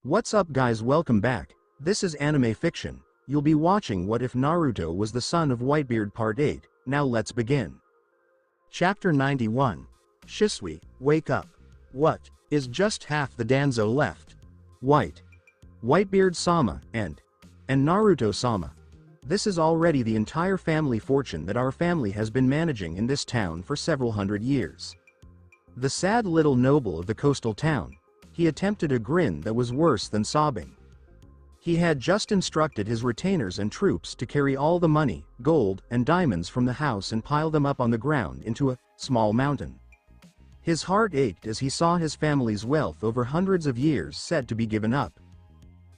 What's up guys, welcome back. This is anime fiction. You'll be watching What If Naruto Was the Son of Whitebeard Part 8. Now let's begin. Chapter 91. Shisui, wake up. What? Is just half the Danzo left. Whitebeard-sama, and Naruto-sama. This is already the entire family fortune that our family has been managing in this town for several hundred years. The sad little noble of the coastal town. He attempted a grin that was worse than sobbing. He had just instructed his retainers and troops to carry all the money, gold, and diamonds from the house and pile them up on the ground into a small mountain. His heart ached as he saw his family's wealth over hundreds of years set to be given up.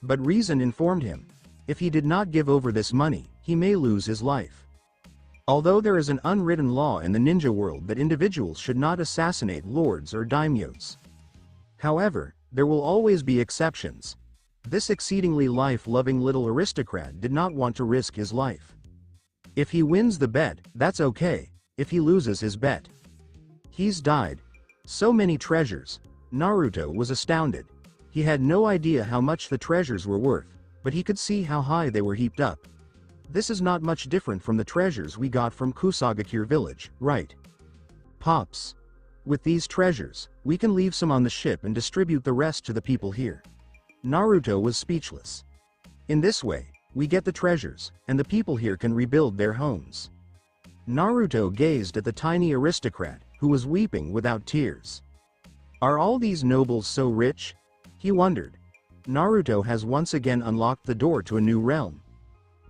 But reason informed him, if he did not give over this money, he may lose his life. Although there is an unwritten law in the ninja world that individuals should not assassinate lords or daimyos. However, there will always be exceptions. This exceedingly life-loving little aristocrat did not want to risk his life. If he wins the bet, that's okay. If he loses his bet, he's died. So many treasures. Naruto was astounded. He had no idea how much the treasures were worth, but he could see how high they were heaped up. This is not much different from the treasures we got from Kusagakure village, right? Pops. With these treasures, we can leave some on the ship and distribute the rest to the people here. Naruto was speechless. In this way, we get the treasures, and the people here can rebuild their homes. Naruto gazed at the tiny aristocrat, who was weeping without tears. Are all these nobles so rich? He wondered. Naruto has once again unlocked the door to a new realm.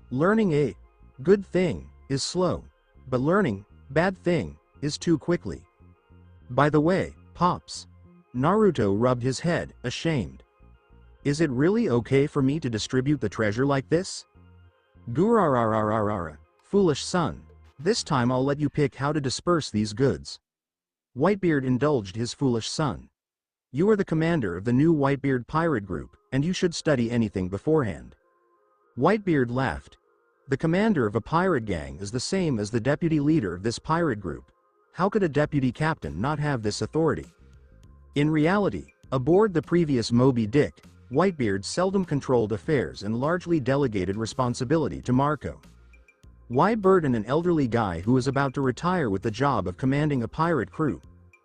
Learning a good thing is slow, but learning bad thing is too quickly. By the way, Pops. Naruto rubbed his head, ashamed. Is it really okay for me to distribute the treasure like this? Gurararararara, foolish son. This time I'll let you pick how to disperse these goods. Whitebeard indulged his foolish son. You are the commander of the new Whitebeard pirate group, and you should study anything beforehand. Whitebeard laughed. The commander of a pirate gang is the same as the deputy leader of this pirate group. How could a deputy captain not have this authority? In reality, aboard the previous Moby Dick, Whitebeard seldom controlled affairs and largely delegated responsibility to Marco. Why burden an elderly guy who is about to retire with the job of commanding a pirate crew?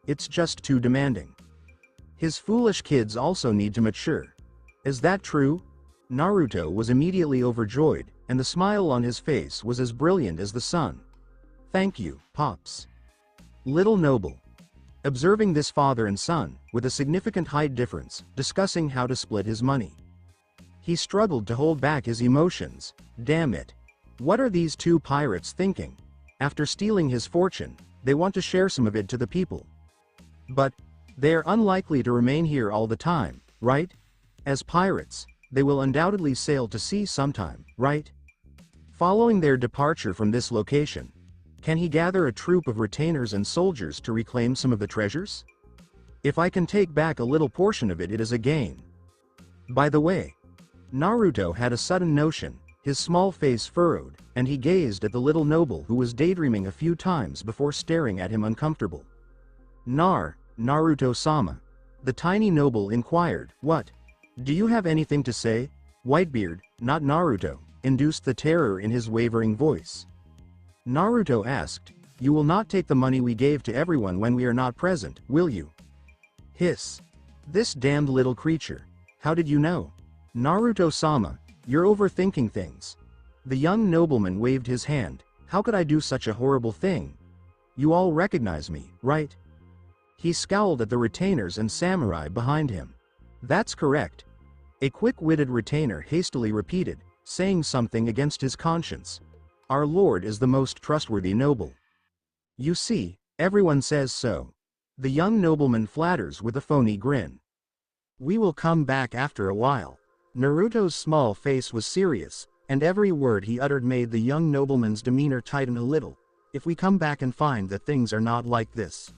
It's just too demanding. His foolish kids also need to mature. Is that true? Naruto was immediately overjoyed, and the smile on his face was as brilliant as the sun. Thank you, Pops. Little noble. Observing this father and son, with a significant height difference, discussing how to split his money. He struggled to hold back his emotions. Damn it. What are these two pirates thinking? After stealing his fortune, they want to share some of it to the people. But they are unlikely to remain here all the time, right? As pirates, they will undoubtedly sail to sea sometime, right? Following their departure from this location, can he gather a troop of retainers and soldiers to reclaim some of the treasures? If I can take back a little portion of it, it is a gain. By the way, Naruto had a sudden notion, his small face furrowed, and he gazed at the little noble who was daydreaming a few times before staring at him uncomfortable. Naruto-sama. The tiny noble inquired, what? Do you have anything to say? Whitebeard, not Naruto, induced the terror in his wavering voice. Naruto asked, you will not take the money we gave to everyone when we are not present, will you? Hiss. This damned little creature. How did you know? Naruto-sama, you're overthinking things. The young nobleman waved his hand. How could I do such a horrible thing? You all recognize me, right? He scowled at the retainers and samurai behind him. That's correct. A quick-witted retainer hastily repeated, saying something against his conscience. Our lord is the most trustworthy noble. You see, everyone says so. The young nobleman flatters with a phony grin. We will come back after a while. Naruto's small face was serious, and every word he uttered made the young nobleman's demeanor tighten a little. If we come back and find that things are not like this.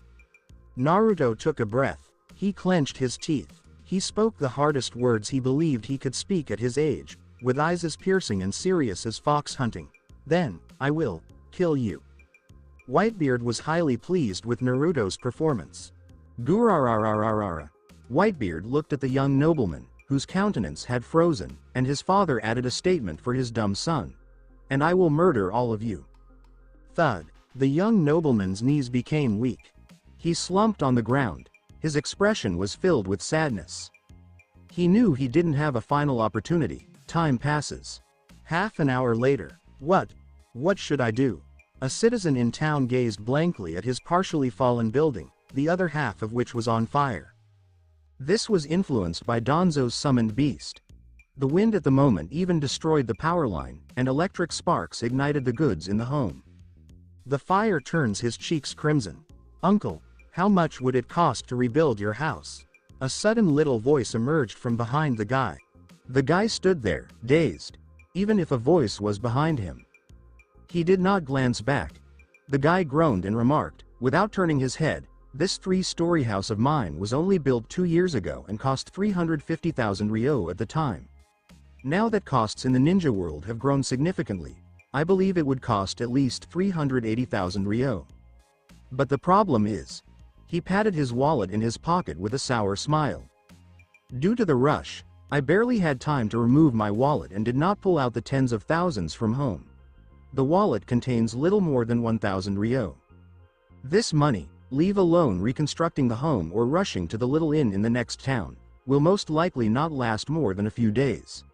Naruto took a breath. He clenched his teeth. He spoke the hardest words he believed he could speak at his age, with eyes as piercing and serious as fox hunting. Then, I will kill you. Whitebeard was highly pleased with Naruto's performance. Gurararararara. Whitebeard looked at the young nobleman, whose countenance had frozen, and his father added a statement for his dumb son. "And I will murder all of you." Thud. The young nobleman's knees became weak. He slumped on the ground. His expression was filled with sadness. He knew he didn't have a final opportunity. Time passes. Half an hour later. What should I do? A citizen in town gazed blankly at his partially fallen building, the other half of which was on fire. This was influenced by Donzo's summoned beast. The wind at the moment even destroyed the power line, and electric sparks ignited the goods in the home. The fire turns his cheeks crimson. "Uncle, how much would it cost to rebuild your house?" A sudden little voice emerged from behind the guy. The guy stood there, dazed. Even if a voice was behind him, he did not glance back. The guy groaned and remarked, without turning his head, "This 3-story house of mine was only built 2 years ago and cost 350,000 ryo at the time. Now that costs in the ninja world have grown significantly, I believe it would cost at least 380,000 ryo. But the problem is," he patted his wallet in his pocket with a sour smile. "Due to the rush, I barely had time to remove my wallet and did not pull out the tens of thousands from home. The wallet contains little more than 1,000 ryo. This money, leave alone reconstructing the home or rushing to the little inn in the next town, will most likely not last more than a few days."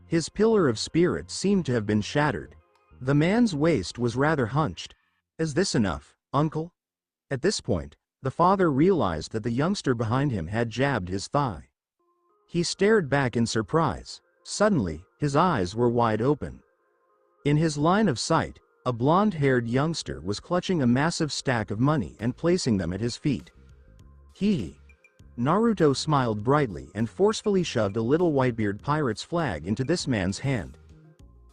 His pillar of spirit seemed to have been shattered. The man's waist was rather hunched. "Is this enough, uncle?" At this point, the father realized that the youngster behind him had jabbed his thigh. He stared back in surprise. Suddenly, his eyes were wide open. In his line of sight, a blonde-haired youngster was clutching a massive stack of money and placing them at his feet. Hee. Naruto smiled brightly and forcefully shoved a little Whitebeard pirate's flag into this man's hand.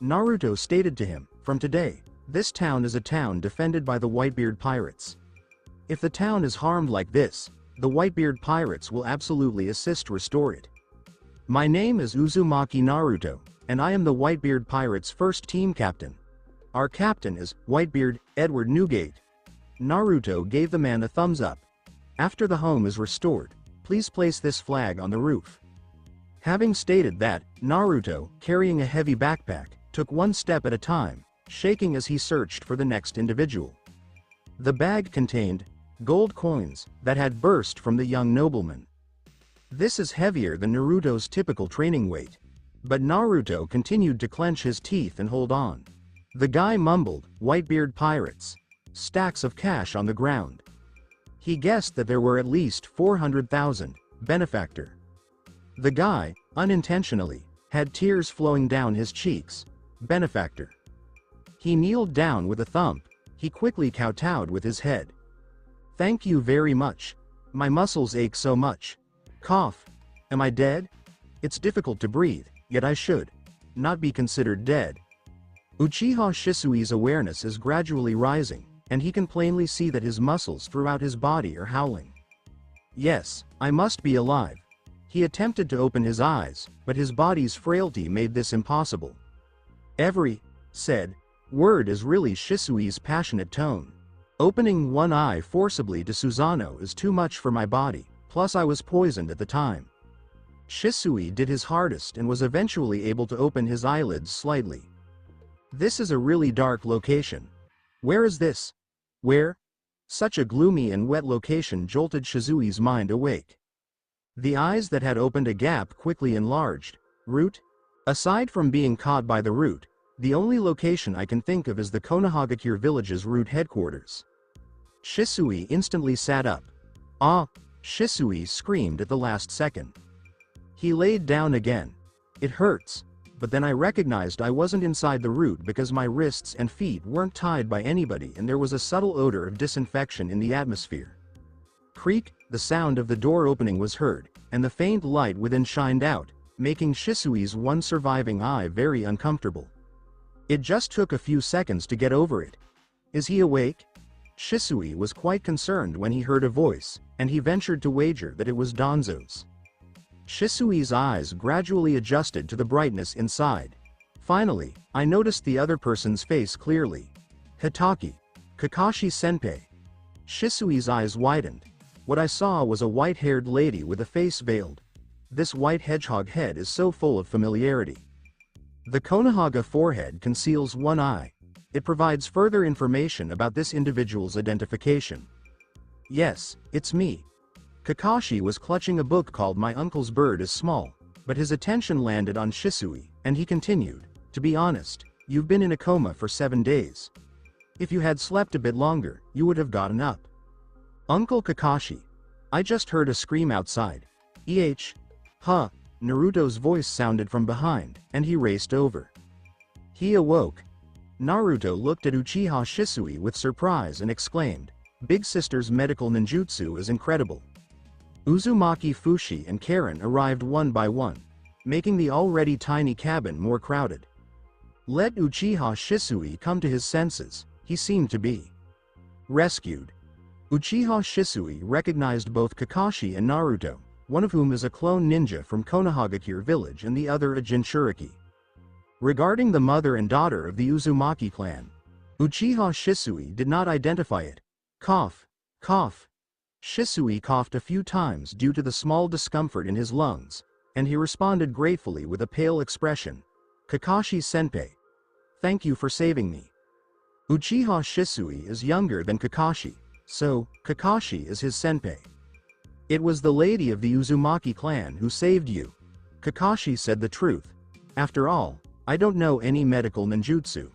Naruto stated to him, "From today, this town is a town defended by the Whitebeard pirates. If the town is harmed like this, the Whitebeard pirates will absolutely assist restore it. My name is Uzumaki Naruto, and I am the Whitebeard pirates' first team captain. Our captain is Whitebeard Edward Newgate." Naruto gave the man a thumbs up. "After the home is restored, please place this flag on the roof." Having stated that, Naruto, carrying a heavy backpack, took one step at a time, shaking as he searched for the next individual. The bag contained gold coins that had burst from the young nobleman. This is heavier than Naruto's typical training weight. But Naruto continued to clench his teeth and hold on. The guy mumbled, "Whitebeard pirates." Stacks of cash on the ground. He guessed that there were at least 400,000. Benefactor. The guy, unintentionally, had tears flowing down his cheeks. Benefactor. He kneeled down with a thump. He quickly kowtowed with his head. "Thank you very much. My muscles ache so much." Cough. "Am I dead? It's difficult to breathe, yet I should not be considered dead." Uchiha Shisui's awareness is gradually rising, and he can plainly see that his muscles throughout his body are howling. "Yes, I must be alive." He attempted to open his eyes, but his body's frailty made this impossible. "Every," said, word is really Shisui's passionate tone. "Opening one eye forcibly to Susanoo is too much for my body, plus I was poisoned at the time." Shisui did his hardest and was eventually able to open his eyelids slightly. "This is a really dark location. Where is this? Where?" Such a gloomy and wet location jolted Shisui's mind awake. The eyes that had opened a gap quickly enlarged. "Root? Aside from being caught by the root, the only location I can think of is the Konohagakure village's root headquarters." Shisui instantly sat up. "Ah!" Shisui screamed at the last second. He laid down again. "It hurts. But then I recognized I wasn't inside the root because my wrists and feet weren't tied by anybody and there was a subtle odor of disinfection in the atmosphere." Creak, the sound of the door opening was heard, and the faint light within shined out, making Shisui's one surviving eye very uncomfortable. It just took a few seconds to get over it. "Is he awake?" Shisui was quite concerned when he heard a voice, and he ventured to wager that it was Donzo's. Shisui's eyes gradually adjusted to the brightness inside. "Finally, I noticed the other person's face clearly. Hitaki. Kakashi-senpai." Shisui's eyes widened. What I saw was a white-haired lady with a face veiled. This white hedgehog head is so full of familiarity. The Konohanga forehead conceals one eye. It provides further information about this individual's identification. Yes, it's me. Kakashi was clutching a book called My Uncle's Bird is Small, but his attention landed on Shisui, and he continued, "To be honest, you've been in a coma for 7 days. If you had slept a bit longer, you would have gotten up." "Uncle Kakashi." I just heard a scream outside. Huh, Naruto's voice sounded from behind, and he raced over. He awoke. Naruto looked at Uchiha Shisui with surprise and exclaimed, "Big Sister's medical ninjutsu is incredible." Uzumaki Fushi and Karen arrived one by one, making the already tiny cabin more crowded. Let Uchiha Shisui come to his senses, he seemed to be rescued. Uchiha Shisui recognized both Kakashi and Naruto, one of whom is a clone ninja from Konohagakure village and the other a Jinchuriki. Regarding the mother and daughter of the Uzumaki clan, Uchiha Shisui did not identify it. Cough, cough. Shisui coughed a few times due to the small discomfort in his lungs, and he responded gratefully with a pale expression. "Kakashi-senpai. Thank you for saving me." Uchiha Shisui is younger than Kakashi, so Kakashi is his senpai. "It was the lady of the Uzumaki clan who saved you." Kakashi said the truth. "After all, I don't know any medical ninjutsu."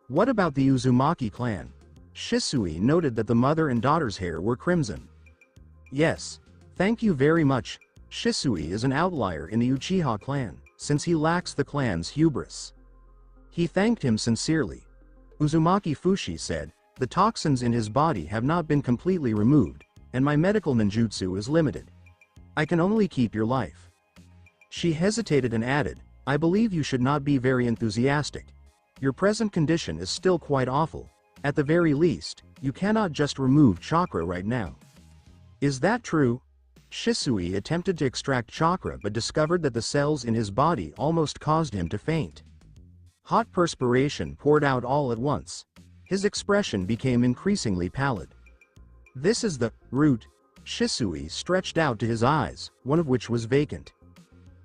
"What about the Uzumaki clan?" Shisui noted that the mother and daughter's hair were crimson. "Yes. Thank you very much." Shisui is an outlier in the Uchiha clan, since he lacks the clan's hubris. He thanked him sincerely. Uzumaki Fushi said, "The toxins in his body have not been completely removed, and my medical ninjutsu is limited. I can only keep your life." She hesitated and added, "I believe you should not be very enthusiastic. Your present condition is still quite awful. At the very least, you cannot just remove chakra right now." "Is that true?" Shisui attempted to extract chakra but discovered that the cells in his body almost caused him to faint. Hot perspiration poured out all at once. His expression became increasingly pallid. "This is the root." Shisui stretched out to his eyes, one of which was vacant.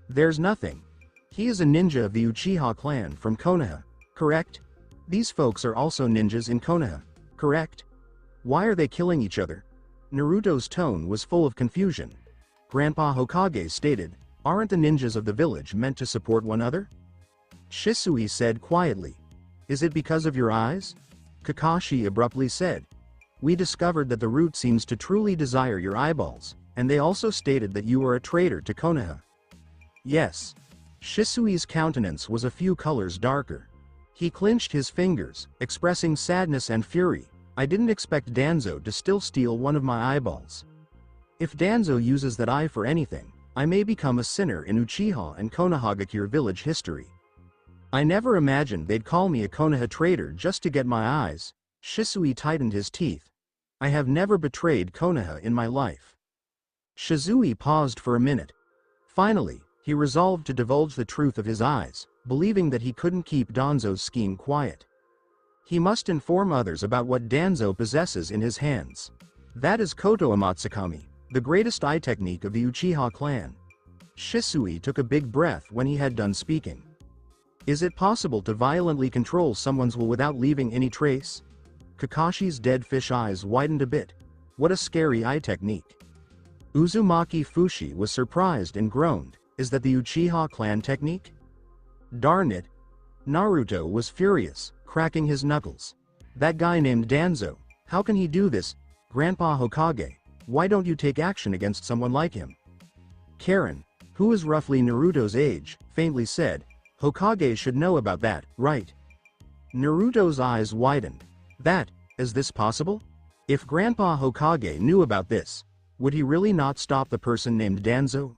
"There's nothing. He is a ninja of the Uchiha clan from Konoha, correct? These folks are also ninjas in Konoha, correct? Why are they killing each other?" Naruto's tone was full of confusion. Grandpa Hokage stated, "Aren't the ninjas of the village meant to support one another?" Shisui said quietly, "Is it because of your eyes?" Kakashi abruptly said, "We discovered that the root seems to truly desire your eyeballs, and they also stated that you are a traitor to Konoha." "Yes." Shisui's countenance was a few colors darker. He clenched his fingers, expressing sadness and fury. "I didn't expect Danzo to still steal one of my eyeballs. If Danzo uses that eye for anything, I may become a sinner in Uchiha and Konohagakure village history. I never imagined they'd call me a Konoha traitor just to get my eyes." Shisui tightened his teeth. "I have never betrayed Konoha in my life." Shizui paused for a minute. Finally, he resolved to divulge the truth of his eyes, believing that he couldn't keep Danzo's scheme quiet. He must inform others about what Danzo possesses in his hands. That is Koto Amatsukami, the greatest eye technique of the Uchiha clan. Shisui took a big breath when he had done speaking. "Is it possible to violently control someone's will without leaving any trace?" Kakashi's dead fish eyes widened a bit. "What a scary eye technique." Uzumaki Fushi was surprised and groaned, "Is that the Uchiha clan technique?" "Darn it." Naruto was furious, cracking his knuckles. "That guy named Danzo, how can he do this? Grandpa Hokage, why don't you take action against someone like him?" Karen, who is roughly Naruto's age, faintly said, "Hokage should know about that, right?" Naruto's eyes widened. Is this possible? If Grandpa Hokage knew about this, would he really not stop the person named Danzo?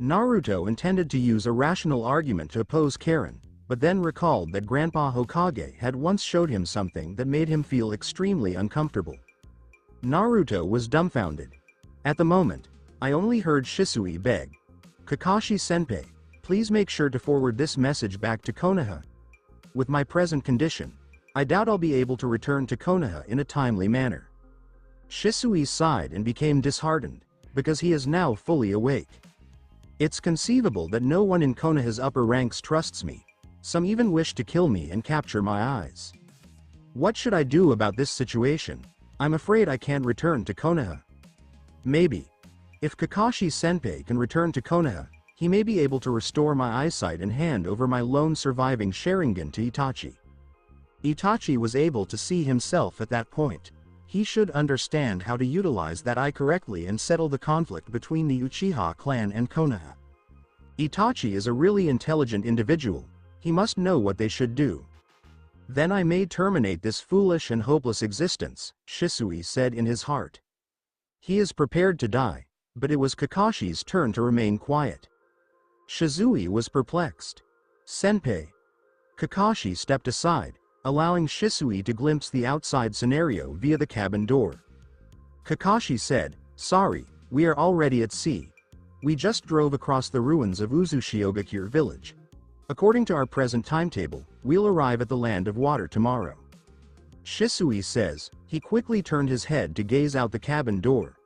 Naruto intended to use a rational argument to oppose Karen, but then recalled that Grandpa Hokage had once showed him something that made him feel extremely uncomfortable. Naruto was dumbfounded. At the moment, I only heard Shisui beg, "Kakashi-senpai, please make sure to forward this message back to Konoha. With my present condition, I doubt I'll be able to return to Konoha in a timely manner." Shisui sighed and became disheartened, because he is now fully awake. It's conceivable that no one in Konoha's upper ranks trusts me. Some even wish to kill me and capture my eyes. What should I do about this situation? I'm afraid I can't return to Konoha. Maybe. If Kakashi Senpai can return to Konoha, he may be able to restore my eyesight and hand over my lone surviving Sharingan to Itachi. Itachi was able to see himself at that point. He should understand how to utilize that eye correctly and settle the conflict between the Uchiha clan and Konoha. Itachi is a really intelligent individual. He must know what they should do. Then I may terminate this foolish and hopeless existence, Shisui said in his heart. He is prepared to die, but it was Kakashi's turn to remain quiet. Shisui was perplexed. Senpai. Kakashi stepped aside, allowing Shisui to glimpse the outside scenario via the cabin door. Kakashi said, "Sorry, we are already at sea. We just drove across the ruins of Uzushiogakure village. According to our present timetable, we'll arrive at the land of water tomorrow." Shisui says. He quickly turned his head to gaze out the cabin door.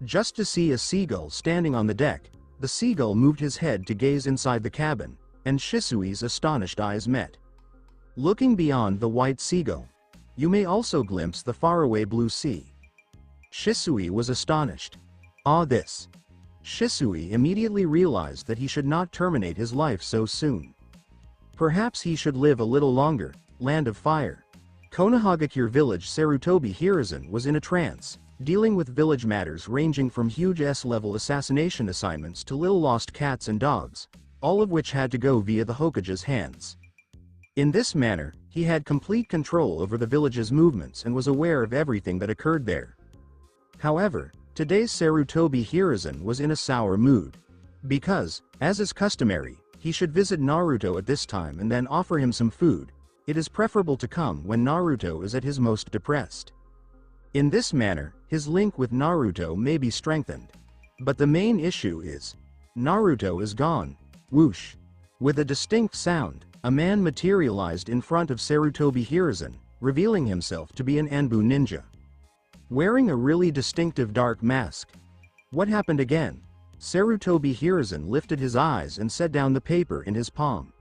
Just to see a seagull standing on the deck, the seagull moved his head to gaze inside the cabin, and Shisui's astonished eyes met. Looking beyond the white seagull, you may also glimpse the faraway blue sea. Shisui was astonished. This. Shisui immediately realized that he should not terminate his life so soon. Perhaps he should live a little longer. Land of Fire. Konohagakure village Sarutobi Hiruzen was in a trance, dealing with village matters ranging from huge S-level assassination assignments to little lost cats and dogs, all of which had to go via the Hokage's hands. In this manner, he had complete control over the village's movements and was aware of everything that occurred there. However, today's Sarutobi Hiruzen was in a sour mood. Because, as is customary, he should visit Naruto at this time and then offer him some food. It is preferable to come when Naruto is at his most depressed. In this manner, his link with Naruto may be strengthened. But the main issue is, Naruto is gone. Whoosh. With a distinct sound, a man materialized in front of Sarutobi Hiruzen, revealing himself to be an Anbu ninja. Wearing a really distinctive dark mask. What happened again? Sarutobi Hiruzen lifted his eyes and set down the paper in his palm.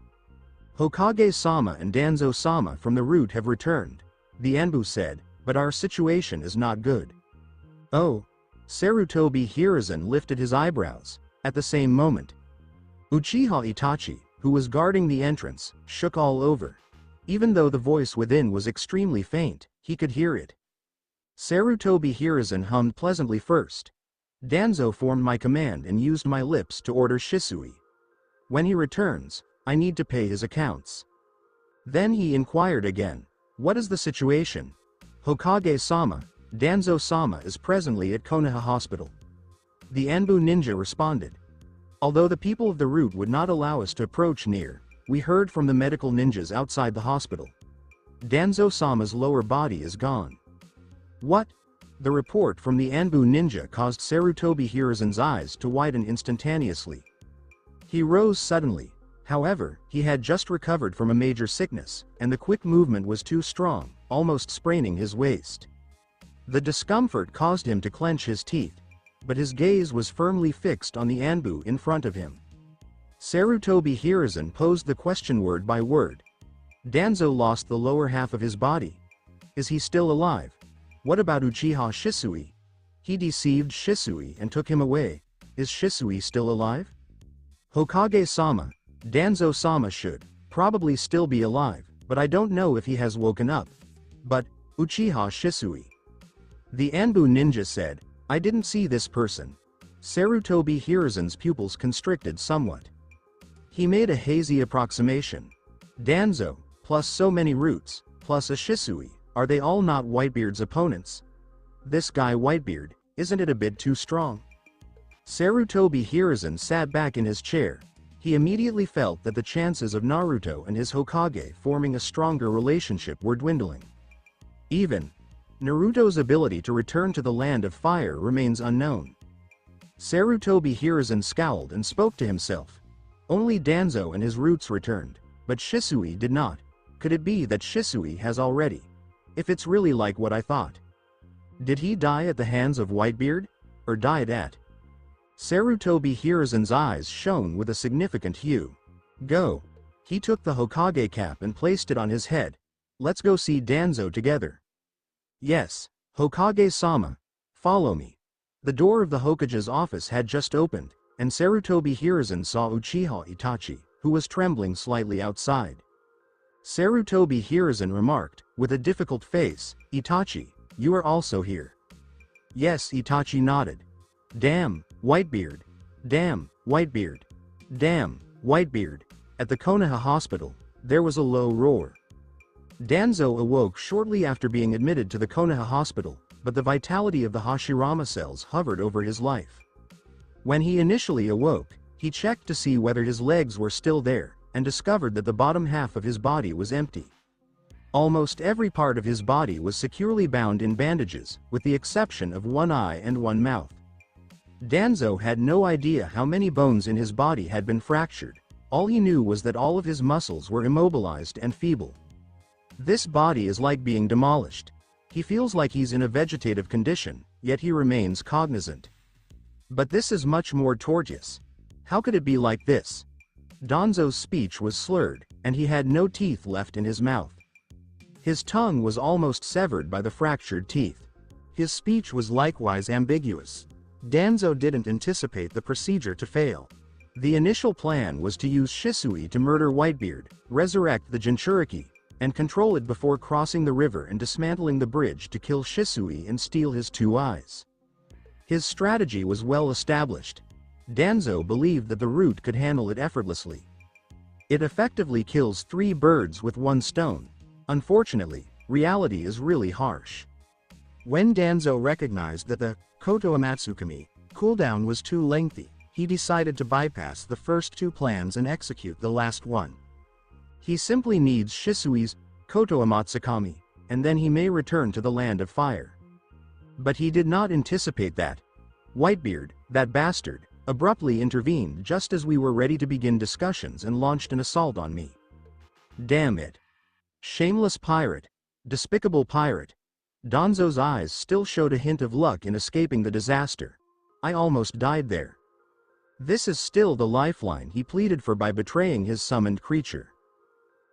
Hokage-sama and Danzo-sama from the route have returned, the Anbu said, but our situation is not good. Oh. Sarutobi Hiruzen lifted his eyebrows. At the same moment, Uchiha Itachi, who was guarding the entrance, shook all over. Even though the voice within was extremely faint, he could hear it. Sarutobi Hiruzen hummed pleasantly first. Danzo formed my command and used my lips to order Shisui. When he returns, I need to pay his accounts. Then he inquired again. What is the situation? Hokage-sama, Danzo-sama is presently at Konoha Hospital. The Anbu ninja responded. Although the people of the route would not allow us to approach near, we heard from the medical ninjas outside the hospital. Danzo-sama's lower body is gone. What? The report from the Anbu ninja caused Sarutobi Hiruzen's eyes to widen instantaneously. He rose suddenly. However, he had just recovered from a major sickness, and the quick movement was too strong, almost spraining his waist. The discomfort caused him to clench his teeth, but his gaze was firmly fixed on the Anbu in front of him. Sarutobi Hiruzen posed the question word by word. Danzo lost the lower half of his body. Is he still alive? What about Uchiha Shisui? He deceived Shisui and took him away. Is Shisui still alive? Hokage-sama, Danzo-sama should probably still be alive, but I don't know if he has woken up. But, Uchiha Shisui. The Anbu ninja said, I didn't see this person. Sarutobi Hiruzen's pupils constricted somewhat. He made a hazy approximation. Danzo, plus so many roots, plus a Shisui, are they all not Whitebeard's opponents? This guy Whitebeard, isn't it a bit too strong? Sarutobi Hiruzen sat back in his chair. He immediately felt that the chances of Naruto and his Hokage forming a stronger relationship were dwindling. Even Naruto's ability to return to the Land of Fire remains unknown. Sarutobi Hiruzen scowled and spoke to himself. Only Danzo and his roots returned, but Shisui did not. Could it be that Shisui has already? If it's really like what I thought. Did he die at the hands of Whitebeard? Or died at Sarutobi Hiruzen's eyes shone with a significant hue. Go. He took the Hokage cap and placed it on his head. Let's go see Danzo together. Yes, Hokage-sama. Follow me. The door of the Hokage's office had just opened, and Sarutobi Hiruzen saw Uchiha Itachi, who was trembling slightly outside. Sarutobi Hiruzen remarked, with a difficult face, Itachi, you are also here. Yes, Itachi nodded. Damn, Whitebeard. Damn, Whitebeard. Damn, Whitebeard. At the Konoha hospital, there was a low roar. Danzo awoke shortly after being admitted to the Konoha hospital, but the vitality of the Hashirama cells hovered over his life. When he initially awoke, he checked to see whether his legs were still there, and discovered that the bottom half of his body was empty. Almost every part of his body was securely bound in bandages, with the exception of one eye and one mouth. Danzo had no idea how many bones in his body had been fractured. All he knew was that all of his muscles were immobilized and feeble. This body is like being demolished. He feels like he's in a vegetative condition, yet he remains cognizant. But this is much more tortuous. How could it be like this? Danzo's speech was slurred, and he had no teeth left in his mouth. His tongue was almost severed by the fractured teeth. His speech was likewise ambiguous. Danzo didn't anticipate the procedure to fail. The initial plan was to use Shisui to murder Whitebeard, resurrect the Jinchuriki, and control it before crossing the river and dismantling the bridge to kill Shisui and steal his 2 eyes. His strategy was well established. Danzo believed that the root could handle it effortlessly. It effectively kills 3 birds with 1 stone. Unfortunately, reality is really harsh. When Danzo recognized that the Koto Amatsukami cooldown was too lengthy, he decided to bypass the first 2 plans and execute the last one. He simply needs Shisui's Koto Amatsukami, and then he may return to the Land of Fire. But he did not anticipate that. Whitebeard, that bastard, abruptly intervened just as we were ready to begin discussions and launched an assault on me. Damn it. Shameless pirate. Despicable pirate. Danzo's eyes still showed a hint of luck in escaping the disaster. I almost died there. This is still the lifeline he pleaded for by betraying his summoned creature.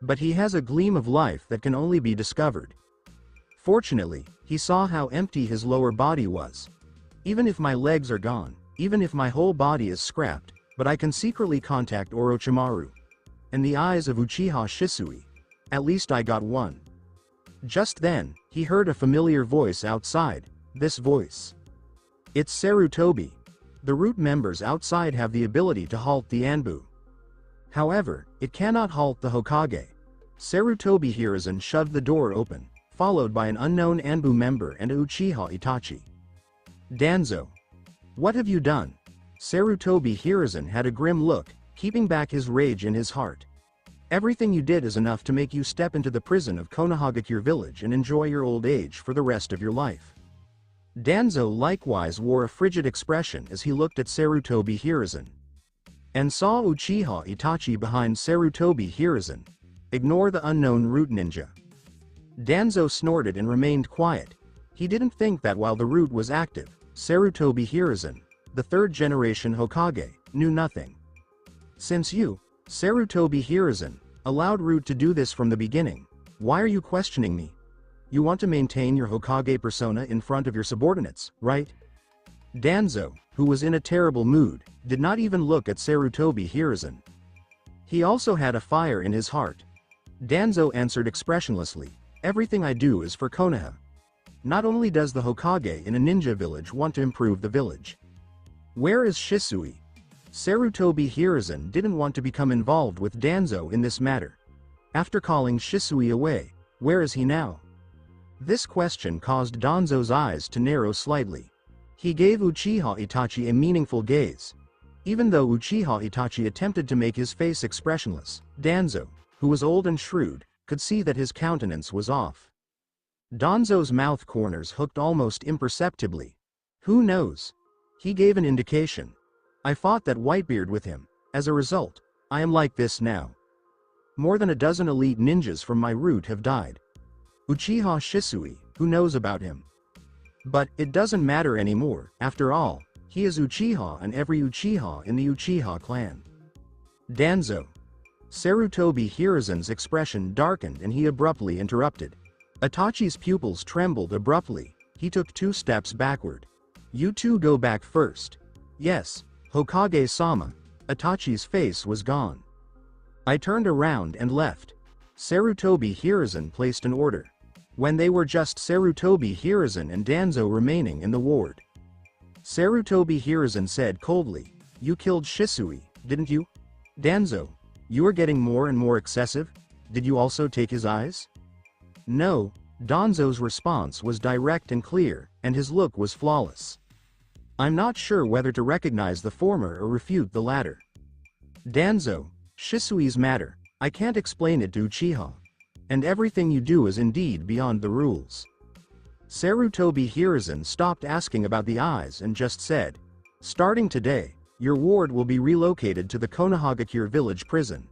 But he has a gleam of life that can only be discovered. Fortunately, he saw how empty his lower body was. Even if my legs are gone, even if my whole body is scrapped, but I can secretly contact Orochimaru. And the eyes of Uchiha Shisui. At least I got one. Just then, he heard a familiar voice outside. This voice. It's Sarutobi. The root members outside have the ability to halt the Anbu. However, it cannot halt the Hokage. Sarutobi Hiruzen shoved the door open, followed by an unknown Anbu member and Uchiha Itachi. Danzo. What have you done? Sarutobi Hiruzen had a grim look, keeping back his rage in his heart. Everything you did is enough to make you step into the prison of Konohagakure village and enjoy your old age for the rest of your life. Danzo likewise wore a frigid expression as he looked at Sarutobi Hiruzen. And saw Uchiha Itachi behind Sarutobi Hiruzen. Ignore the unknown root ninja. Danzo snorted and remained quiet. He didn't think that while the root was active, Sarutobi Hiruzen, the 3rd generation Hokage, knew nothing. Since you, Sarutobi Hiruzen, allowed root to do this from the beginning, why are you questioning me? You want to maintain your Hokage persona in front of your subordinates, right? Danzo, who was in a terrible mood, did not even look at Sarutobi Hiruzen. He also had a fire in his heart. Danzo answered expressionlessly, everything I do is for Konoha. Not only does the Hokage in a ninja village want to improve the village. Where is Shisui? Sarutobi Hiruzen didn't want to become involved with Danzo in this matter. After calling Shisui away, where is he now? This question caused Danzo's eyes to narrow slightly. He gave Uchiha Itachi a meaningful gaze. Even though Uchiha Itachi attempted to make his face expressionless, Danzo, who was old and shrewd, could see that his countenance was off. Danzo's mouth corners hooked almost imperceptibly. Who knows? He gave an indication. I fought that Whitebeard with him. As a result, I am like this now. More than a dozen elite ninjas from my root have died. Uchiha Shisui, who knows about him? But it doesn't matter anymore. After all, He is Uchiha and every Uchiha in the Uchiha clan. Danzo. Sarutobi Hiruzen's expression darkened and he abruptly interrupted. Itachi's pupils trembled abruptly. He took 2 steps backward. You two go back first. Yes, Hokage-sama. Itachi's face was gone. I turned around and left. Sarutobi Hiruzen placed an order. When they were just Sarutobi Hiruzen and Danzo remaining in the ward. Sarutobi Hiruzen said coldly, "You killed Shisui, didn't you? Danzo, you are getting more and more excessive. Did you also take his eyes?" No, Danzo's response was direct and clear, and his look was flawless. I'm not sure whether to recognize the former or refute the latter. Danzo, Shisui's matter, I can't explain it to Uchiha. And everything you do is indeed beyond the rules. Sarutobi Hiruzen stopped asking about the eyes and just said, "Starting today, your ward will be relocated to the Konohagakure village prison."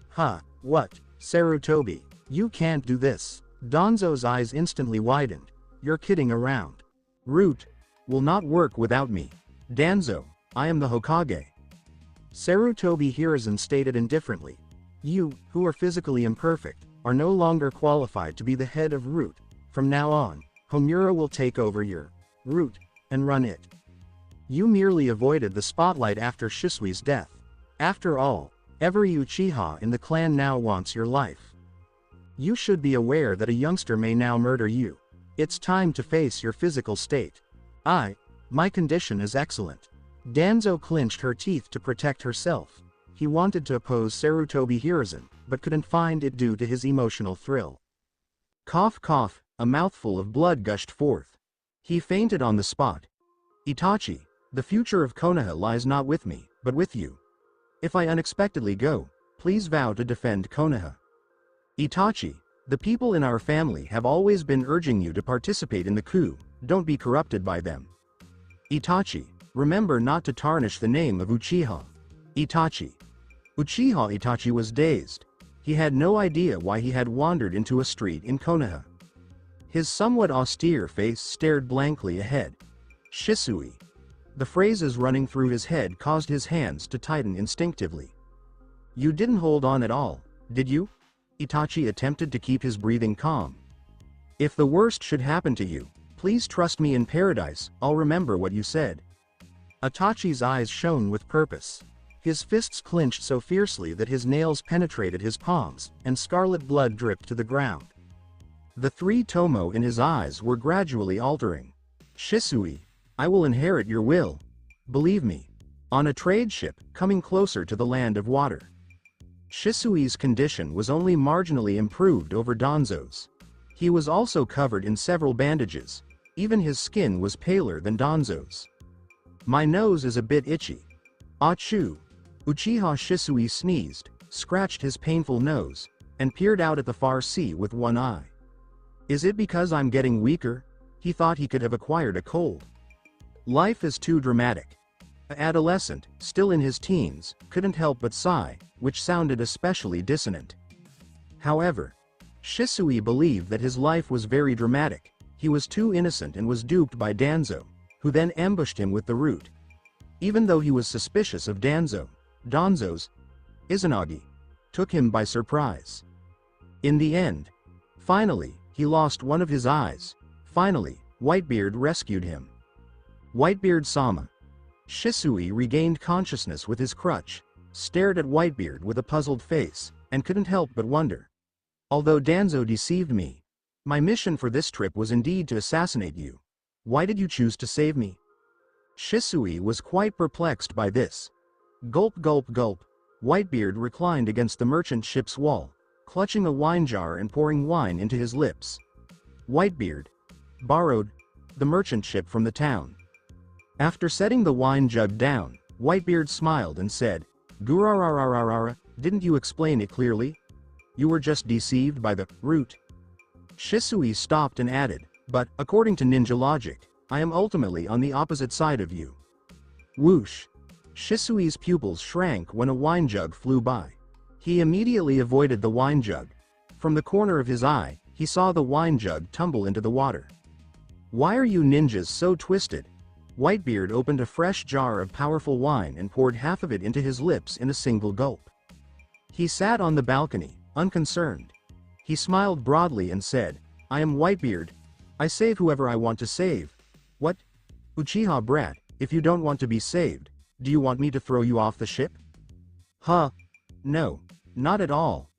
Huh, what, Sarutobi, you can't do this. Danzo's eyes instantly widened. You're kidding around. Root will not work without me. Danzo, I am the Hokage. Sarutobi Hiruzen stated indifferently. You, who are physically imperfect, are no longer qualified to be the head of Root. From now on, Homura will take over your Root and run it. You merely avoided the spotlight after Shisui's death. After all, every Uchiha in the clan now wants your life. You should be aware that a youngster may now murder you. It's time to face your physical state. My condition is excellent. Danzo clenched her teeth to protect herself. He wanted to oppose Sarutobi Hiruzen, but couldn't find it due to his emotional thrill. Cough cough, a mouthful of blood gushed forth. He fainted on the spot. Itachi, the future of Konoha lies not with me, but with you. If I unexpectedly go, please vow to defend Konoha. Itachi, the people in our family have always been urging you to participate in the coup, don't be corrupted by them. Itachi, remember not to tarnish the name of Uchiha. Itachi. Uchiha Itachi was dazed. He had no idea why he had wandered into a street in Konoha. His somewhat austere face stared blankly ahead. Shisui. The phrases running through his head caused his hands to tighten instinctively. You didn't hold on at all, did you? Itachi attempted to keep his breathing calm. If the worst should happen to you, please trust me in paradise, I'll remember what you said. Itachi's eyes shone with purpose. His fists clenched so fiercely that his nails penetrated his palms, and scarlet blood dripped to the ground. The 3 tomo in his eyes were gradually altering. Shisui, I will inherit your will. Believe me. On a trade ship, coming closer to the land of water. Shisui's condition was only marginally improved over Danzo's. He was also covered in several bandages. Even his skin was paler than Danzo's. My nose is a bit itchy. Achoo. Uchiha Shisui sneezed, scratched his painful nose, and peered out at the far sea with one eye. Is it because I'm getting weaker? He thought he could have acquired a cold. Life is too dramatic. An adolescent, still in his teens, couldn't help but sigh, which sounded especially dissonant. However, Shisui believed that his life was very dramatic. He was too innocent and was duped by Danzo, who then ambushed him with the root. Even though he was suspicious of Danzo's Izanagi took him by surprise. In the end, finally, he lost one of his eyes. Finally, Whitebeard rescued him. Whitebeard-sama. Shisui regained consciousness with his crutch, stared at Whitebeard with a puzzled face, and couldn't help but wonder. Although Danzo deceived me, my mission for this trip was indeed to assassinate you. Why did you choose to save me? Shisui was quite perplexed by this. Gulp gulp gulp. Whitebeard reclined against the merchant ship's wall, clutching a wine jar and pouring wine into his lips. Whitebeard borrowed the merchant ship from the town. After setting the wine jug down, Whitebeard smiled and said, Gurararararara, didn't you explain it clearly? You were just deceived by the root. Shisui stopped and added, but, according to ninja logic, I am ultimately on the opposite side of you. Whoosh. Shisui's pupils shrank when a wine jug flew by. He immediately avoided the wine jug. From the corner of his eye, he saw the wine jug tumble into the water. Why are you ninjas so twisted? Whitebeard opened a fresh jar of powerful wine and poured half of it into his lips in a single gulp. He sat on the balcony, unconcerned. He smiled broadly and said, "I am Whitebeard. I save whoever I want to save." "What? Uchiha brat, if you don't want to be saved, do you want me to throw you off the ship?" "Huh? No, not at all."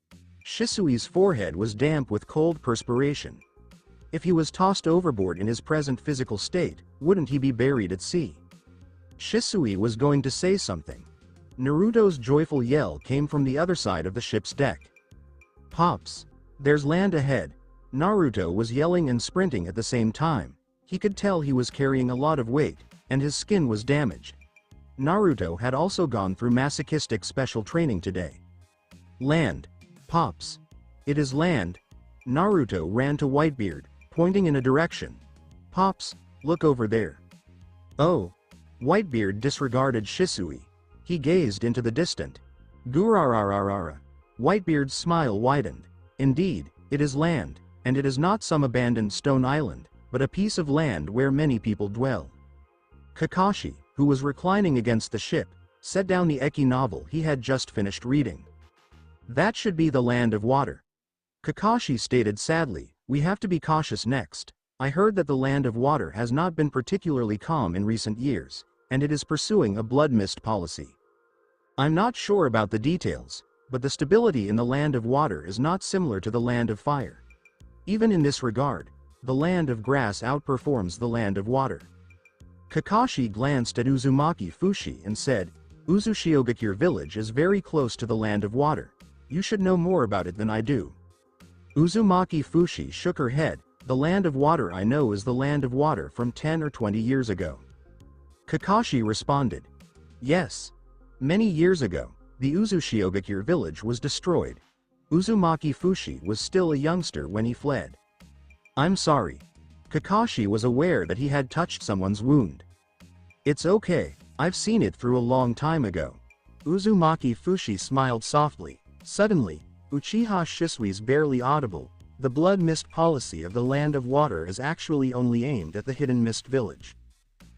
Shisui's forehead was damp with cold perspiration. If he was tossed overboard in his present physical state, wouldn't he be buried at sea? Shisui was going to say something. Naruto's joyful yell came from the other side of the ship's deck. "Pops! There's land ahead!" Naruto was yelling and sprinting at the same time. He could tell he was carrying a lot of weight, and his skin was damaged. Naruto had also gone through masochistic special training today. "Land! Pops! It is land!" Naruto ran to Whitebeard, pointing in a direction. "Pops, look over there." "Oh." Whitebeard disregarded Shisui. He gazed into the distant. "Gurarararara." Whitebeard's smile widened. "Indeed, it is land, and it is not some abandoned stone island, but a piece of land where many people dwell." Kakashi, who was reclining against the ship, set down the Eki novel he had just finished reading. "That should be the land of water." Kakashi stated sadly, "We have to be cautious next. I heard that the land of water has not been particularly calm in recent years, and it is pursuing a blood mist policy. I'm not sure about the details, but the stability in the land of water is not similar to the land of fire. Even in this regard, the land of grass outperforms the land of water." Kakashi glanced at Uzumaki Fushi and said, "Uzushiogakure village is very close to the land of water. You should know more about it than I do." Uzumaki Fushi shook her head. "The land of water I know is the land of water from 10 or 20 years ago." Kakashi responded, "Yes. Many years ago, the Uzushiogakure village was destroyed. Uzumaki Fushi was still a youngster when he fled." "I'm sorry." Kakashi was aware that he had touched someone's wound. "It's okay, I've seen it through a long time ago." Uzumaki Fushi smiled softly. Suddenly, Uchiha Shisui's barely audible, "The blood mist policy of the land of water is actually only aimed at the hidden mist village.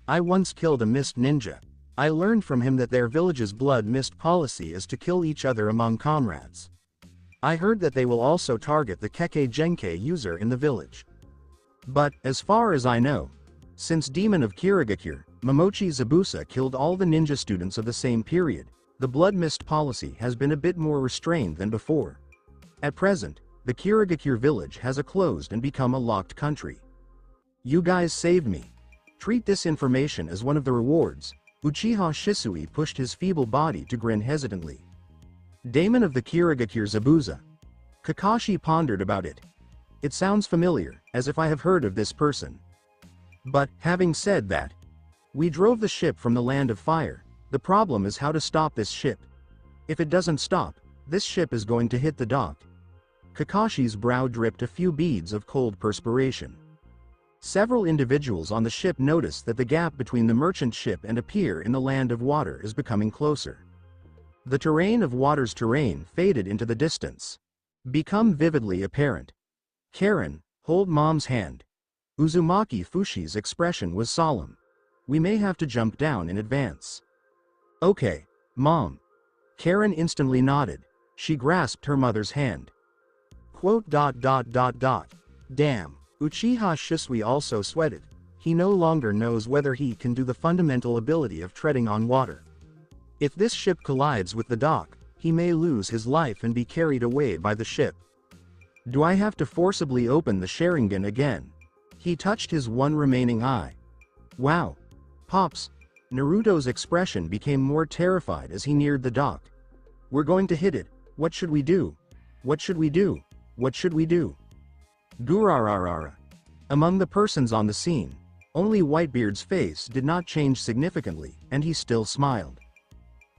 I once killed a mist ninja. I learned from him that their village's blood mist policy is to kill each other among comrades. I heard that they will also target the Kekkei Genkei user in the village. But, as far as I know, since Demon of Kirigakure, Momochi Zabusa killed all the ninja students of the same period, the blood mist policy has been a bit more restrained than before. At present, the Kirigakure village has a closed and become a locked country. You guys saved me. Treat this information as one of the rewards." Uchiha Shisui pushed his feeble body to grin hesitantly. "Daemon of the Kirigakure Zabuza." Kakashi pondered about it. "It sounds familiar, as if I have heard of this person. But, having said that, we drove the ship from the land of fire. The problem is how to stop this ship. If it doesn't stop, this ship is going to hit the dock." Kakashi's brow dripped a few beads of cold perspiration. Several individuals on the ship noticed that the gap between the merchant ship and a pier in the land of water is becoming closer. The terrain of water's terrain faded into the distance. Become vividly apparent. "Karen, hold Mom's hand." Uzumaki Fushi's expression was solemn. "We may have to jump down in advance." "Okay, Mom." Karen instantly nodded. She grasped her mother's hand. Damn. Uchiha Shisui also sweated. He no longer knows whether he can do the fundamental ability of treading on water. If this ship collides with the dock, he may lose his life and be carried away by the ship. Do I have to forcibly open the Sharingan again? He touched his one remaining eye. Wow. Pops. Naruto's expression became more terrified as he neared the dock. We're going to hit it. What should we do? What should we do? What should we do? Gurararara. Among the persons on the scene, only Whitebeard's face did not change significantly, and he still smiled.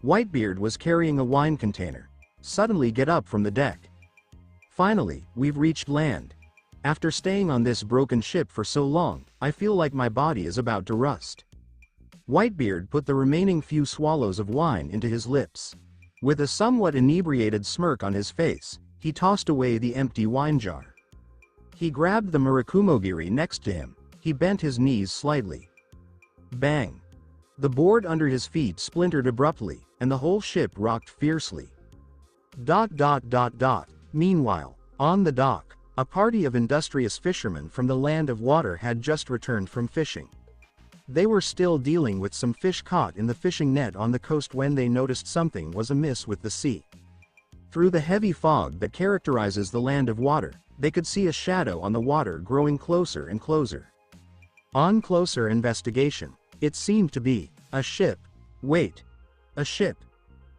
Whitebeard was carrying a wine container. Suddenly get up from the deck. Finally, we've reached land. After staying on this broken ship for so long, I feel like my body is about to rust. Whitebeard put the remaining few swallows of wine into his lips. With a somewhat inebriated smirk on his face, he tossed away the empty wine jar. He grabbed the Murakumogiri next to him. He bent his knees slightly. Bang! The board under his feet splintered abruptly, and the whole ship rocked fiercely. Meanwhile, on the dock, a party of industrious fishermen from the land of water had just returned from fishing. They were still dealing with some fish caught in the fishing net on the coast when they noticed something was amiss with the sea. Through the heavy fog that characterizes the land of water, they could see a shadow on the water growing closer and closer. On closer investigation, it seemed to be a ship. Wait. A ship.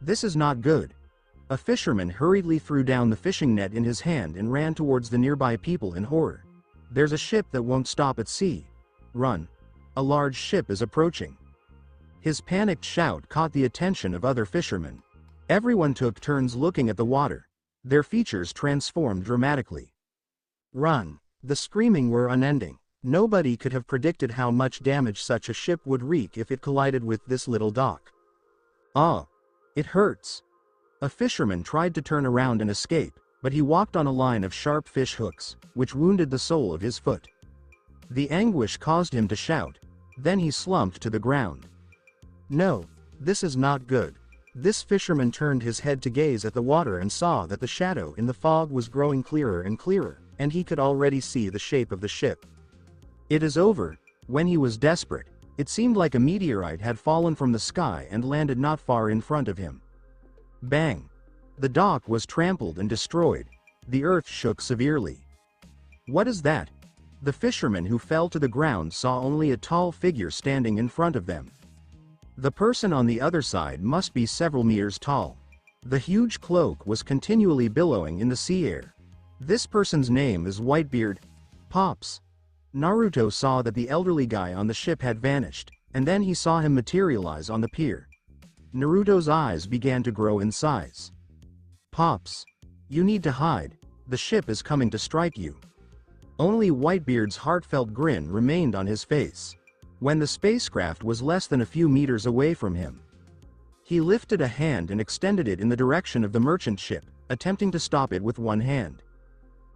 This is not good. A fisherman hurriedly threw down the fishing net in his hand and ran towards the nearby people in horror. There's a ship that won't stop at sea. Run. A large ship is approaching. His panicked shout caught the attention of other fishermen. Everyone took turns looking at the water. Their features transformed dramatically. Run. The screaming were unending. Nobody could have predicted how much damage such a ship would wreak if it collided with this little dock. Ah! It hurts. A fisherman tried to turn around and escape, but he walked on a line of sharp fish hooks, which wounded the sole of his foot. The anguish caused him to shout. Then he slumped to the ground. No, this is not good. This fisherman turned his head to gaze at the water and saw that the shadow in the fog was growing clearer and clearer, and he could already see the shape of the ship. It is over. When he was desperate, it seemed like a meteorite had fallen from the sky and landed not far in front of him. Bang! The dock was trampled and destroyed. The earth shook severely. What is that? The fisherman who fell to the ground saw only a tall figure standing in front of them. The person on the other side must be several meters tall. The huge cloak was continually billowing in the sea air. This person's name is Whitebeard. Pops. Naruto saw that the elderly guy on the ship had vanished, and then he saw him materialize on the pier. Naruto's eyes began to grow in size. Pops. You need to hide. The ship is coming to strike you. Only Whitebeard's heartfelt grin remained on his face. When the spacecraft was less than a few meters away from him, he lifted a hand and extended it in the direction of the merchant ship, attempting to stop it with one hand.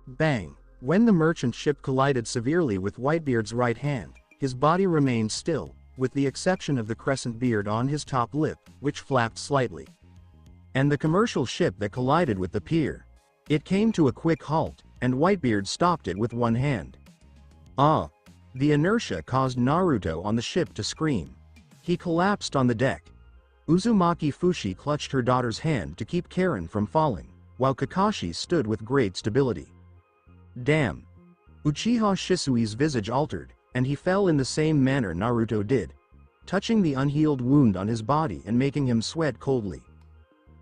Bang! When the merchant ship collided severely with Whitebeard's right hand, his body remained still, with the exception of the crescent beard on his top lip, which flapped slightly. And the commercial ship that collided with the pier. It came to a quick halt, and Whitebeard stopped it with one hand. Ah! The inertia caused Naruto on the ship to scream. He collapsed on the deck. Uzumaki Fushi clutched her daughter's hand to keep Karen from falling, while Kakashi stood with great stability. Damn! Uchiha Shisui's visage altered, and he fell in the same manner Naruto did, touching the unhealed wound on his body and making him sweat coldly.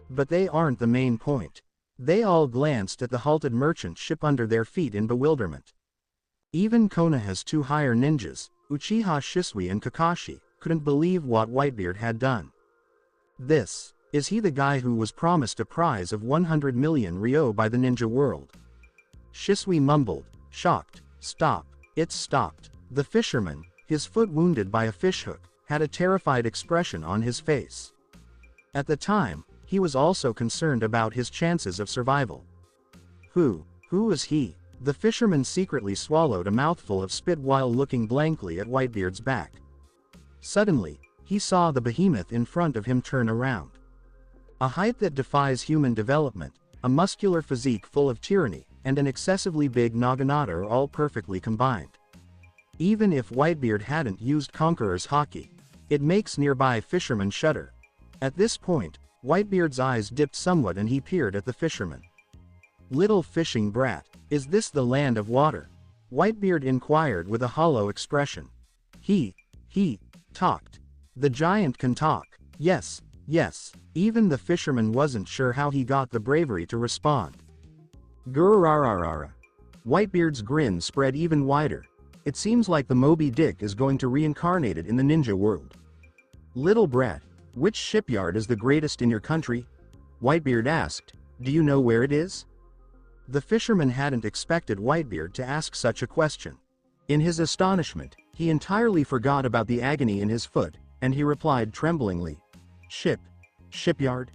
But they aren't the main point. They all glanced at the halted merchant ship under their feet in bewilderment. Even Konoha's two higher ninjas, Uchiha Shisui and Kakashi, couldn't believe what Whitebeard had done. Is he the guy who was promised a prize of 100 million ryo by the ninja world? Shisui mumbled, shocked. Stop. It's stopped. The fisherman, his foot wounded by a fishhook, had a terrified expression on his face. At the time, he was also concerned about his chances of survival. Who is he? The fisherman secretly swallowed a mouthful of spit while looking blankly at Whitebeard's back. Suddenly, he saw the behemoth in front of him turn around. A height that defies human development, a muscular physique full of tyranny, and an excessively big naginata are all perfectly combined. Even if Whitebeard hadn't used Conqueror's Haki, it makes nearby fishermen shudder. At this point, Whitebeard's eyes dipped somewhat and he peered at the fisherman. Little fishing brat, is this the land of water? Whitebeard inquired with a hollow expression. He talked. The giant can talk. Yes. Even the fisherman wasn't sure how he got the bravery to respond. Gururararara. Whitebeard's grin spread even wider. It seems like the Moby Dick is going to reincarnate it in the ninja world. Little brat, which shipyard is the greatest in your country? Whitebeard asked. Do you know where it is? The fisherman hadn't expected Whitebeard to ask such a question. In his astonishment, he entirely forgot about the agony in his foot, and he replied tremblingly. Shipyard?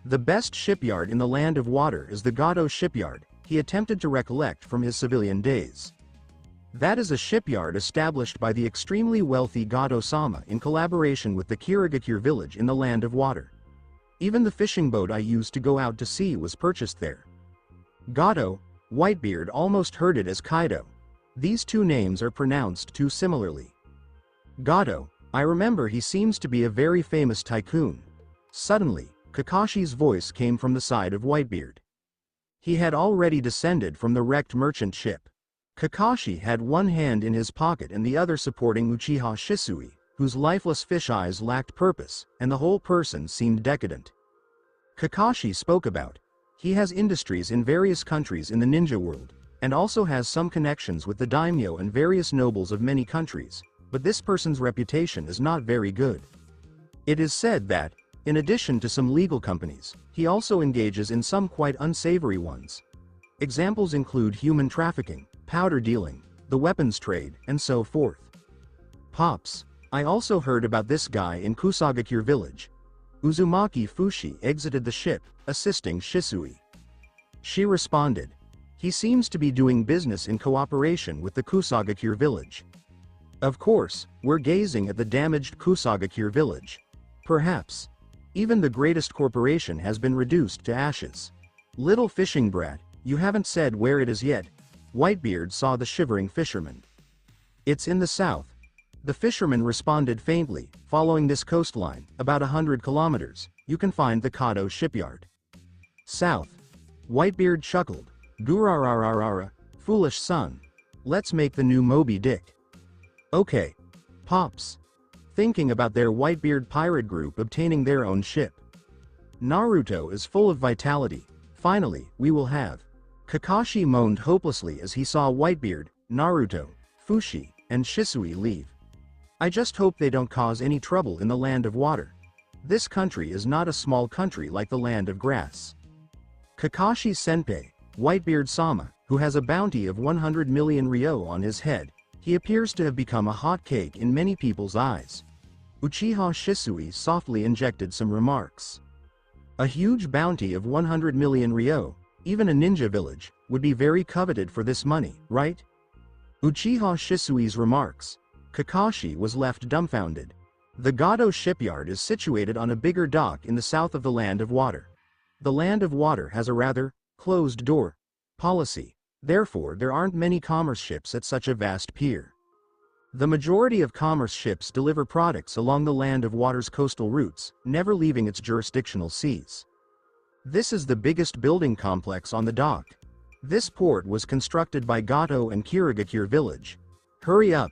The best shipyard in the land of water is the Gado shipyard, he attempted to recollect from his civilian days. That is a shipyard established by the extremely wealthy Gato-sama in collaboration with the Kirigakure village in the Land of Water. Even the fishing boat I used to go out to sea was purchased there. Gato, Whitebeard almost heard it as Kaido. These two names are pronounced too similarly. Gato, I remember he seems to be a very famous tycoon. Suddenly, Kakashi's voice came from the side of Whitebeard. He had already descended from the wrecked merchant ship. Kakashi had one hand in his pocket and the other supporting Uchiha Shisui, whose lifeless fish eyes lacked purpose, and the whole person seemed decadent. Kakashi spoke about, he has industries in various countries in the ninja world, and also has some connections with the daimyo and various nobles of many countries, but this person's reputation is not very good. It is said that, in addition to some legal companies, he also engages in some quite unsavory ones. Examples include human trafficking, powder dealing, the weapons trade, and so forth. Pops, I also heard about this guy in Kusagakure village. Uzumaki Fushi exited the ship, assisting Shisui. She responded, he seems to be doing business in cooperation with the Kusagakure village. Of course, we're gazing at the damaged Kusagakure village. Perhaps, even the greatest corporation has been reduced to ashes. Little fishing brat, you haven't said where it is yet. Whitebeard saw the shivering fisherman. It's in the south. The fisherman responded faintly, following this coastline, about 100 kilometers, you can find the Kato shipyard. South. Whitebeard chuckled. Gurarararara, foolish son. Let's make the new Moby Dick. Okay. Pops. Thinking about their Whitebeard pirate group obtaining their own ship. Naruto is full of vitality. Finally, we will have. Kakashi moaned hopelessly as he saw Whitebeard, Naruto, Fushi, and Shisui leave. I just hope they don't cause any trouble in the Land of Water. This country is not a small country like the Land of Grass. Kakashi's senpai, Whitebeard-sama, who has a bounty of 100 million ryo on his head, he appears to have become a hot cake in many people's eyes. Uchiha Shisui softly injected some remarks. A huge bounty of 100 million ryo, even a ninja village, would be very coveted for this money, right? Uchiha Shisui's remarks. Kakashi was left dumbfounded. The Gato shipyard is situated on a bigger dock in the south of the Land of Water. The Land of Water has a rather closed-door policy. Therefore, there aren't many commerce ships at such a vast pier. The majority of commerce ships deliver products along the Land of Water's coastal routes, never leaving its jurisdictional seas. This is the biggest building complex on the dock. This port was constructed by Gato and Kirigakure village. Hurry up.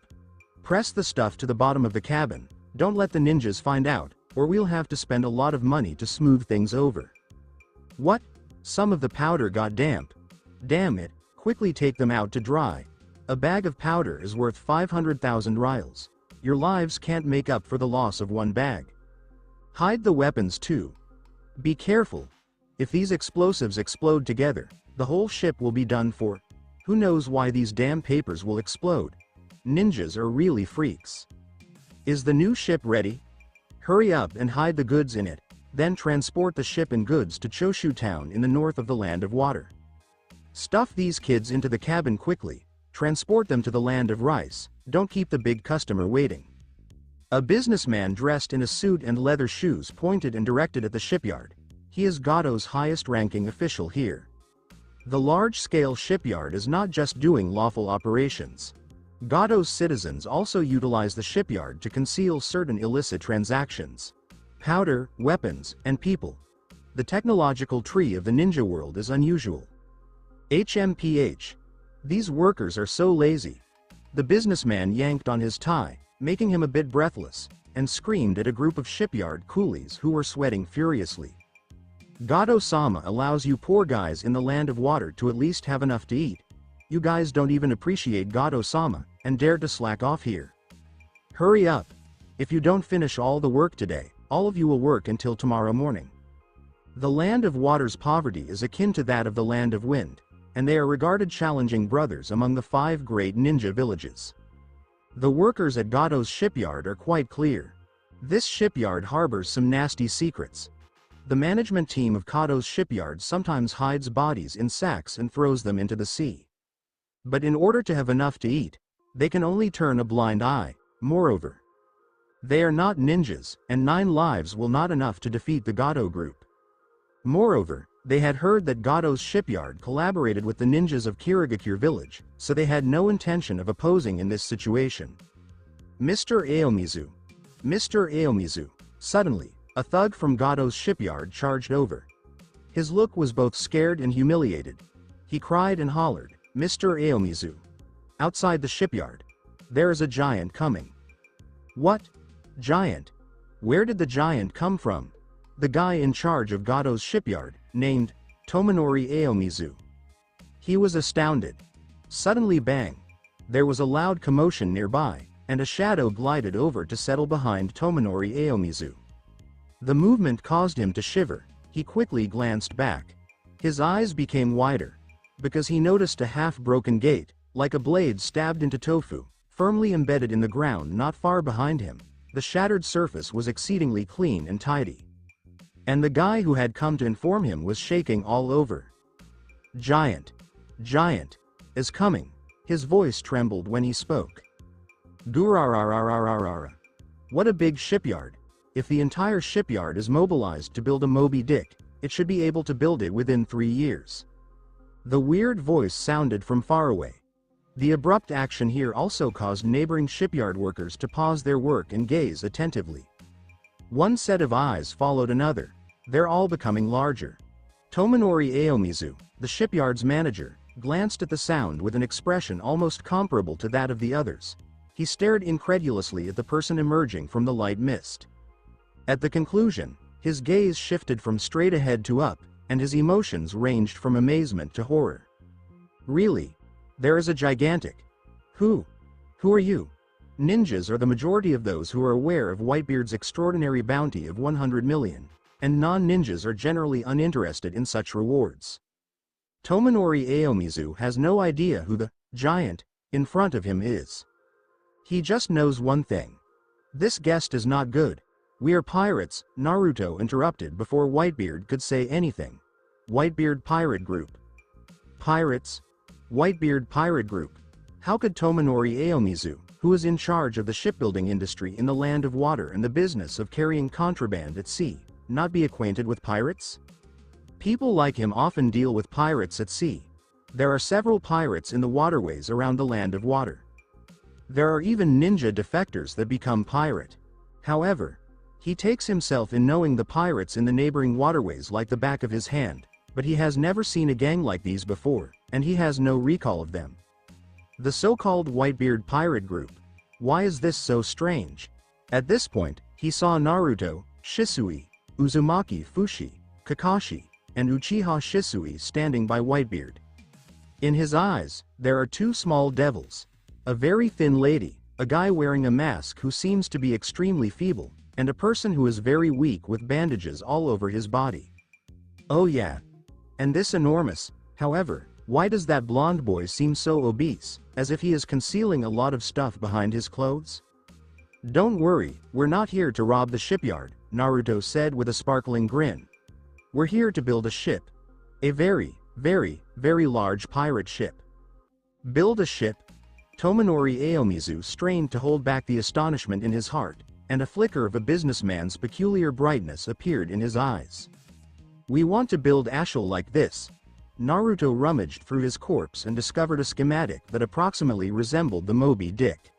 Press the stuff to the bottom of the cabin. Don't let the ninjas find out, or we'll have to spend a lot of money to smooth things over. What? Some of the powder got damp. Damn it. Quickly take them out to dry. A bag of powder is worth 500,000 ryls. Your lives can't make up for the loss of one bag. Hide the weapons too. Be careful. If these explosives explode together, the whole ship will be done for. Who knows why these damn papers will explode? Ninjas are really freaks. Is the new ship ready? Hurry up and hide the goods in it, then transport the ship and goods to Choshu town in the north of the Land of Water. Stuff these kids into the cabin quickly, transport them to the Land of Rice, don't keep the big customer waiting. A businessman dressed in a suit and leather shoes pointed and directed at the shipyard. He is Gato's highest-ranking official here. The large-scale shipyard is not just doing lawful operations. Gato's citizens also utilize the shipyard to conceal certain illicit transactions. Powder, weapons, and people. The technological tree of the ninja world is unusual. HMPH. These workers are so lazy. The businessman yanked on his tie, making him a bit breathless, and screamed at a group of shipyard coolies who were sweating furiously. Gato-sama allows you poor guys in the Land of Water to at least have enough to eat. You guys don't even appreciate Gato-sama, and dare to slack off here. Hurry up. If you don't finish all the work today, all of you will work until tomorrow morning. The Land of Water's poverty is akin to that of the Land of Wind, and they are regarded challenging brothers among the 5 great ninja villages. The workers at Gato's shipyard are quite clear. This shipyard harbors some nasty secrets. The management team of Gato's shipyard sometimes hides bodies in sacks and throws them into the sea. But in order to have enough to eat, They can only turn a blind eye. Moreover, they are not ninjas, and 9 lives will not enough to defeat the Gato group. Moreover, they had heard that Gato's shipyard collaborated with the ninjas of Kirigakure village, so they had no intention of opposing in this situation. Mr. Aomizu. Mr. Aomizu. Suddenly, a thug from Gato's shipyard charged over. His look was both scared and humiliated. He cried and hollered, "Mr. Aomizu. Outside the shipyard. There is a giant coming." "What? Giant? Where did the giant come from?" "The guy in charge of Gato's shipyard, named Tomonori Aomizu." He was astounded. Suddenly bang! There was a loud commotion nearby, and a shadow glided over to settle behind Tomonori Aomizu. The movement caused him to shiver. He quickly glanced back. His eyes became wider, because he noticed a half-broken gate, like a blade stabbed into tofu, firmly embedded in the ground not far behind him. The shattered surface was exceedingly clean and tidy. And the guy who had come to inform him was shaking all over. "Giant. Giant. Is coming." His voice trembled when he spoke. "Gurarararararara. What a big shipyard. If the entire shipyard is mobilized to build a Moby Dick, it should be able to build it within 3 years." The weird voice sounded from far away. The abrupt action here also caused neighboring shipyard workers to pause their work and gaze attentively. One set of eyes followed another. They're all becoming larger. Tomonori Aomizu, the shipyard's manager, glanced at the sound with an expression almost comparable to that of the others. He stared incredulously at the person emerging from the light mist. At the conclusion, his gaze shifted from straight ahead to up, and his emotions ranged from amazement to horror. "Really? There is a gigantic. Who are you?" Ninjas are the majority of those who are aware of Whitebeard's extraordinary bounty of 100 million, and non-ninjas are generally uninterested in such rewards. Tomonori Aomizu has no idea who the giant in front of him is. He just knows one thing. This guest is not good. "We are pirates," Naruto interrupted before Whitebeard could say anything. "Whitebeard Pirate Group." "Pirates? Whitebeard Pirate Group? How could Tomonori Aomizu, who is in charge of the shipbuilding industry in the land of water and the business of carrying contraband at sea, not be acquainted with pirates? People like him often deal with pirates at sea. There are several pirates in the waterways around the land of water. There are even ninja defectors that become pirate. However, he takes himself in knowing the pirates in the neighboring waterways like the back of his hand, but he has never seen a gang like these before, and he has no recall of them. The so-called Whitebeard Pirate Group. Why is this so strange?" At this point, he saw Naruto, Shisui, Uzumaki Fushi, Kakashi, and Uchiha Shisui standing by Whitebeard. In his eyes, there are 2 small devils. A very thin lady, a guy wearing a mask who seems to be extremely feeble, and a person who is very weak with bandages all over his body. Oh yeah. And this enormous, however, why does that blonde boy seem so obese, as if he is concealing a lot of stuff behind his clothes? "Don't worry, we're not here to rob the shipyard," Naruto said with a sparkling grin. "We're here to build a ship. A very, very, very large pirate ship." "Build a ship?" Tomonori Aomizu strained to hold back the astonishment in his heart, and a flicker of a businessman's peculiar brightness appeared in his eyes. "We want to build a ship like this." Naruto rummaged through his corpse and discovered a schematic that approximately resembled the Moby Dick,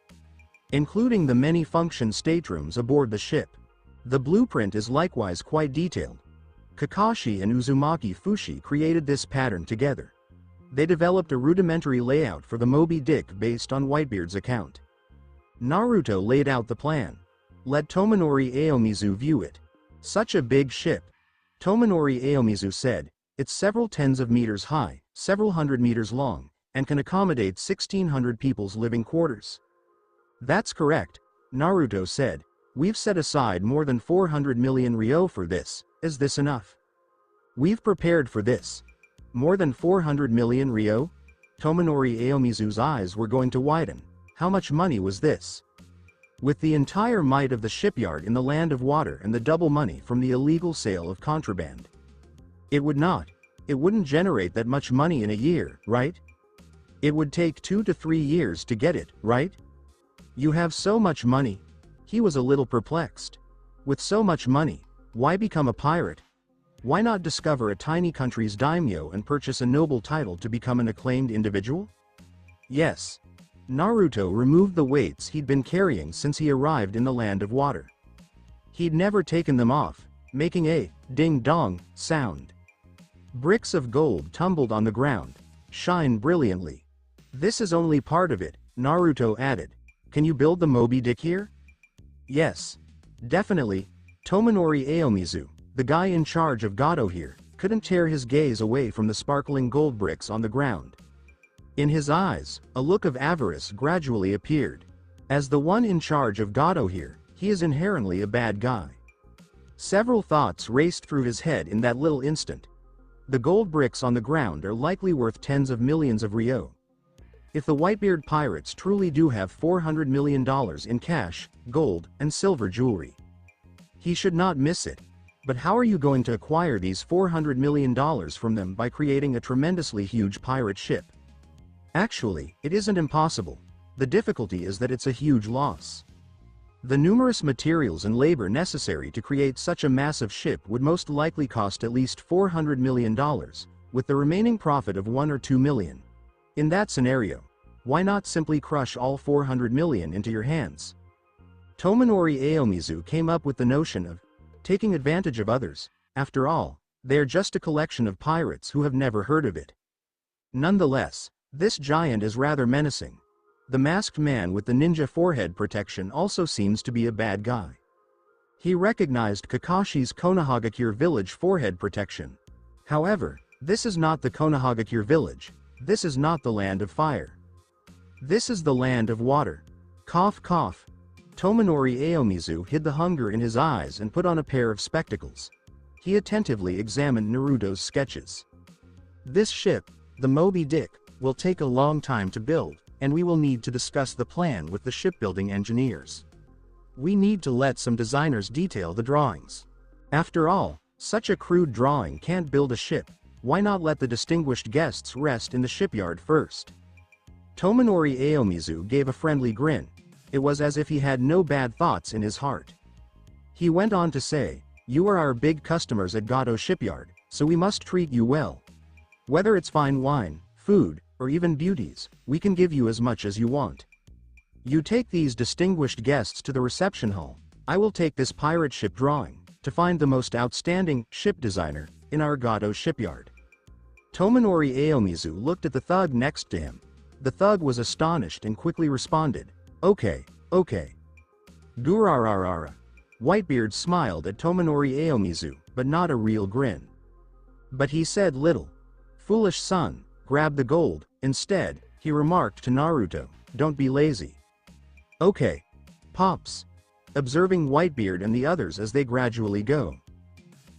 including the many function staterooms aboard the ship. The blueprint is likewise quite detailed. Kakashi and Uzumaki Fushi created this pattern together. They developed a rudimentary layout for the Moby Dick based on Whitebeard's account. Naruto laid out the plan. Let Tomonori Aomizu view it. "Such a big ship," Tomonori Aomizu said. "It's several tens of meters high, several hundred meters long, and can accommodate 1,600 people's living quarters." "That's correct," Naruto said. "We've set aside more than 400 million ryo for this. Is this enough?" "We've prepared for this." "More than 400 million ryo?" Tomonori Aomizu's eyes were going to widen. How much money was this? With the entire might of the shipyard in the land of water and the double money from the illegal sale of contraband, it wouldn't generate that much money in a year, right? It would take 2 to 3 years to get it, right? You have so much money. He was a little perplexed. With so much money, why become a pirate? Why not discover a tiny country's daimyo and purchase a noble title to become an acclaimed individual? Yes. Naruto removed the weights he'd been carrying since he arrived in the land of water. He'd never taken them off, making a ding-dong sound. Bricks of gold tumbled on the ground, shine brilliantly. This is only part of it, Naruto added. Can you build the Moby Dick here? Yes. Definitely. Tomonori Aomizu, the guy in charge of Gato here, couldn't tear his gaze away from the sparkling gold bricks on the ground. In his eyes, a look of avarice gradually appeared. As the one in charge of Gato here, he is inherently a bad guy. Several thoughts raced through his head in that little instant. The gold bricks on the ground are likely worth tens of millions of ryo. If the Whitebeard pirates truly do have $400 million in cash, gold, and silver jewelry, he should not miss it. But how are you going to acquire these $400 million from them by creating a tremendously huge pirate ship? Actually, it isn't impossible. The difficulty is that it's a huge loss. The numerous materials and labor necessary to create such a massive ship would most likely cost at least $400 million, with the remaining profit of 1 or 2 million. In that scenario, why not simply crush all 400 million into your hands? Tomonori Aomizu came up with the notion of taking advantage of others. After all, they are just a collection of pirates who have never heard of it. Nonetheless, this giant is rather menacing. The masked man with the ninja forehead protection also seems to be a bad guy. He recognized Kakashi's Konohagakure village forehead protection. However, this is not the Konohagakure village. This is not the land of fire. This is the land of water. Cough cough. Tomonori Aomizu hid the hunger in his eyes and put on a pair of spectacles. He attentively examined Naruto's sketches. This ship, the Moby Dick, will take a long time to build, and we will need to discuss the plan with the shipbuilding engineers. We need to let some designers detail the drawings. After all, such a crude drawing can't build a ship. Why not let the distinguished guests rest in the shipyard first? Tomonori Aomizu gave a friendly grin. It was as if he had no bad thoughts in his heart. He went on to say, "You are our big customers at Gato Shipyard, so we must treat you well. Whether it's fine wine, food, or even beauties, we can give you as much as you want. You take these distinguished guests to the reception hall. I will take this pirate ship drawing to find the most outstanding ship designer in our Gato shipyard." Tomonori Aomizu looked at the thug next to him. The thug was astonished and quickly responded, "Okay, okay." Gurararara. Whitebeard smiled at Tomonori Aomizu, but not a real grin. But he said little. "Foolish son, grab the gold." Instead, he remarked to Naruto, "Don't be lazy." "Okay. Pops." Observing Whitebeard and the others as they gradually go.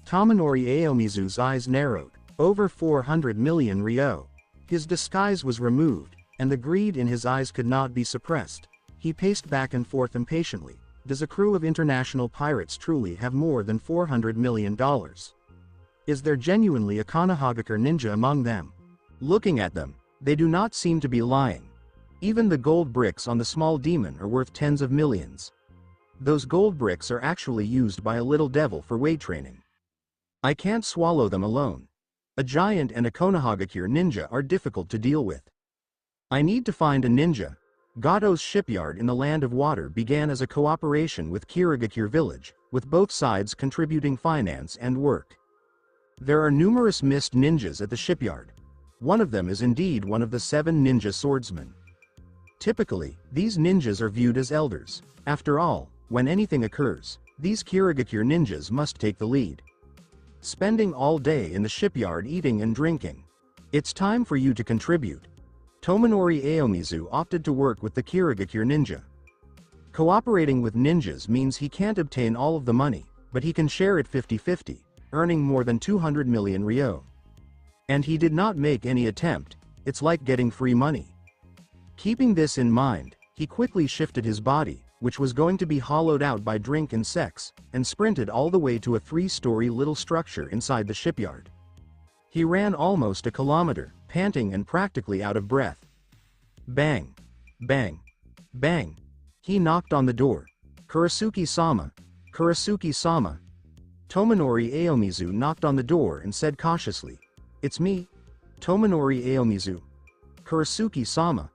Tomonori Aomizu's eyes narrowed. Over 400 million ryo. His disguise was removed, and the greed in his eyes could not be suppressed. He paced back and forth impatiently. Does a crew of international pirates truly have more than $400 million? Is there genuinely a Konohagakure ninja among them? Looking at them, they do not seem to be lying. Even the gold bricks on the small demon are worth tens of millions. Those gold bricks are actually used by a little devil for weight training. I can't swallow them alone. A giant and a Konohagakure ninja are difficult to deal with. I need to find a ninja. Gato's shipyard in the land of water began as a cooperation with Kirigakure village, with both sides contributing finance and work. There are numerous mist ninjas at the shipyard. One of them is indeed one of the 7 ninja swordsmen. Typically, these ninjas are viewed as elders. After all, when anything occurs, these Kirigakure ninjas must take the lead. Spending all day in the shipyard eating and drinking. It's time for you to contribute. Tomonori Aomizu opted to work with the Kirigakure ninja. Cooperating with ninjas means he can't obtain all of the money, but he can share it 50-50, earning more than 200 million ryo. And he did not make any attempt. It's like getting free money. Keeping this in mind, he quickly shifted his body, which was going to be hollowed out by drink and sex, and sprinted all the way to a 3-story little structure inside the shipyard. He ran almost a kilometer, panting and practically out of breath. Bang. Bang. Bang. He knocked on the door. Kurasuke-sama. Kurasuke-sama. Tominori Aomizu knocked on the door and said cautiously. It's me. Tominori Aomizu. Kurasuke-sama.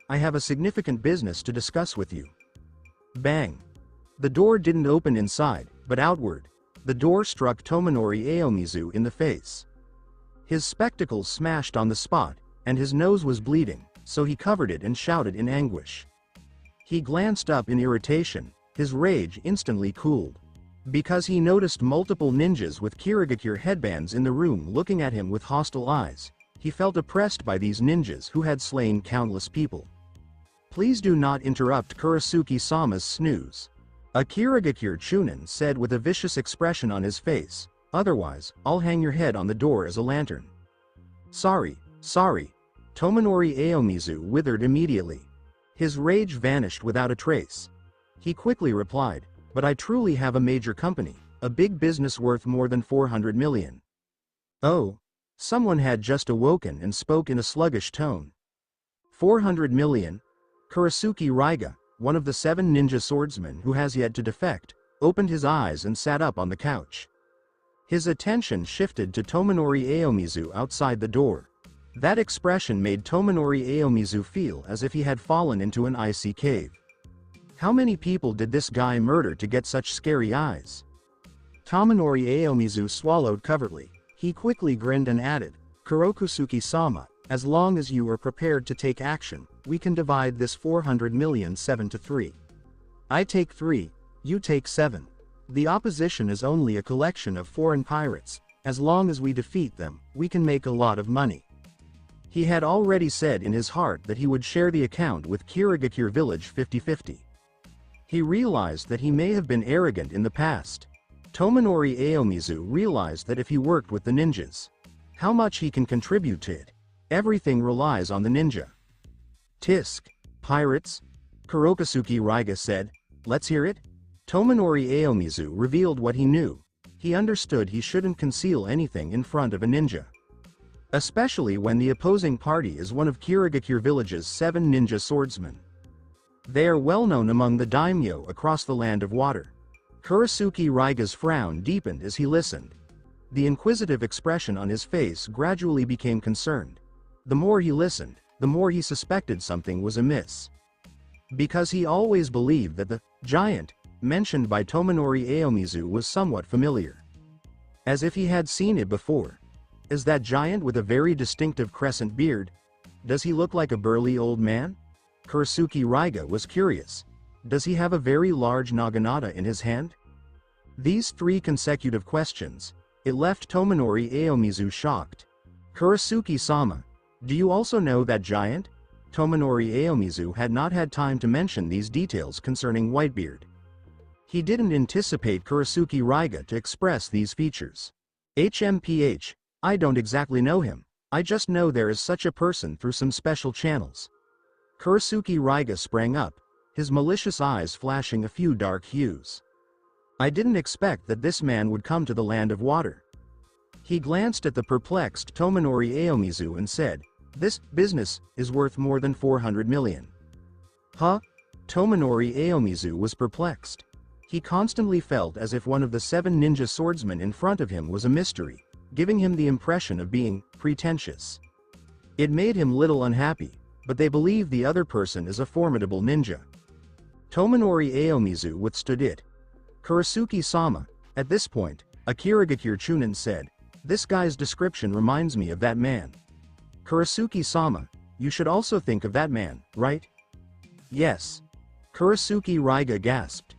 I have a significant business to discuss with you. Bang. The door didn't open inside, but outward. The door struck Tominori Aomizu in the face. His spectacles smashed on the spot, and his nose was bleeding, so he covered it and shouted in anguish. He glanced up in irritation, his rage instantly cooled. Because he noticed multiple ninjas with Kirigakure headbands in the room looking at him with hostile eyes, he felt oppressed by these ninjas who had slain countless people. Please do not interrupt Kurasuke-sama's snooze. A Kirigakure Chunin said with a vicious expression on his face, otherwise, I'll hang your head on the door as a lantern. Sorry, sorry. Tominori Aomizu withered immediately. His rage vanished without a trace. He quickly replied, but I truly have a major company, a big business worth more than 400 million. Oh. Someone had just awoken and spoke in a sluggish tone. 400 million? Kurasuke Raiga, one of the 7 ninja swordsmen who has yet to defect, opened his eyes and sat up on the couch. His attention shifted to Tominori Aomizu outside the door. That expression made Tominori Aomizu feel as if he had fallen into an icy cave. How many people did this guy murder to get such scary eyes? Tominori Aomizu swallowed covertly. He quickly grinned and added, Kurokusuke-sama, as long as you are prepared to take action, we can divide this 400 million 7 to 3. I take 3, you take 7. The opposition is only a collection of foreign pirates. As long as we defeat them, we can make a lot of money. He had already said in his heart that he would share the account with Kirigakure village 50-50. He realized that he may have been arrogant in the past. Tominori Aomizu realized that if he worked with the ninjas, how much he can contribute to it. Everything relies on the ninja. Tisk. Pirates? Kurokasuke Raiga said. Let's hear it? Tominori Aomizu revealed what he knew. He understood he shouldn't conceal anything in front of a ninja. Especially when the opposing party is one of Kirigakure village's 7 ninja swordsmen. They are well known among the daimyo across the land of water. Kurasuke Raiga's frown deepened as he listened. The inquisitive expression on his face gradually became concerned. The more he listened, the more he suspected something was amiss. Because he always believed that the giant mentioned by Tominori Aomizu was somewhat familiar. As if he had seen it before. Is that giant with a very distinctive crescent beard? Does he look like a burly old man? Kurasuke Raiga was curious. Does he have a very large naginata in his hand? These 3 consecutive questions, it left Tominori Aomizu shocked. Kurasuke-sama, do you also know that giant? Tominori Aomizu had not had time to mention these details concerning Whitebeard. He didn't anticipate Kurasuke Raiga to express these features. HMPH, I don't exactly know him, I just know there is such a person through some special channels. Kurasuke Raiga sprang up, his malicious eyes flashing a few dark hues. I didn't expect that this man would come to the land of water. He glanced at the perplexed Tominori Aomizu and said, this business is worth more than 400 million. Huh? Tominori Aomizu was perplexed. He constantly felt as if one of the 7 ninja swordsmen in front of him was a mystery, giving him the impression of being pretentious. It made him little unhappy, but they believe the other person is a formidable ninja. Tominori Aomizu withstood it. Kurasuke-sama, at this point, a Kirigakure Chunin said, this guy's description reminds me of that man. Kurasuke-sama, you should also think of that man, right? Yes. Kurasuke Raiga gasped.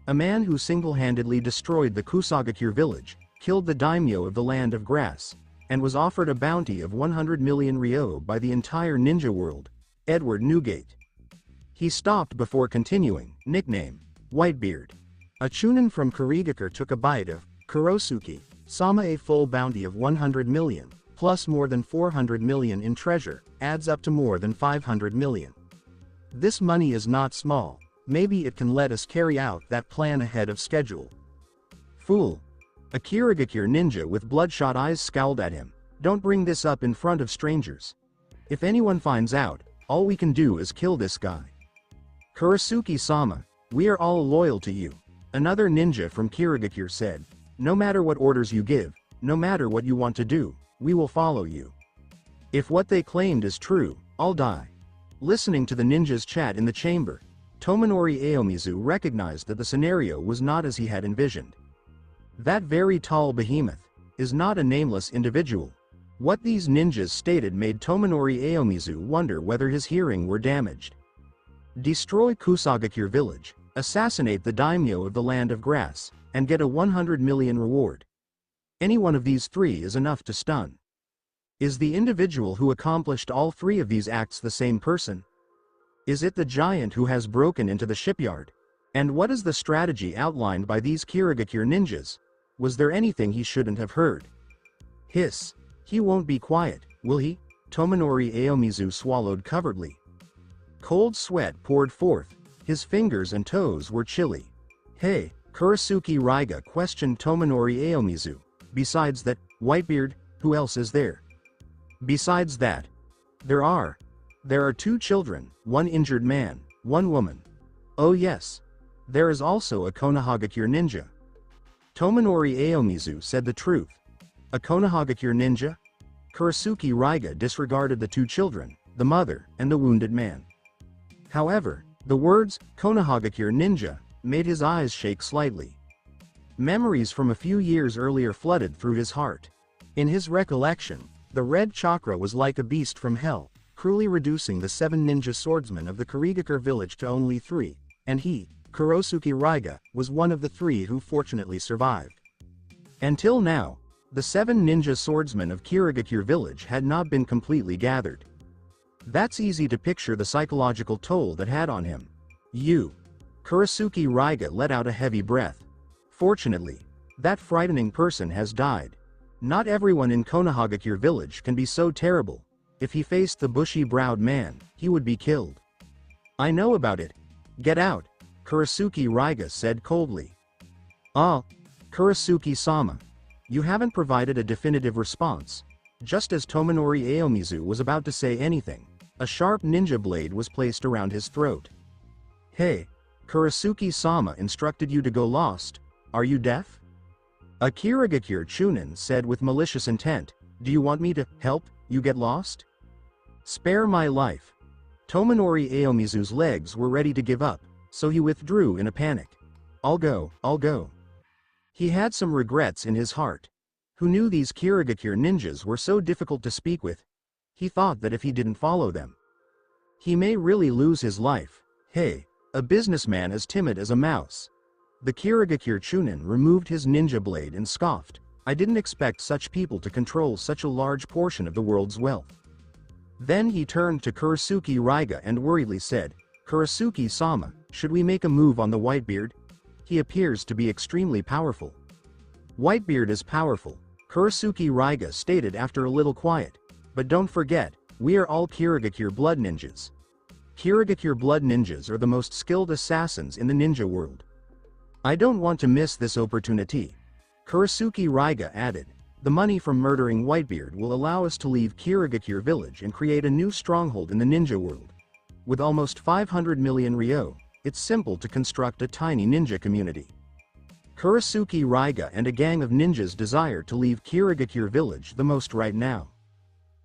A man who single-handedly destroyed the Kusagakure village, killed the daimyo of the land of grass, and was offered a bounty of 100 million ryo by the entire ninja world, Edward Newgate. He stopped before continuing, nickname, Whitebeard. A Chunin from Kirigakure took a bite of Kurosuke-sama. A full bounty of 100 million, plus more than 400 million in treasure, adds up to more than 500 million. This money is not small, maybe it can let us carry out that plan ahead of schedule. Fool. A Kirigakure ninja with bloodshot eyes scowled at him, don't bring this up in front of strangers. If anyone finds out, all we can do is kill this guy. Kurasuke-sama, we are all loyal to you. Another ninja from Kirigakure said, no matter what orders you give, no matter what you want to do, we will follow you. If what they claimed is true, I'll die. Listening to the ninjas chat in the chamber, Tomonori Aomizu recognized that the scenario was not as he had envisioned. That very tall behemoth is not a nameless individual. What these ninjas stated made Tomonori Aomizu wonder whether his hearing were damaged. Destroy Kusagakure village, assassinate the daimyo of the land of grass, and get a 100 million reward. Any one of these three is enough to stun. Is the individual who accomplished all three of these acts the same person? Is it the giant who has broken into the shipyard? And what is the strategy outlined by these Kirigakure ninjas? Was there anything he shouldn't have heard? Hiss. He won't be quiet, will he? Tomonori Aomizu swallowed covertly. Cold sweat poured forth, his fingers and toes were chilly. Hey, Kurasuke Raiga questioned Tomonori Aomizu. Besides that, Whitebeard, who else is there? Besides that, there are 2 children, 1 injured man, 1 woman. Oh yes. There is also a Konohagakure ninja. Tomonori Aomizu said the truth. A Konohagakure ninja? Kurasuke Raiga disregarded the 2 children, the mother, and the wounded man. However, the words, Konohagakure ninja, made his eyes shake slightly. Memories from a few years earlier flooded through his heart. In his recollection, the red chakra was like a beast from hell, cruelly reducing the 7 ninja swordsmen of the Kirigakure village to only 3, and he, Kurasuke Raiga, was one of the 3 who fortunately survived. Until now, the 7 ninja swordsmen of Kirigakure village had not been completely gathered. That's easy to picture the psychological toll that had on him. Kurasuke Raiga let out a heavy breath. Fortunately, that frightening person has died. Not everyone in Konohagakure village can be so terrible. If he faced the bushy-browed man, he would be killed. I know about it. Get out, Kurasuke Raiga said coldly. Ah, Kurasuke-sama. You haven't provided a definitive response. Just as Tomonori Aomizu was about to say anything, a sharp ninja blade was placed around his throat. Hey, Kurasuke-sama instructed you to go lost. Are you deaf? A Kirigakure Chunin said with malicious intent, do you want me to help you get lost? Spare my life. Tomonori Aomizu's legs were ready to give up, so he withdrew in a panic. I'll go. He had some regrets in his heart. Who knew these Kirigakure ninjas were so difficult to speak with? He thought that if he didn't follow them, he may really lose his life. Hey, a businessman as timid as a mouse. The Kirigakure Chunin removed his ninja blade and scoffed. I didn't expect such people to control such a large portion of the world's wealth. Then he turned to Kurasuke Raiga and worriedly said, Kurasuke-sama, should we make a move on the Whitebeard? He appears to be extremely powerful. Whitebeard is powerful, Kurasuke Raiga stated after a little quiet. But don't forget, we are all Kirigakure blood ninjas. Kirigakure blood ninjas are the most skilled assassins in the ninja world. I don't want to miss this opportunity. Kurasuke Raiga added, the money from murdering Whitebeard will allow us to leave Kirigakure village and create a new stronghold in the ninja world. With almost 500 million ryo, it's simple to construct a tiny ninja community. Kurasuke Raiga and a gang of ninjas desire to leave Kirigakure village the most right now.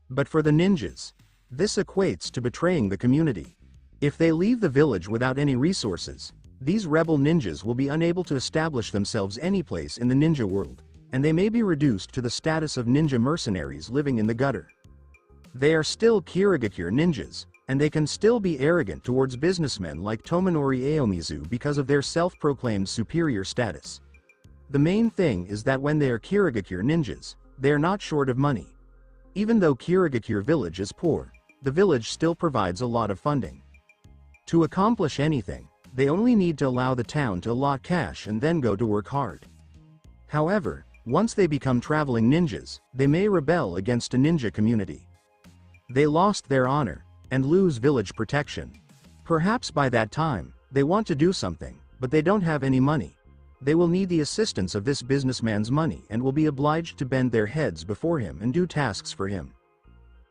But for the ninjas, this equates to betraying the community. If they leave the village without any resources, these rebel ninjas will be unable to establish themselves anyplace in the ninja world, and they may be reduced to the status of ninja mercenaries living in the gutter. They are still Kirigakure ninjas, and they can still be arrogant towards businessmen like Tomonori Aomizu because of their self-proclaimed superior status. The main thing is that when they are Kirigakure ninjas, they are not short of money. Even though Kirigakure village is poor, the village still provides a lot of funding. To accomplish anything, they only need to allow the town to allot cash and then go to work hard. However, once they become traveling ninjas, they may rebel against a ninja community. They lost their honor, and lose village protection. Perhaps by that time, they want to do something, but they don't have any money. They will need the assistance of this businessman's money and will be obliged to bend their heads before him and do tasks for him.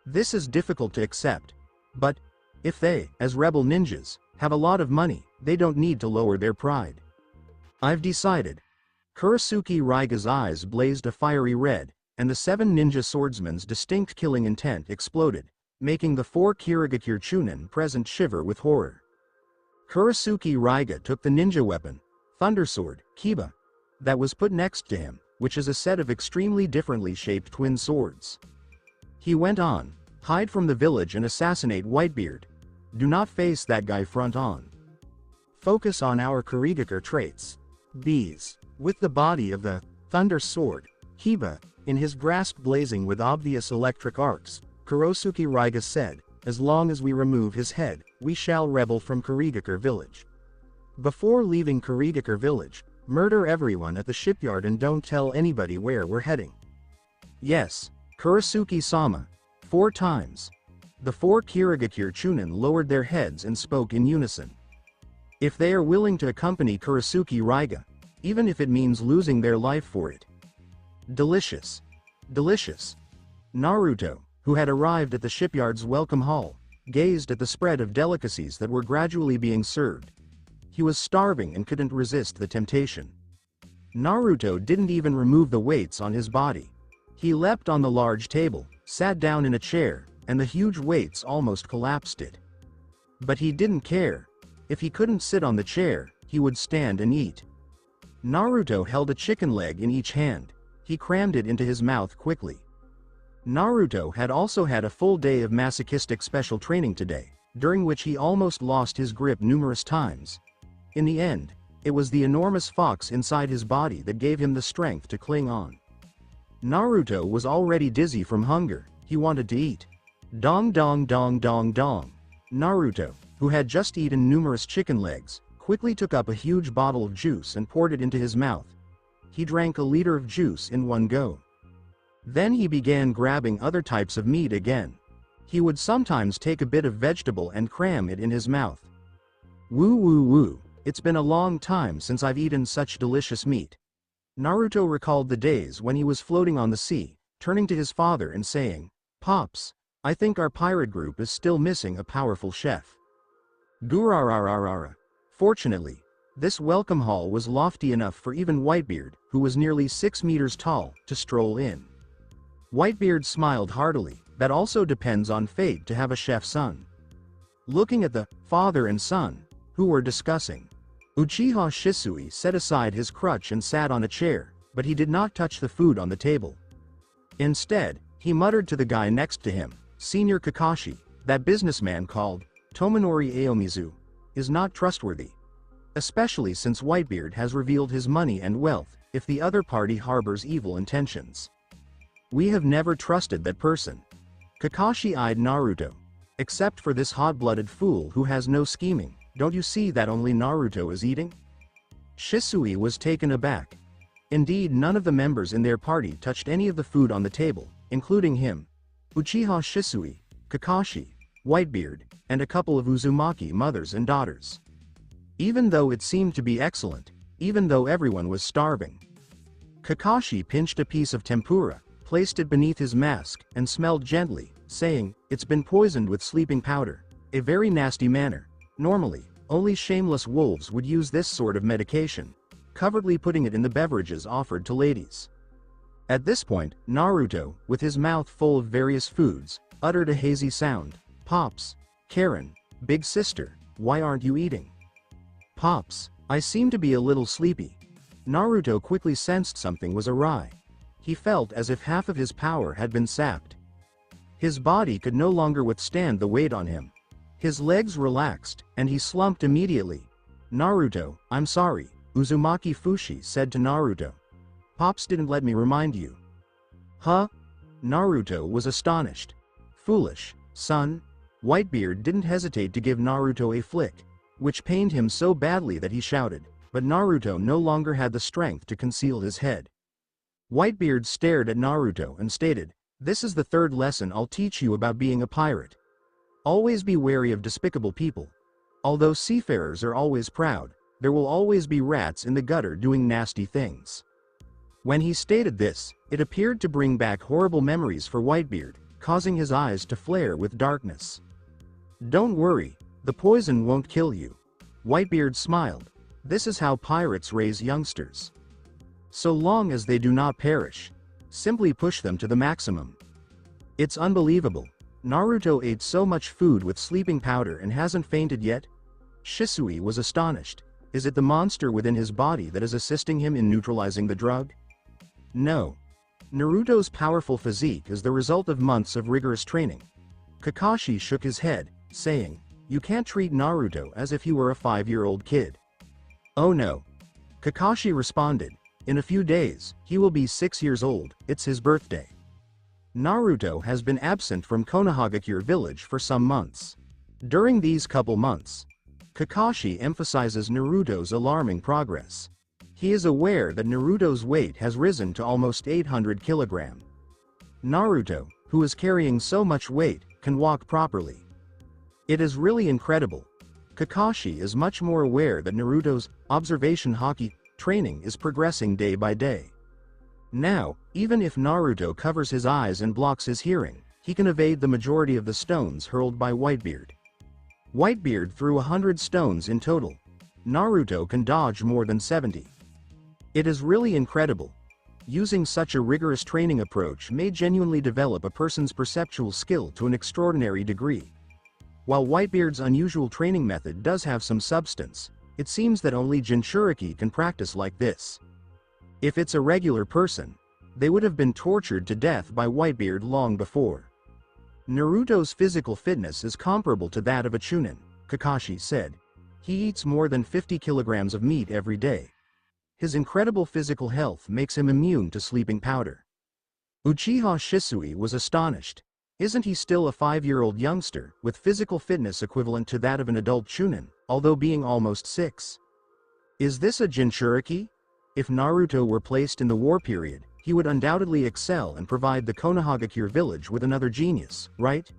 This is difficult to accept. But, If they, as rebel ninjas, have a lot of money, they don't need to lower their pride. I've decided. Kurasuke Raiga's eyes blazed a fiery red, and the 7 ninja swordsmen's distinct killing intent exploded, making the 4 Kirigakure Chunin present shiver with horror. Kurasuke Raiga took the ninja weapon, Thundersword, Kiba, that was put next to him, which is a set of extremely differently shaped twin swords. He went on, hide from the village and assassinate Whitebeard. Do not face that guy front on. Focus on our Kirigakure traits. Bees. With the body of the Thunder Sword, Kiba, in his grasp blazing with obvious electric arcs, Kurasuke Raiga said, as long as we remove his head, we shall rebel from Kirigakure village. Before leaving Kirigakure village, murder everyone at the shipyard and don't tell anybody where we're heading. Yes, Kurasuke-sama. 4 times. The 4 Kirigakure Chunin lowered their heads and spoke in unison. If they are willing to accompany Kurasuke Raiga, even if it means losing their life for it. Delicious. Delicious. Naruto, who had arrived at the shipyard's welcome hall, gazed at the spread of delicacies that were gradually being served. He was starving and couldn't resist the temptation. Naruto didn't even remove the weights on his body. He leapt on the large table, sat down in a chair, and the huge weights almost collapsed it. But he didn't care. If he couldn't sit on the chair, he would stand and eat. Naruto held a chicken leg in each hand. He crammed it into his mouth quickly. Naruto had also had a full day of masochistic special training today, during which he almost lost his grip numerous times. In the end, it was the enormous fox inside his body that gave him the strength to cling on. Naruto was already dizzy from hunger. He wanted to eat. Dong dong dong dong dong. Naruto, who had just eaten numerous chicken legs, quickly took up a huge bottle of juice and poured it into his mouth. He drank a liter of juice in one go. Then he began grabbing other types of meat again. He would sometimes take a bit of vegetable and cram it in his mouth. Woo woo woo, it's been a long time since I've eaten such delicious meat. Naruto recalled the days when he was floating on the sea, turning to his father and saying, "Pops, I think our pirate group is still missing a powerful chef." Gurarararara. Fortunately, this welcome hall was lofty enough for even Whitebeard, who was nearly 6 meters tall, to stroll in. Whitebeard smiled heartily. That also depends on fate to have a chef's son. Looking at the father and son, who were discussing, Uchiha Shisui set aside his crutch and sat on a chair, but he did not touch the food on the table. Instead, he muttered to the guy next to him, "Senior Kakashi, that businessman called Tomonori Aomizu, is not trustworthy. Especially since Whitebeard has revealed his money and wealth, if the other party harbors evil intentions. We have never trusted that person." Kakashi eyed Naruto. "Except for this hot-blooded fool who has no scheming, don't you see that only Naruto is eating?" Shisui was taken aback. Indeed, none of the members in their party touched any of the food on the table, including him, Uchiha Shisui, Kakashi, Whitebeard, and a couple of Uzumaki mothers and daughters. Even though it seemed to be excellent, even though everyone was starving. Kakashi pinched a piece of tempura, placed it beneath his mask, and smelled gently, saying, "It's been poisoned with sleeping powder. A very nasty manner. Normally, only shameless wolves would use this sort of medication," covertly putting it in the beverages offered to ladies. At this point, Naruto, with his mouth full of various foods, uttered a hazy sound. "Pops, Karen, big sister, why aren't you eating?" "Pops, I seem to be a little sleepy." Naruto quickly sensed something was awry. He felt as if half of his power had been sapped. His body could no longer withstand the weight on him. His legs relaxed, and he slumped immediately. "Naruto, I'm sorry," Uzumaki Fushi said to Naruto. "Pops didn't let me remind you." "Huh?" Naruto was astonished. "Foolish, son." Whitebeard didn't hesitate to give Naruto a flick, which pained him so badly that he shouted, but Naruto no longer had the strength to conceal his head. Whitebeard stared at Naruto and stated, "This is the 3rd lesson I'll teach you about being a pirate. Always be wary of despicable people. Although seafarers are always proud, there will always be rats in the gutter doing nasty things." When he stated this, it appeared to bring back horrible memories for Whitebeard, causing his eyes to flare with darkness. Don't worry, the poison won't kill you. Whitebeard smiled. This is how pirates raise youngsters. So long as they do not perish. Simply push them to the maximum. It's unbelievable. Naruto ate so much food with sleeping powder and hasn't fainted yet? Shisui was astonished. Is it the monster within his body that is assisting him in neutralizing the drug? No. Naruto's powerful physique is the result of months of rigorous training. Kakashi shook his head, saying, "You can't treat Naruto as if he were a 5-year-old kid." "Oh no." Kakashi responded, "In a few days, he will be 6 years old, it's his birthday." Naruto has been absent from Konohagakure village for some months. During these couple months, Kakashi emphasizes Naruto's alarming progress. He is aware that Naruto's weight has risen to almost 800 kilograms. Naruto, who is carrying so much weight, can walk properly. It is really incredible. Kakashi is much more aware that Naruto's observation haki training is progressing day by day. Now, even if Naruto covers his eyes and blocks his hearing, he can evade the majority of the stones hurled by Whitebeard. Whitebeard threw 100 stones in total. Naruto can dodge more than 70. It is really incredible. Using such a rigorous training approach may genuinely develop a person's perceptual skill to an extraordinary degree. While Whitebeard's unusual training method does have some substance, it seems that only Jinchuriki can practice like this. If it's a regular person, they would have been tortured to death by Whitebeard long before. Naruto's physical fitness is comparable to that of a Chunin, Kakashi said. He eats more than 50 kilograms of meat every day. His incredible physical health makes him immune to sleeping powder. Uchiha Shisui was astonished. Isn't he still a 5-year-old youngster, with physical fitness equivalent to that of an adult Chunin, although being almost 6? Is this a Jinchuriki? If Naruto were placed in the war period, he would undoubtedly excel and provide the Konohagakure village with another genius, right?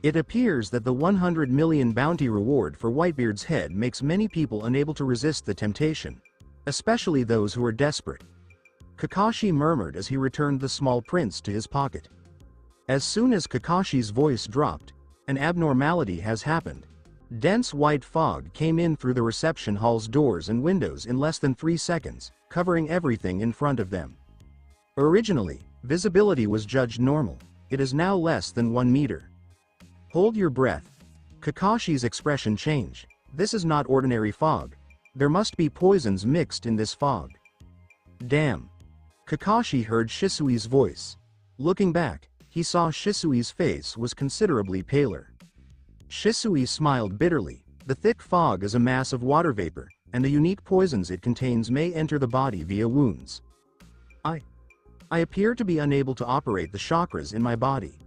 It appears that the 100 million bounty reward for Whitebeard's head makes many people unable to resist the temptation, especially those who are desperate. Kakashi murmured as he returned the small prince to his pocket. As soon as Kakashi's voice dropped, an abnormality has happened. Dense white fog came in through the reception hall's doors and windows in less than 3 seconds, covering everything in front of them. Originally, visibility was judged normal. It is now less than 1 meter. Hold your breath. Kakashi's expression changed. This is not ordinary fog. There must be poisons mixed in this fog. Damn. Kakashi heard Shisui's voice. Looking back, he saw Shisui's face was considerably paler. Shisui smiled bitterly. The thick fog is a mass of water vapor, and the unique poisons it contains may enter the body via wounds. I appear to be unable to operate the chakras in my body.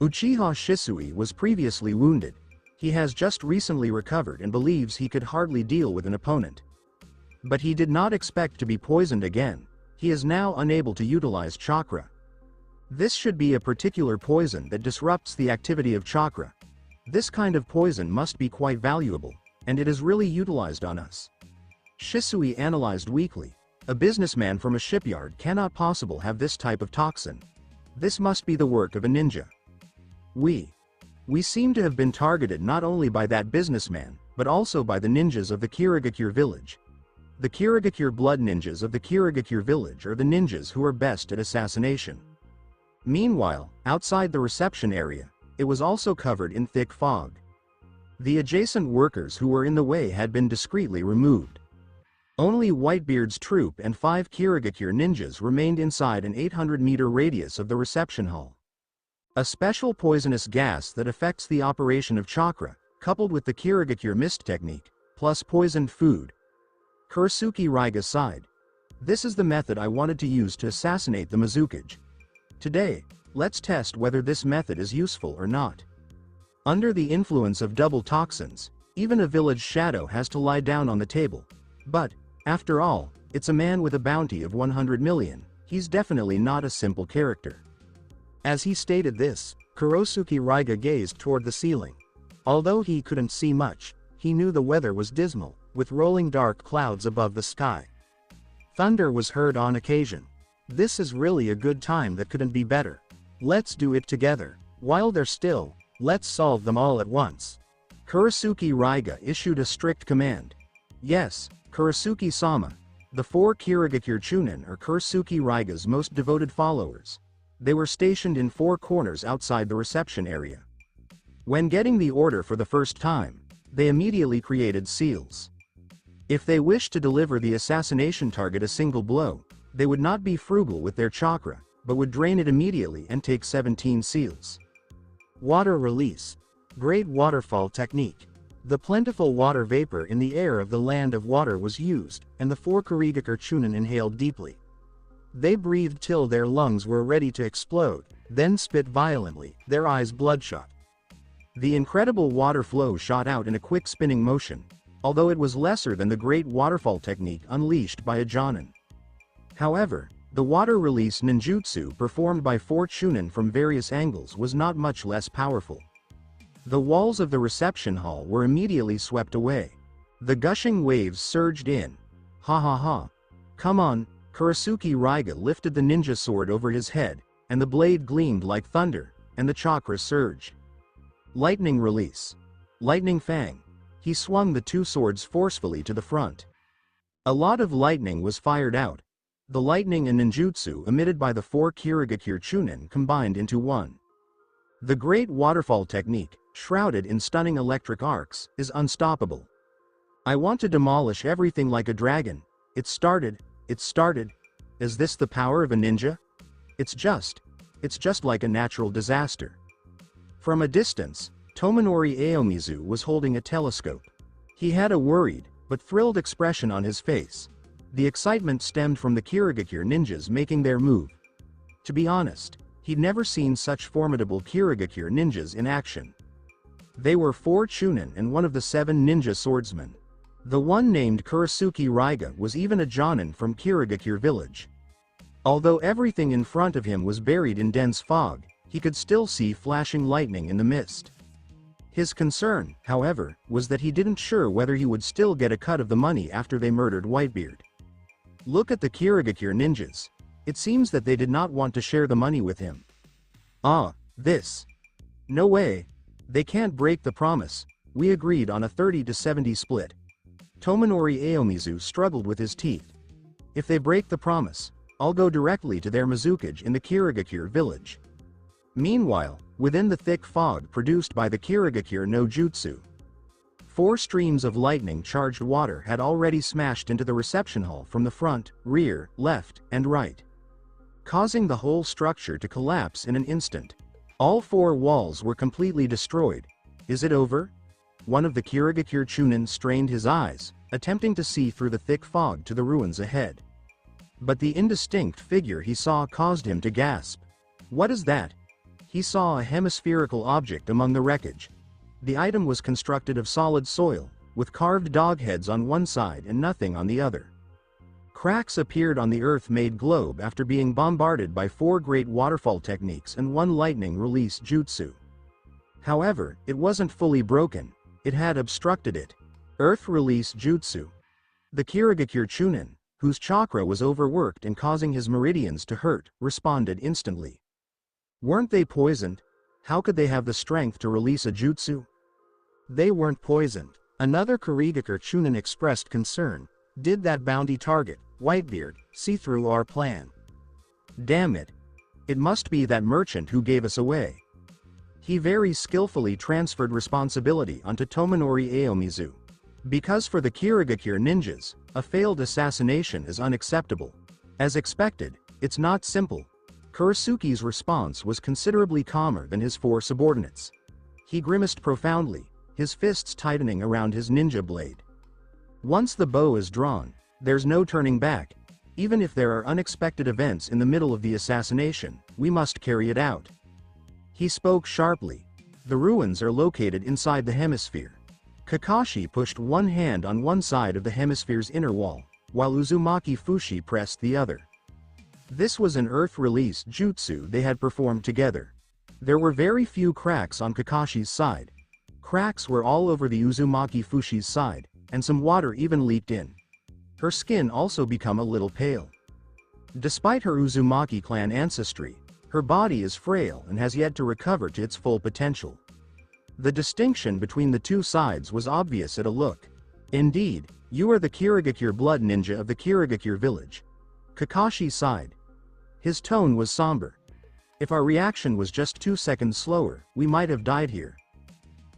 Uchiha Shisui was previously wounded. He has just recently recovered and believes he could hardly deal with an opponent. But he did not expect to be poisoned again. He is now unable to utilize chakra. This should be a particular poison that disrupts the activity of chakra. This kind of poison must be quite valuable, and it is really utilized on us. Shisui analyzed weakly. A businessman from a shipyard cannot possibly have this type of toxin. This must be the work of a ninja. We seem to have been targeted not only by that businessman, but also by the ninjas of the Kirigakure village. The Kirigakure blood ninjas of the Kirigakure village are the ninjas who are best at assassination. Meanwhile, outside the reception area, it was also covered in thick fog. The adjacent workers who were in the way had been discreetly removed. Only Whitebeard's troop and 5 Kirigakure ninjas remained inside an 800-meter radius of the reception hall. A special poisonous gas that affects the operation of chakra, coupled with the Kirigakure mist technique, plus poisoned food. Kurasuke Raiga sighed. This is the method I wanted to use to assassinate the Mizukage. Today, let's test whether this method is useful or not. Under the influence of double toxins, even a village shadow has to lie down on the table. But, after all, it's a man with a bounty of 100 million, he's definitely not a simple character. As he stated this, Kurasuke Raiga gazed toward the ceiling. Although he couldn't see much, he knew the weather was dismal, with rolling dark clouds above the sky. Thunder was heard on occasion. This is really a good time that couldn't be better. Let's do it together. While they're still, Let's solve them all at once. Kurasuke Raiga issued a strict command. Yes, Kurasuke-sama. The 4 Kirigakure Chunin are Kurasuke Raiga's most devoted followers. They were stationed in 4 corners outside the reception area. When getting the order for the first time, they immediately created seals. If they wished to deliver the assassination target a single blow, they would not be frugal with their chakra, but would drain it immediately and take 17 seals. Water release. Great waterfall technique. The plentiful water vapor in the air of the land of water was used, and the 4 Kirigakure Chunin inhaled deeply. They breathed till their lungs were ready to explode, then spit violently, their eyes bloodshot. The incredible water flow shot out in a quick spinning motion, although it was lesser than the great waterfall technique unleashed by a Jonin. However, the water release ninjutsu performed by 4 Chunin from various angles was not much less powerful. The walls of the reception hall were immediately swept away. The gushing waves surged in. Ha ha ha. Come on. Kurasuke Raiga lifted the ninja sword over his head, and the blade gleamed like thunder, and the chakra surged. Lightning release. Lightning Fang. He swung the 2 swords forcefully to the front. A lot of lightning was fired out. The lightning and ninjutsu emitted by the 4 Kirigakure Chunin combined into one. The great waterfall technique, shrouded in stunning electric arcs, is unstoppable. I want to demolish everything like a dragon. It started. Is this the power of a ninja? It's just like a natural disaster. From a distance, Tomonori Aomizu was holding a telescope. He had a worried, but thrilled expression on his face. The excitement stemmed from the Kirigakure ninjas making their move. To be honest, he'd never seen such formidable Kirigakure ninjas in action. They were 4 Chunin and one of the 7 ninja swordsmen. The one named Kurasuke Raiga was even a Jonin from Kirigakure village. Although everything in front of him was buried in dense fog, he could still see flashing lightning in the mist. His concern, however, was that he didn't sure whether he would still get a cut of the money after they murdered Whitebeard. Look at the Kirigakure ninjas. It seems that they did not want to share the money with him. This. No way. They can't break the promise. We agreed on a 30-70 split. Tomonori Aomizu struggled with his teeth. If they break the promise, I'll go directly to their Mizukage in the Kirigakure village. Meanwhile, within the thick fog produced by the Kirigakure no jutsu, 4 streams of lightning-charged water had already smashed into the reception hall from the front, rear, left, and right, causing the whole structure to collapse in an instant. All 4 walls were completely destroyed. Is it over? One of the Kirigakure Chunin strained his eyes, attempting to see through the thick fog to the ruins ahead. But the indistinct figure he saw caused him to gasp. What is that? He saw a hemispherical object among the wreckage. The item was constructed of solid soil, with carved dog heads on one side and nothing on the other. Cracks appeared on the earth-made globe after being bombarded by 4 great waterfall techniques and 1 lightning release jutsu. However, it wasn't fully broken. It had obstructed it. Earth release jutsu. The Kirigakure Chunin, whose chakra was overworked and causing his meridians to hurt, responded instantly. Weren't they poisoned? How could they have the strength to release a jutsu? They weren't poisoned. Another Kirigakure Chunin expressed concern. Did that bounty target, Whitebeard, see through our plan? Damn it. It must be that merchant who gave us away. He very skillfully transferred responsibility onto Tomonori Aomizu. Because for the Kirigakure ninjas, a failed assassination is unacceptable. As expected, it's not simple. Kurasuke's response was considerably calmer than his 4 subordinates. He grimaced profoundly, his fists tightening around his ninja blade. Once the bow is drawn, there's no turning back. Even if there are unexpected events in the middle of the assassination, we must carry it out. He spoke sharply. The ruins are located inside the hemisphere. Kakashi pushed one hand on one side of the hemisphere's inner wall, while Uzumaki Fushi pressed the other. This was an earth release jutsu they had performed together. There were very few cracks on Kakashi's side. Cracks were all over the Uzumaki Fushi's side, and some water even leaked in. Her skin also became a little pale. Despite her Uzumaki clan ancestry, her body is frail and has yet to recover to its full potential. The distinction between the two sides was obvious at a look. Indeed, you are the Kirigakure blood ninja of the Kirigakure village. Kakashi sighed. His tone was somber. If our reaction was just 2 seconds slower, we might have died here.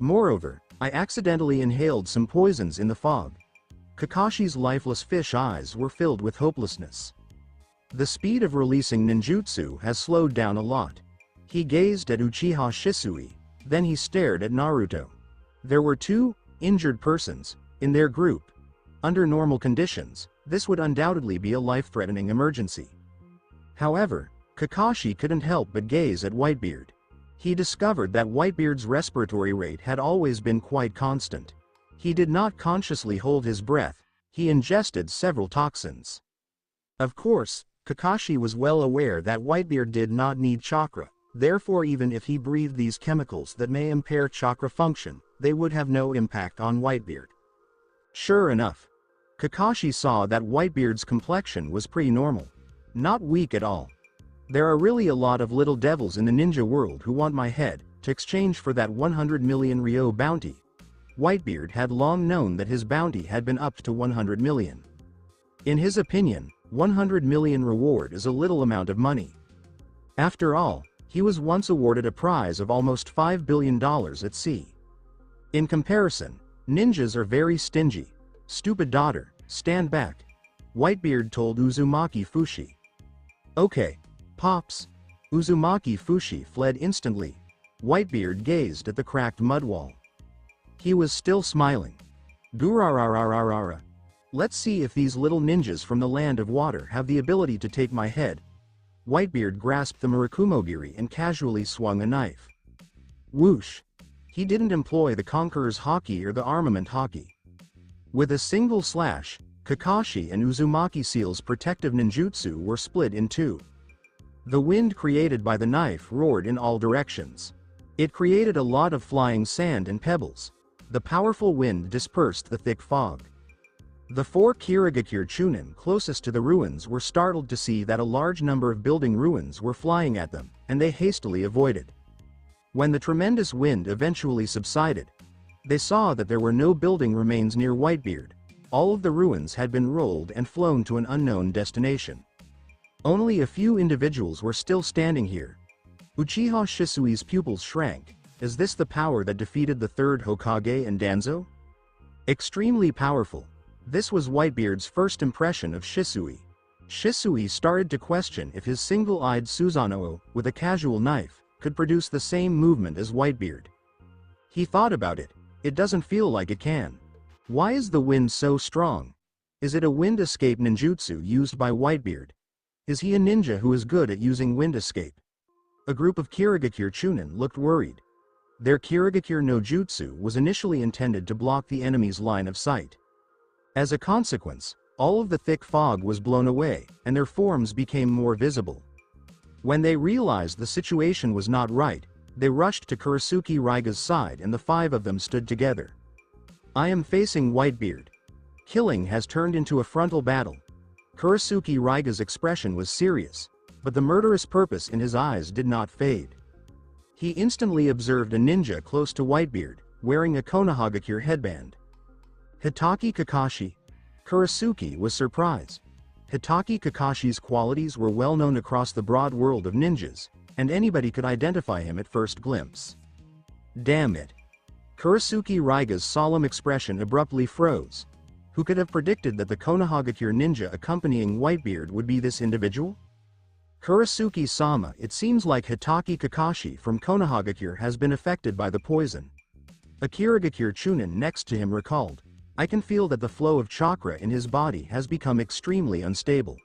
Moreover, I accidentally inhaled some poisons in the fog. Kakashi's lifeless fish eyes were filled with hopelessness. The speed of releasing ninjutsu has slowed down a lot. He gazed at Uchiha Shisui, then he stared at Naruto. There were 2 injured persons in their group. Under normal conditions, this would undoubtedly be a life-threatening emergency. However, Kakashi couldn't help but gaze at Whitebeard. He discovered that Whitebeard's respiratory rate had always been quite constant. He did not consciously hold his breath, he ingested several toxins. Of course, Kakashi was well aware that Whitebeard did not need chakra, therefore even if he breathed these chemicals that may impair chakra function, they would have no impact on Whitebeard. Sure enough, Kakashi saw that Whitebeard's complexion was pretty normal. Not weak at all. There are really a lot of little devils in the ninja world who want my head, to exchange for that 100 million Ryo bounty. Whitebeard had long known that his bounty had been upped to 100 million. In his opinion, 100 million reward is a little amount of money. After all, he was once awarded a prize of almost $5 billion at sea. In comparison, ninjas are very stingy. Stupid daughter, stand back. Whitebeard told Uzumaki Fushi. Okay, Pops. Uzumaki Fushi fled instantly. Whitebeard gazed at the cracked mud wall. He was still smiling. Gurararararara. Let's see if these little ninjas from the land of water have the ability to take my head. Whitebeard grasped the Murakumogiri and casually swung a knife. Whoosh. He didn't employ the Conqueror's Haki or the Armament Haki. With a single slash, Kakashi and Uzumaki Seal's protective ninjutsu were split in 2. The wind created by the knife roared in all directions. It created a lot of flying sand and pebbles. The powerful wind dispersed the thick fog. The 4 Kirigakure Chunin closest to the ruins were startled to see that a large number of building ruins were flying at them, and they hastily avoided. When the tremendous wind eventually subsided, they saw that there were no building remains near Whitebeard. All of the ruins had been rolled and flown to an unknown destination. Only a few individuals were still standing here. Uchiha Shisui's pupils shrank. Is this the power that defeated the 3rd Hokage and Danzo? Extremely powerful. This was Whitebeard's first impression of Shisui. Shisui started to question if his single-eyed Susanoo, with a casual knife, could produce the same movement as Whitebeard. He thought about it. It doesn't feel like it can. Why is the wind so strong? Is it a wind escape ninjutsu used by Whitebeard? Is he a ninja who is good at using wind escape? A group of Kirigakure Chunin looked worried. Their Kirigakure no Jutsu was initially intended to block the enemy's line of sight. As a consequence, all of the thick fog was blown away, and their forms became more visible. When they realized the situation was not right, they rushed to Kurisuke Raiga's side and the 5 of them stood together. I am facing Whitebeard. Killing has turned into a frontal battle. Kurisuke Raiga's expression was serious, but the murderous purpose in his eyes did not fade. He instantly observed a ninja close to Whitebeard, wearing a Konohagakure headband. Hitaki Kakashi. Kurisuke was surprised. Hitaki Kakashi's qualities were well known across the broad world of ninjas, and anybody could identify him at first glimpse. Damn it. Kurisuke Raiga's solemn expression abruptly froze. Who could have predicted that the Konohagakure ninja accompanying Whitebeard would be this individual? Kurisuke-sama, it seems like Hitaki Kakashi from Konohagakure has been affected by the poison. A Kirigakure Chunin next to him recalled. I can feel that the flow of chakra in his body has become extremely unstable.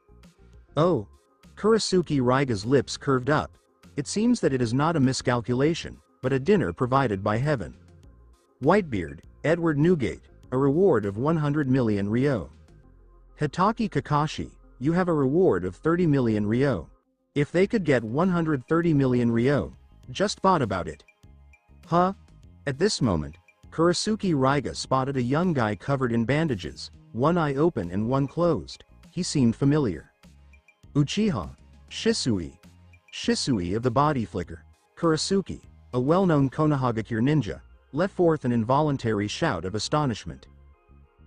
Oh. Kurisuke Raiga's lips curved up. It seems that it is not a miscalculation, but a dinner provided by heaven. Whitebeard, Edward Newgate, a reward of 100 million Ryo. Hitaki Kakashi, you have a reward of 30 million Ryo. If they could get 130 million Ryo, just thought about it. Huh? At this moment, Kurisuke Raiga spotted a young guy covered in bandages, one eye open and one closed. He seemed familiar. Uchiha Shisui. Shisui of the body flicker. Kurisuke, a well-known Konohagakure ninja. let forth an involuntary shout of astonishment.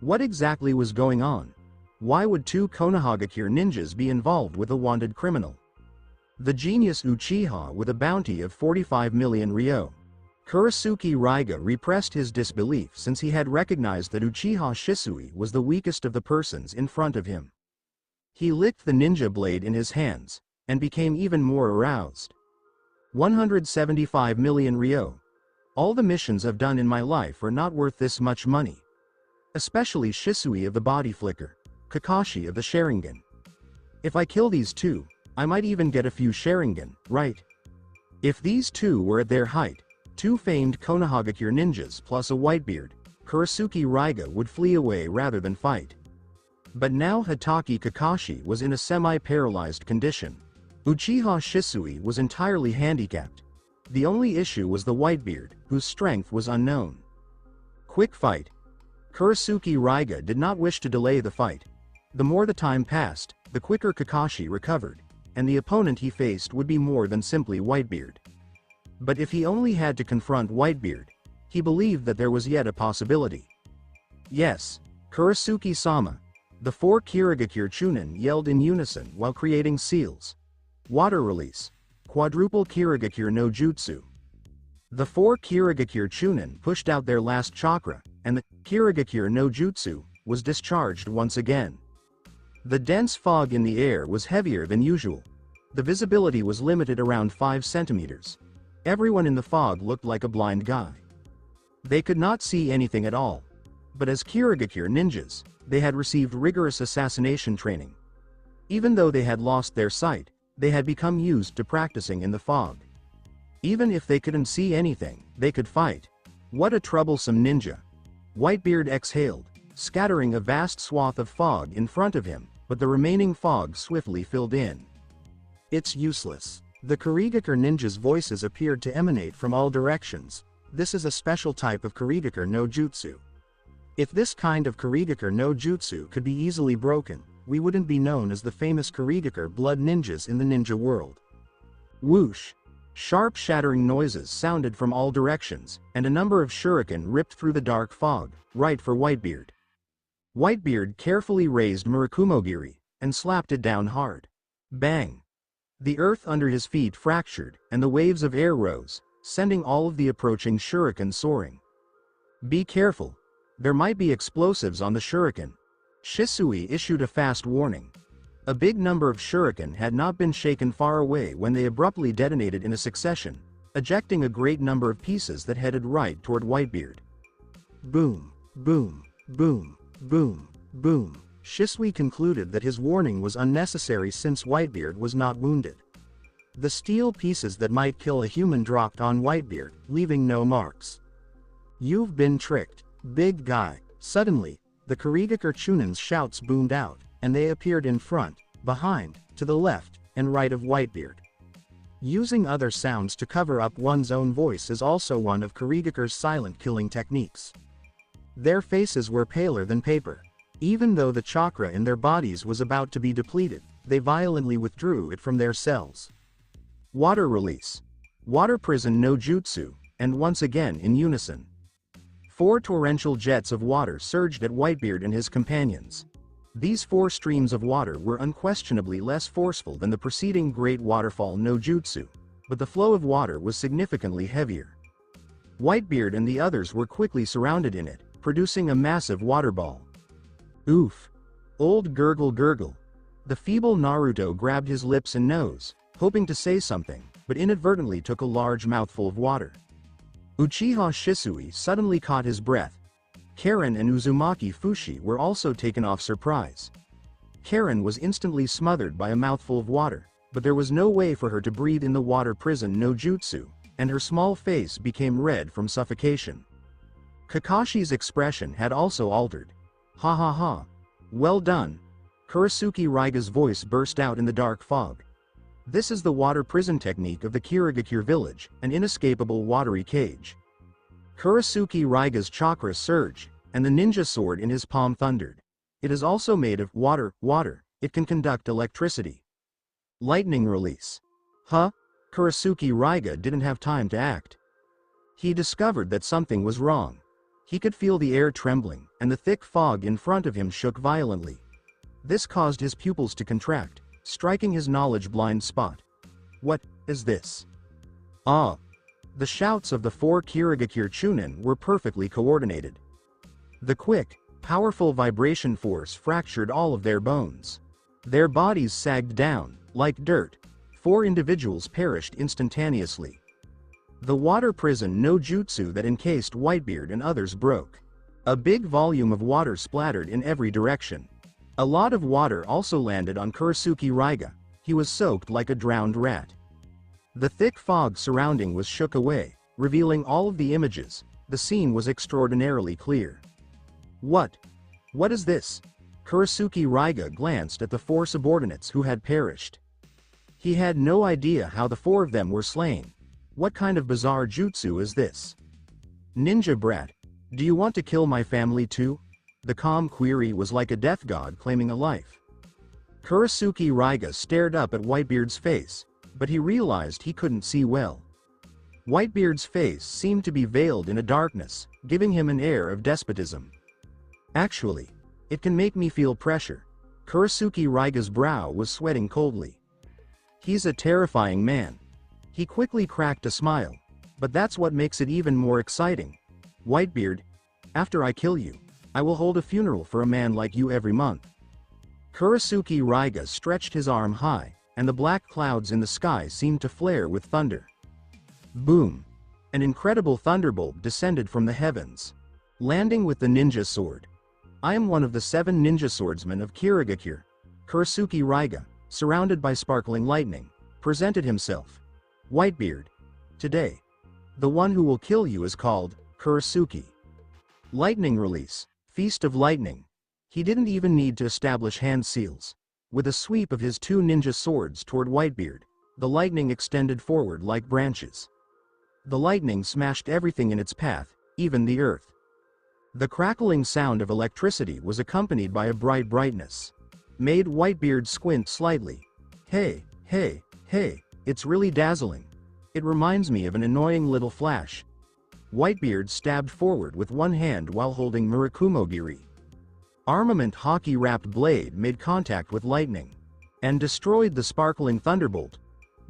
What exactly was going on? Why would two Konohagakure ninjas be involved with a wanted criminal? The genius Uchiha with a bounty of 45 million ryo. Kurisuke Raiga repressed his disbelief since he had recognized that Uchiha Shisui was the weakest of the persons in front of him. He licked the ninja blade in his hands, and became even more aroused. 175 million ryo. All the missions I've done in my life are not worth this much money. Especially Shisui of the body flicker, Kakashi of the Sharingan. If I kill these two, I might even get a few Sharingan, right? If these two were at their height, two famed Konohagakure ninjas plus a Whitebeard, Kurisuke Raiga would flee away rather than fight. But now Hatake Kakashi was in a semi-paralyzed condition. Uchiha Shisui was entirely handicapped. The only issue was the Whitebeard, whose strength was unknown. Quick fight. Kurisuke Raiga did not wish to delay the fight. The more the time passed, the quicker Kakashi recovered, and the opponent he faced would be more than simply Whitebeard. But if he only had to confront Whitebeard, he believed that there was yet a possibility. Yes, Kurisuke-sama. The four Kirigakure Chunin yelled in unison while creating seals. Water release. Quadruple Kirigakure no Jutsu. The four Kirigakure Chunin pushed out their last chakra, and the Kirigakure no Jutsu was discharged once again. The dense fog in the air was heavier than usual. The visibility was limited around 5 centimeters. Everyone in the fog looked like a blind guy. They could not see anything at all. But as Kirigakure ninjas, they had received rigorous assassination training. Even though they had lost their sight, they had become used to practicing in the fog. Even if they couldn't see anything, they could fight. What a troublesome ninja. Whitebeard exhaled, scattering a vast swath of fog in front of him, but the remaining fog swiftly filled in. It's useless. The Kirigakure ninjas' voices appeared to emanate from all directions. This is a special type of Kirigakure no Jutsu. If this kind of Kirigakure no Jutsu could be easily broken, we wouldn't be known as the famous Kirigakure blood ninjas in the ninja world. Whoosh! Sharp shattering noises sounded from all directions, and a number of shuriken ripped through the dark fog, right for Whitebeard. Whitebeard carefully raised Murakumogiri, and slapped it down hard. Bang! The earth under his feet fractured, and the waves of air rose, sending all of the approaching shuriken soaring. Be careful. There might be explosives on the shuriken. Shisui issued a fast warning. A big number of shuriken had not been shaken far away when they abruptly detonated in a succession, ejecting a great number of pieces that headed right toward Whitebeard. Boom, boom, boom, boom, boom. Shisui concluded that his warning was unnecessary since Whitebeard was not wounded. The steel pieces that might kill a human dropped on Whitebeard, leaving no marks. You've been tricked, big guy. Suddenly, the Kirigakure Chunin's shouts boomed out, and they appeared in front, behind, to the left, and right of Whitebeard. Using other sounds to cover up one's own voice is also one of Kirigakure's silent killing techniques. Their faces were paler than paper. Even though the chakra in their bodies was about to be depleted, they violently withdrew it from their cells. Water release. Water prison no Jutsu, and once again in unison. 4 torrential jets of water surged at Whitebeard and his companions. These 4 streams of water were unquestionably less forceful than the preceding Great Waterfall no Jutsu, but the flow of water was significantly heavier. Whitebeard and the others were quickly surrounded in it, producing a massive water ball. Oof! Old gurgle gurgle. The feeble Naruto grabbed his lips and nose, hoping to say something, but inadvertently took a large mouthful of water. Uchiha Shisui suddenly caught his breath. Karen and Uzumaki Fushi were also taken off surprise. Karen was instantly smothered by a mouthful of water, but there was no way for her to breathe in the water prison no Jutsu, and her small face became red from suffocation. Kakashi's expression had also altered. Ha ha ha. Well done. Kurisuke Raiga's voice burst out in the dark fog. This is the water prison technique of the Kirigakure village, an inescapable watery cage. Kurisuke Raiga's chakra surged, and the ninja sword in his palm thundered. It is also made of water. It can conduct electricity. Lightning release. Huh? Kurisuke Raiga didn't have time to act. He discovered that something was wrong. He could feel the air trembling, and the thick fog in front of him shook violently. This caused his pupils to contract, striking his knowledge blind spot. What is this? Ah! The shouts of the 4 Kirigakure Chunin were perfectly coordinated. The quick, powerful vibration force fractured all of their bones. Their bodies sagged down, like dirt. 4 individuals perished instantaneously. The water prison no jutsu that encased Whitebeard and others broke. A big volume of water splattered in every direction. A lot of water also landed on Kurisuke Raiga. He was soaked like a drowned rat. The thick fog surrounding was shook away, revealing all of the images. The scene was extraordinarily clear. What is this? Kurisuke Raiga glanced at the 4 subordinates who had perished. He had no idea how the 4 of them were slain. What kind of bizarre jutsu is this? Ninja brat, do you want to kill my family too? The calm query was like a death god claiming a life. Kurisuke Raiga stared up at Whitebeard's face, but he realized he couldn't see well. Whitebeard's face seemed to be veiled in a darkness, giving him an air of despotism. Actually, it can make me feel pressure. Kurisuke Raiga's brow was sweating coldly. He's a terrifying man. He quickly cracked a smile. But that's what makes it even more exciting. Whitebeard, after I kill you, I will hold a funeral for a man like you every month. Kurisuke Raiga stretched his arm high, and the black clouds in the sky seemed to flare with thunder. Boom! An incredible thunderbolt descended from the heavens, landing with the ninja sword. I am one of the 7 ninja swordsmen of Kirigakure. Kurisuke Raiga, surrounded by sparkling lightning, presented himself. Whitebeard. Today, the one who will kill you is called Kurisuke. Lightning release, Feast of Lightning. He didn't even need to establish hand seals. With a sweep of his 2 ninja swords toward Whitebeard, the lightning extended forward like branches. The lightning smashed everything in its path, even the earth. The crackling sound of electricity was accompanied by a bright brightness. Made Whitebeard squint slightly. Hey, it's really dazzling. It reminds me of an annoying little flash. Whitebeard stabbed forward with one hand while holding Murakumogiri. Armament hockey-wrapped blade made contact with lightning and destroyed the sparkling thunderbolt.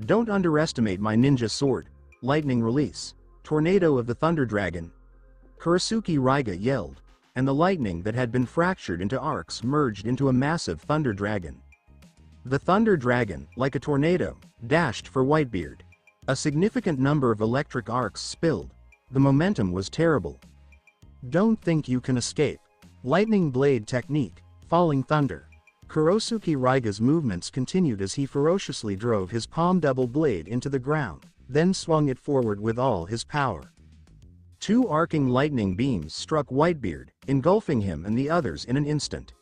Don't underestimate my ninja sword. Lightning release. Tornado of the Thunder Dragon. Kurisuke Raiga yelled, and the lightning that had been fractured into arcs merged into a massive thunder dragon. The Thunder Dragon, like a tornado, dashed for Whitebeard. A significant number of electric arcs spilled. The momentum was terrible. Don't think you can escape. Lightning blade technique, falling thunder. Kurisuke Raiga's movements continued as he ferociously drove his palm double blade into the ground, then swung it forward with all his power. 2 arcing lightning beams struck Whitebeard, engulfing him and the others in an instant.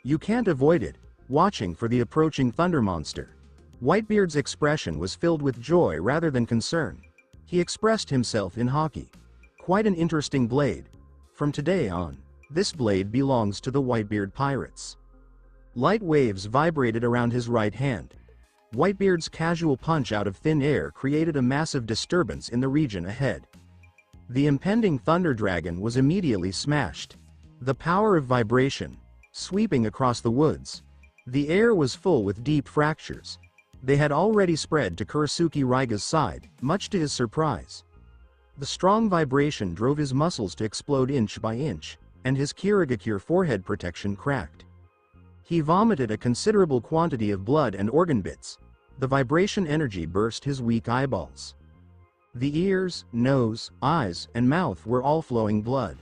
You can't avoid it, watching for the approaching thunder monster. Whitebeard's expression was filled with joy rather than concern. He expressed himself in hockey. Quite an interesting blade. From today on, this blade belongs to the Whitebeard pirates. Light waves vibrated around his right hand. Whitebeard's casual punch out of thin air created a massive disturbance in the region ahead. The impending Thunder Dragon was immediately smashed. The power of vibration, sweeping across the woods. The air was full with deep fractures. They had already spread to Kurisuke Raiga's side, much to his surprise. The strong vibration drove his muscles to explode inch by inch, and his Kirigakure forehead protection cracked. He vomited a considerable quantity of blood and organ bits. The vibration energy burst his weak eyeballs. The ears, nose, eyes, and mouth were all flowing blood.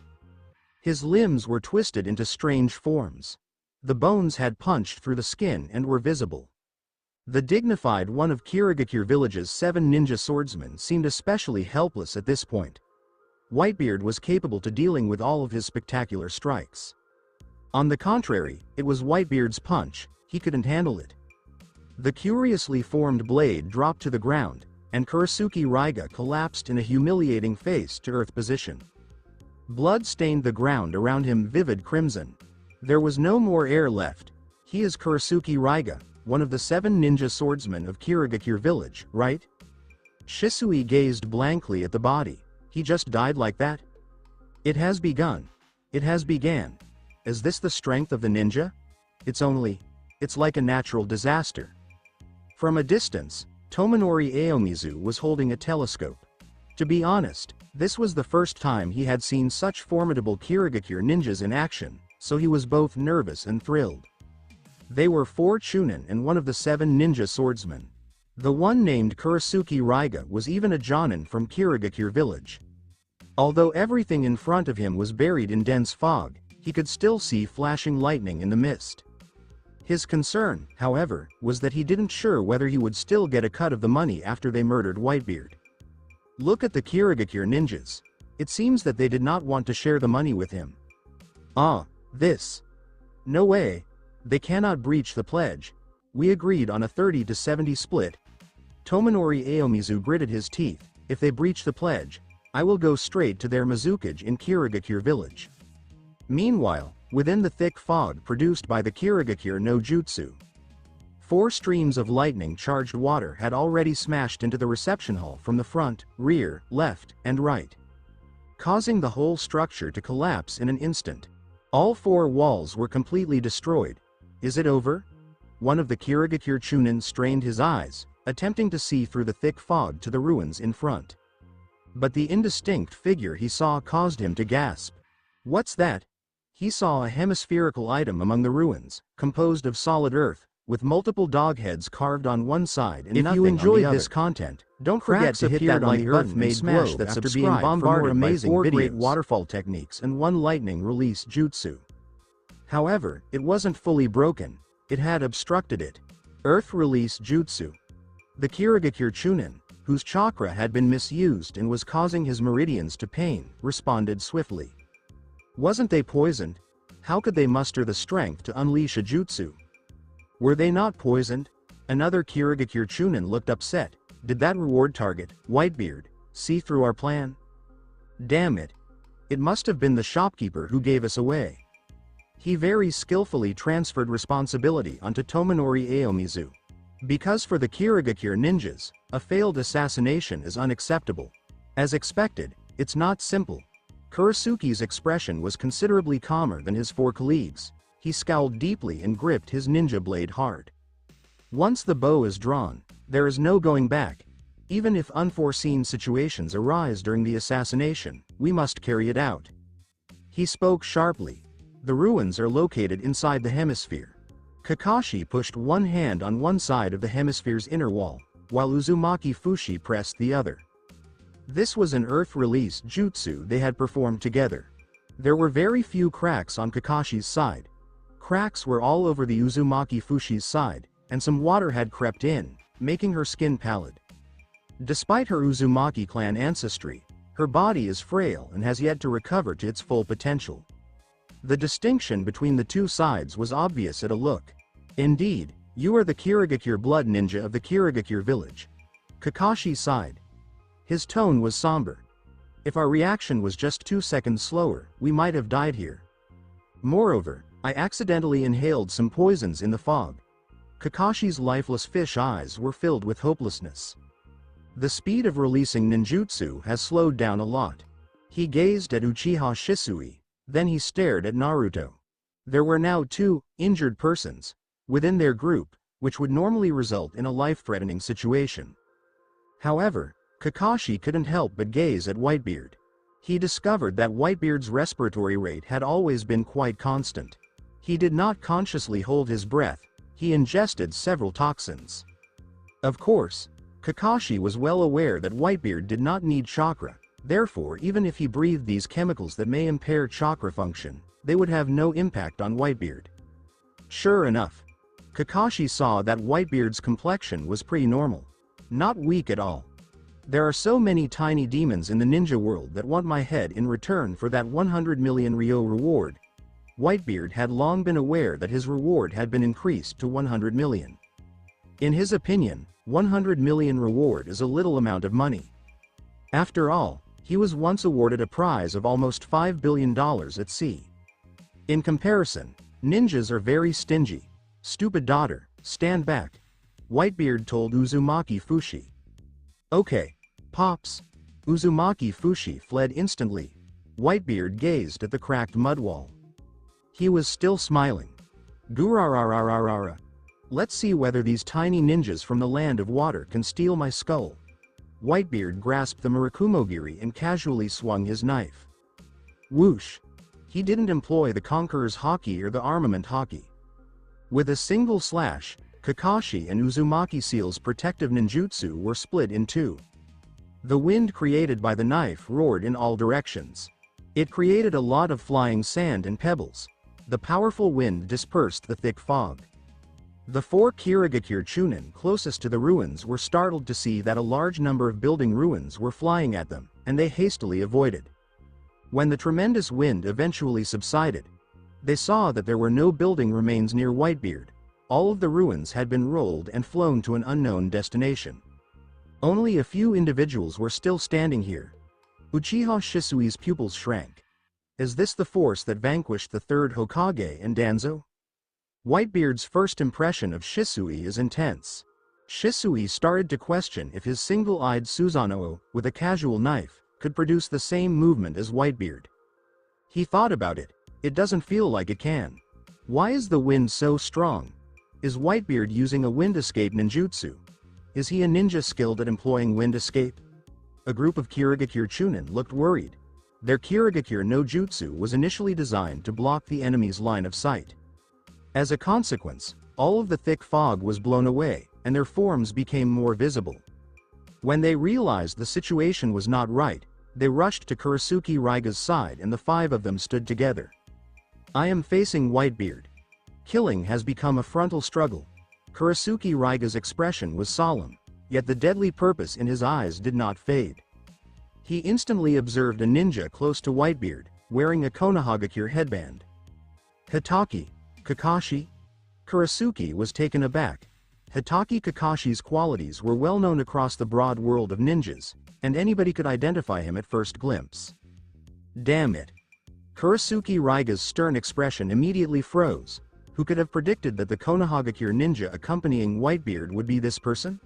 His limbs were twisted into strange forms. The bones had punched through the skin and were visible. The dignified one of Kirigakure village's 7 ninja swordsmen seemed especially helpless at this point. Whitebeard was capable to dealing with all of his spectacular strikes. On the contrary, it was Whitebeard's punch, he couldn't handle it. The curiously formed blade dropped to the ground, and Kurisuke Raiga collapsed in a humiliating face-to-earth position. Blood stained the ground around him vivid crimson. There was no more air left. He is Kurisuke Raiga, one of the 7 ninja swordsmen of Kirigakure village, right? Shisui gazed blankly at the body. He just died like that? It has begun. It has began. Is this the strength of the ninja? It's like a natural disaster. From a distance, Tominori Aomizu was holding a telescope. To be honest, this was the first time he had seen such formidable Kirigakure ninjas in action, so he was both nervous and thrilled. They were 4 Chunin and one of the 7 ninja swordsmen. The one named Kurisuke Raiga was even a Jonin from Kirigakure village. Although everything in front of him was buried in dense fog, he could still see flashing lightning in the mist. His concern, however, was that he didn't sure whether he would still get a cut of the money after they murdered Whitebeard. Look at the Kirigakure ninjas. It seems that they did not want to share the money with him. This. No way. They cannot breach the pledge. We agreed on a 30-70 split. Tominori Aomizu gritted his teeth. If they breach the pledge, I will go straight to their Mizukage in Kirigakure village. Meanwhile, within the thick fog produced by the Kirigakure no Jutsu, 4 streams of lightning-charged water had already smashed into the reception hall from the front, rear, left, and right, causing the whole structure to collapse in an instant. All 4 walls were completely destroyed. Is it over? One of the Kirigakure Chunin strained his eyes, attempting to see through the thick fog to the ruins in front. But the indistinct figure he saw caused him to gasp. What's that? He saw a hemispherical item among the ruins, composed of solid earth, with multiple dog heads carved on one side and nothing on the other. If you enjoyed this content, don't forget to hit that like button and smash that after being bombarded by 4 great waterfall techniques and 1 lightning release jutsu. However, it wasn't fully broken, it had obstructed it. Earth release jutsu. The Kirigakure Chunin, whose chakra had been misused and was causing his meridians to pain, responded swiftly. Wasn't they poisoned? How could they muster the strength to unleash a jutsu? Were they not poisoned? Another Kirigakure Chunin looked upset. Did that reward target, Whitebeard, see through our plan? Damn it. It must have been the shopkeeper who gave us away. He very skillfully transferred responsibility onto Tominori Aomizu. Because for the Kirigakure ninjas, a failed assassination is unacceptable. As expected, it's not simple. Kurisuke's expression was considerably calmer than his 4 colleagues. He scowled deeply and gripped his ninja blade hard. Once the bow is drawn, there is no going back. Even if unforeseen situations arise during the assassination, we must carry it out. He spoke sharply. The ruins are located inside the hemisphere. Kakashi pushed one hand on one side of the hemisphere's inner wall, while Uzumaki Fushi pressed the other. This was an earth-release jutsu they had performed together. There were very few cracks on Kakashi's side. Cracks were all over the Uzumaki Fushi's side, and some water had crept in, making her skin pallid. Despite her Uzumaki clan ancestry, her body is frail and has yet to recover to its full potential. The distinction between the 2 sides was obvious at a look. Indeed, you are the Kirigakure blood ninja of the Kirigakure village. Kakashi sighed. His tone was somber. If our reaction was just 2 seconds slower, we might have died here. Moreover, I accidentally inhaled some poisons in the fog. Kakashi's lifeless fish eyes were filled with hopelessness. The speed of releasing ninjutsu has slowed down a lot. He gazed at Uchiha Shisui, then he stared at Naruto. There were now 2 injured persons within their group, which would normally result in a life-threatening situation. However, Kakashi couldn't help but gaze at Whitebeard. He discovered that Whitebeard's respiratory rate had always been quite constant. He did not consciously hold his breath, he ingested several toxins. Of course, Kakashi was well aware that Whitebeard did not need chakra, therefore even if he breathed these chemicals that may impair chakra function, they would have no impact on Whitebeard. Sure enough, Kakashi saw that Whitebeard's complexion was pretty normal. Not weak at all. There are so many tiny demons in the ninja world that want my head in return for that 100 million Ryo reward. Whitebeard had long been aware that his reward had been increased to 100 million. In his opinion, 100 million reward is a little amount of money. After all, he was once awarded a prize of almost $5 billion at sea. In comparison, ninjas are very stingy. Stupid daughter, stand back. Whitebeard told Uzumaki Fushi. Okay, Pops. Uzumaki Fushi fled instantly. Whitebeard gazed at the cracked mud wall. He was still smiling. Gurararararara. Let's see whether these tiny ninjas from the land of water can steal my skull. Whitebeard grasped the Murakumogiri and casually swung his knife. Whoosh! He didn't employ the Conqueror's Haki or the Armament Haki. With a single slash, Kakashi and Uzumaki Seal's protective ninjutsu were split in two. The wind created by the knife roared in all directions. It created a lot of flying sand and pebbles. The powerful wind dispersed the thick fog. The four Kirigakure Chunin closest to the ruins were startled to see that a large number of building ruins were flying at them, and they hastily avoided. When the tremendous wind eventually subsided, they saw that there were no building remains near Whitebeard. All of the ruins had been rolled and flown to an unknown destination. Only a few individuals were still standing here. Uchiha Shisui's pupils shrank. Is this the force that vanquished the third Hokage and Danzo? Whitebeard's first impression of Shisui is intense. Shisui started to question if his single-eyed Susanoo, with a casual knife, could produce the same movement as Whitebeard. He thought about it. It doesn't feel like it can. Why is the wind so strong? Is Whitebeard using a wind escape ninjutsu? Is he a ninja skilled at employing wind escape? A group of Kirigakure Chunin looked worried. Their Kirigakure no jutsu was initially designed to block the enemy's line of sight. As a consequence, all of the thick fog was blown away, and their forms became more visible. When they realized the situation was not right, they rushed to Kurisuke Raiga's side and the five of them stood together. I am facing Whitebeard. Killing has become a frontal struggle. Kurisuke Raiga's expression was solemn, yet the deadly purpose in his eyes did not fade. He instantly observed a ninja close to Whitebeard, wearing a Konohagakure headband. Hitaki, Kakashi? Kurisuke was taken aback. Hitaki Kakashi's qualities were well known across the broad world of ninjas, and anybody could identify him at first glimpse. Damn it. Kurisuke Raiga's stern expression immediately froze. Who could have predicted that the Konohagakure ninja accompanying Whitebeard would be this person?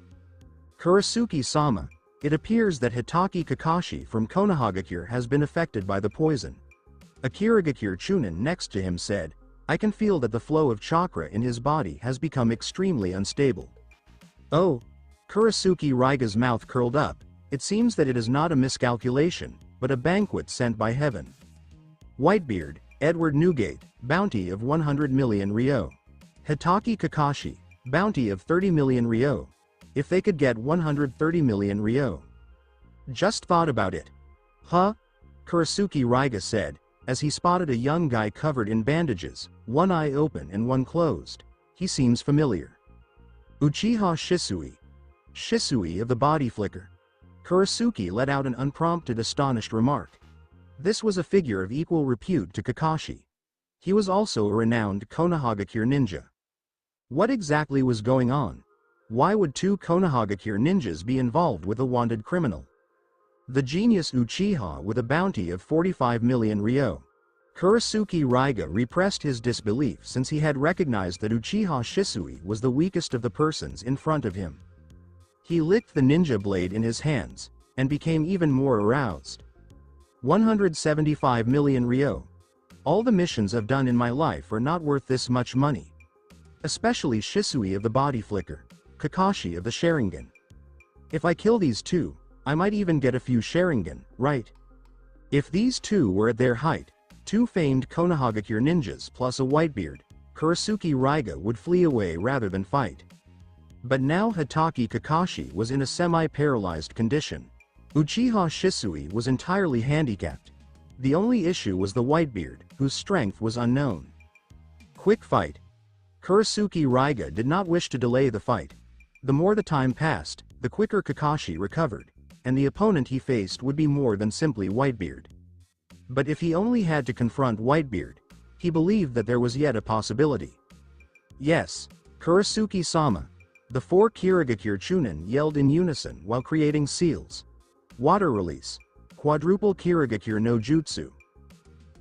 Kurisuke-sama, it appears that Hitaki Kakashi from Konohagakure has been affected by the poison. A Kirigakure Chunin next to him said, I can feel that the flow of chakra in his body has become extremely unstable. Oh! Kurisuke Raiga's mouth curled up. It seems that it is not a miscalculation, but a banquet sent by heaven. Whitebeard, Edward Newgate, bounty of 100 million ryo. Hitaki Kakashi, bounty of 30 million ryo. If they could get 130 million ryo. Just thought about it. Huh? Kurisuke Raiga said, as he spotted a young guy covered in bandages, one eye open and one closed. He seems familiar. Uchiha Shisui. Shisui of the body flicker. Kurisuke let out an unprompted astonished remark. This was a figure of equal repute to Kakashi. He was also a renowned Konohagakure ninja. What exactly was going on? Why would two Konohagakure ninjas be involved with a wanted criminal? The genius Uchiha with a bounty of 45 million ryo. Kurisuke Raiga repressed his disbelief since he had recognized that Uchiha Shisui was the weakest of the persons in front of him. He licked the ninja blade in his hands, and became even more aroused. 175 million ryo. All the missions I've done in my life are not worth this much money. Especially Shisui of the body flicker, Kakashi of the Sharingan. If I kill these two, I might even get a few Sharingan, right? If these two were at their height, two famed Konohagakure ninjas plus a Whitebeard, Kurisuke Raiga would flee away rather than fight. But now Hitaki Kakashi was in a semi-paralyzed condition. Uchiha Shisui was entirely handicapped. The only issue was the Whitebeard, whose strength was unknown. Quick fight. Kurisuke Raiga did not wish to delay the fight. The more the time passed, the quicker Kakashi recovered, and the opponent he faced would be more than simply Whitebeard. But if he only had to confront Whitebeard, he believed that there was yet a possibility. Yes, Kurisuke-sama. The four Kirigakure Chunin yelled in unison while creating seals. Water release. Quadruple Kirigakure no jutsu.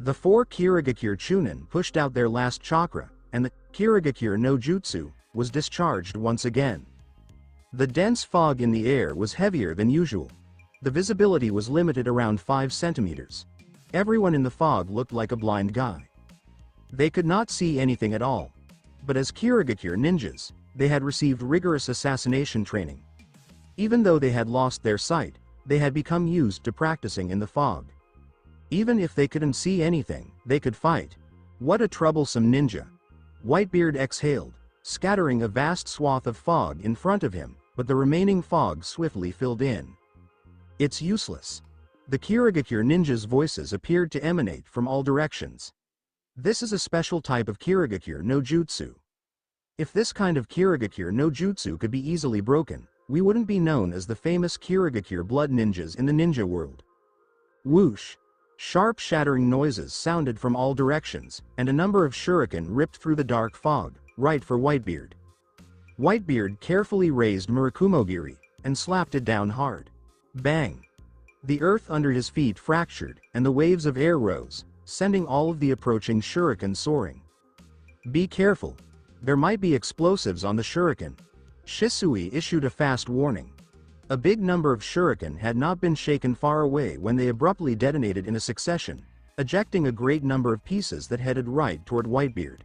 The four Kirigakure Chunin pushed out their last chakra, and the Kirigakure no jutsu was discharged once again. The dense fog in the air was heavier than usual. The visibility was limited around 5 centimeters. Everyone in the fog looked like a blind guy. They could not see anything at all. But as Kirigakure ninjas, they had received rigorous assassination training. Even though they had lost their sight, they had become used to practicing in the fog. Even if they couldn't see anything, they could fight. What a troublesome ninja! Whitebeard exhaled, scattering a vast swath of fog in front of him, but the remaining fog swiftly filled in. It's useless. The Kirigakure ninjas' voices appeared to emanate from all directions. This is a special type of Kirigakure no Jutsu. If this kind of Kirigakure no Jutsu could be easily broken, we wouldn't be known as the famous Kirigakure blood ninjas in the ninja world. Whoosh! Sharp shattering noises sounded from all directions, and a number of shuriken ripped through the dark fog, right for Whitebeard. Whitebeard carefully raised Murakumogiri, and slapped it down hard. Bang! The earth under his feet fractured, and the waves of air rose, sending all of the approaching shuriken soaring. Be careful. There might be explosives on the shuriken. Shisui issued a fast warning. A big number of shuriken had not been shaken far away when they abruptly detonated in a succession, ejecting a great number of pieces that headed right toward Whitebeard.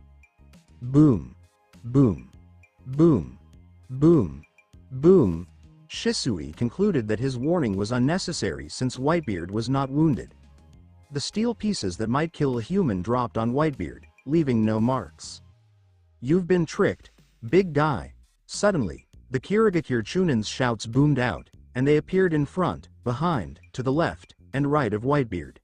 Boom! Boom! Boom! Boom! Boom! Shisui concluded that his warning was unnecessary since Whitebeard was not wounded. The steel pieces that might kill a human dropped on Whitebeard, leaving no marks. You've been tricked, big guy. Suddenly, the Kirigakure Chunin's shouts boomed out, and they appeared in front, behind, to the left, and right of Whitebeard.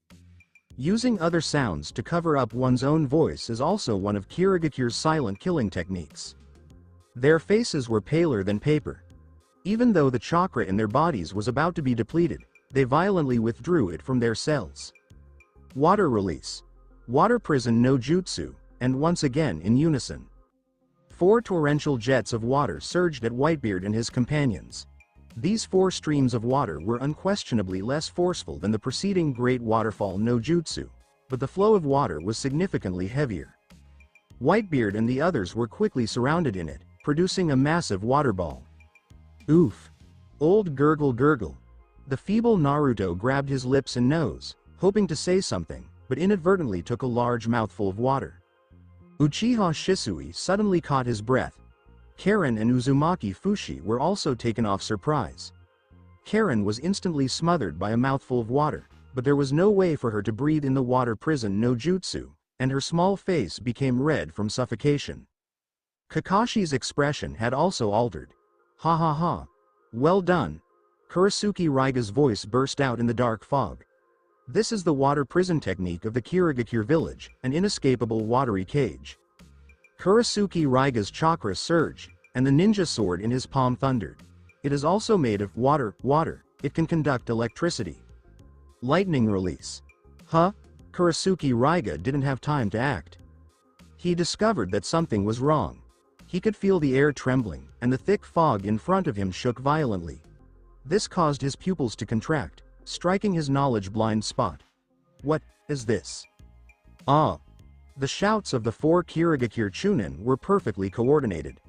Using other sounds to cover up one's own voice is also one of Kirigakure's silent killing techniques. Their faces were paler than paper. Even though the chakra in their bodies was about to be depleted, they violently withdrew it from their cells. Water release. Water prison no jutsu, and once again in unison. 4 torrential jets of water surged at Whitebeard and his companions. These 4 streams of water were unquestionably less forceful than the preceding great waterfall no jutsu, but the flow of water was significantly heavier. Whitebeard and the others were quickly surrounded in it, producing a massive water ball. Oof! Old gurgle gurgle. The feeble Naruto grabbed his lips and nose, hoping to say something, but inadvertently took a large mouthful of water. Uchiha Shisui suddenly caught his breath. Karen and Uzumaki Fushi were also taken off surprise. Karen was instantly smothered by a mouthful of water, but there was no way for her to breathe in the water prison no jutsu, and her small face became red from suffocation. Kakashi's expression had also altered. Ha ha ha. Well done. Kurisuke Raiga's voice burst out in the dark fog. This is the water prison technique of the Kirigakure village, an inescapable watery cage. Kurisuke Raiga's chakra surged, and the ninja sword in his palm thundered. It is also made of water. It can conduct electricity. Lightning release. Huh? Kurisuke Raiga didn't have time to act. He discovered that something was wrong. He could feel the air trembling, and the thick fog in front of him shook violently. This caused his pupils to contract, striking his knowledge blind spot. What is this? Ah! The shouts of the 4 Kirigakure Chunin were perfectly coordinated.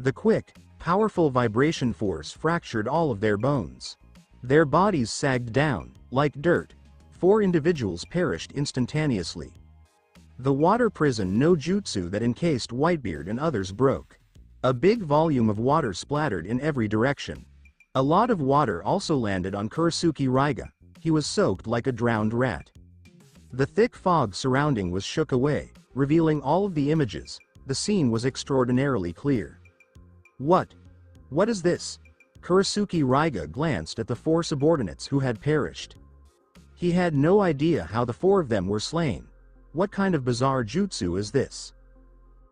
The quick, powerful vibration force fractured all of their bones. Their bodies sagged down, like dirt. 4 individuals perished instantaneously. The water prison no jutsu that encased Whitebeard and others broke. A big volume of water splattered in every direction. A lot of water also landed on Kurisuke Raiga. He was soaked like a drowned rat. The thick fog surrounding was shook away, revealing all of the images. The scene was extraordinarily clear. What is this? Kurisuke Raiga glanced at the 4 subordinates who had perished. He had no idea how the 4 of them were slain. What kind of bizarre jutsu is this?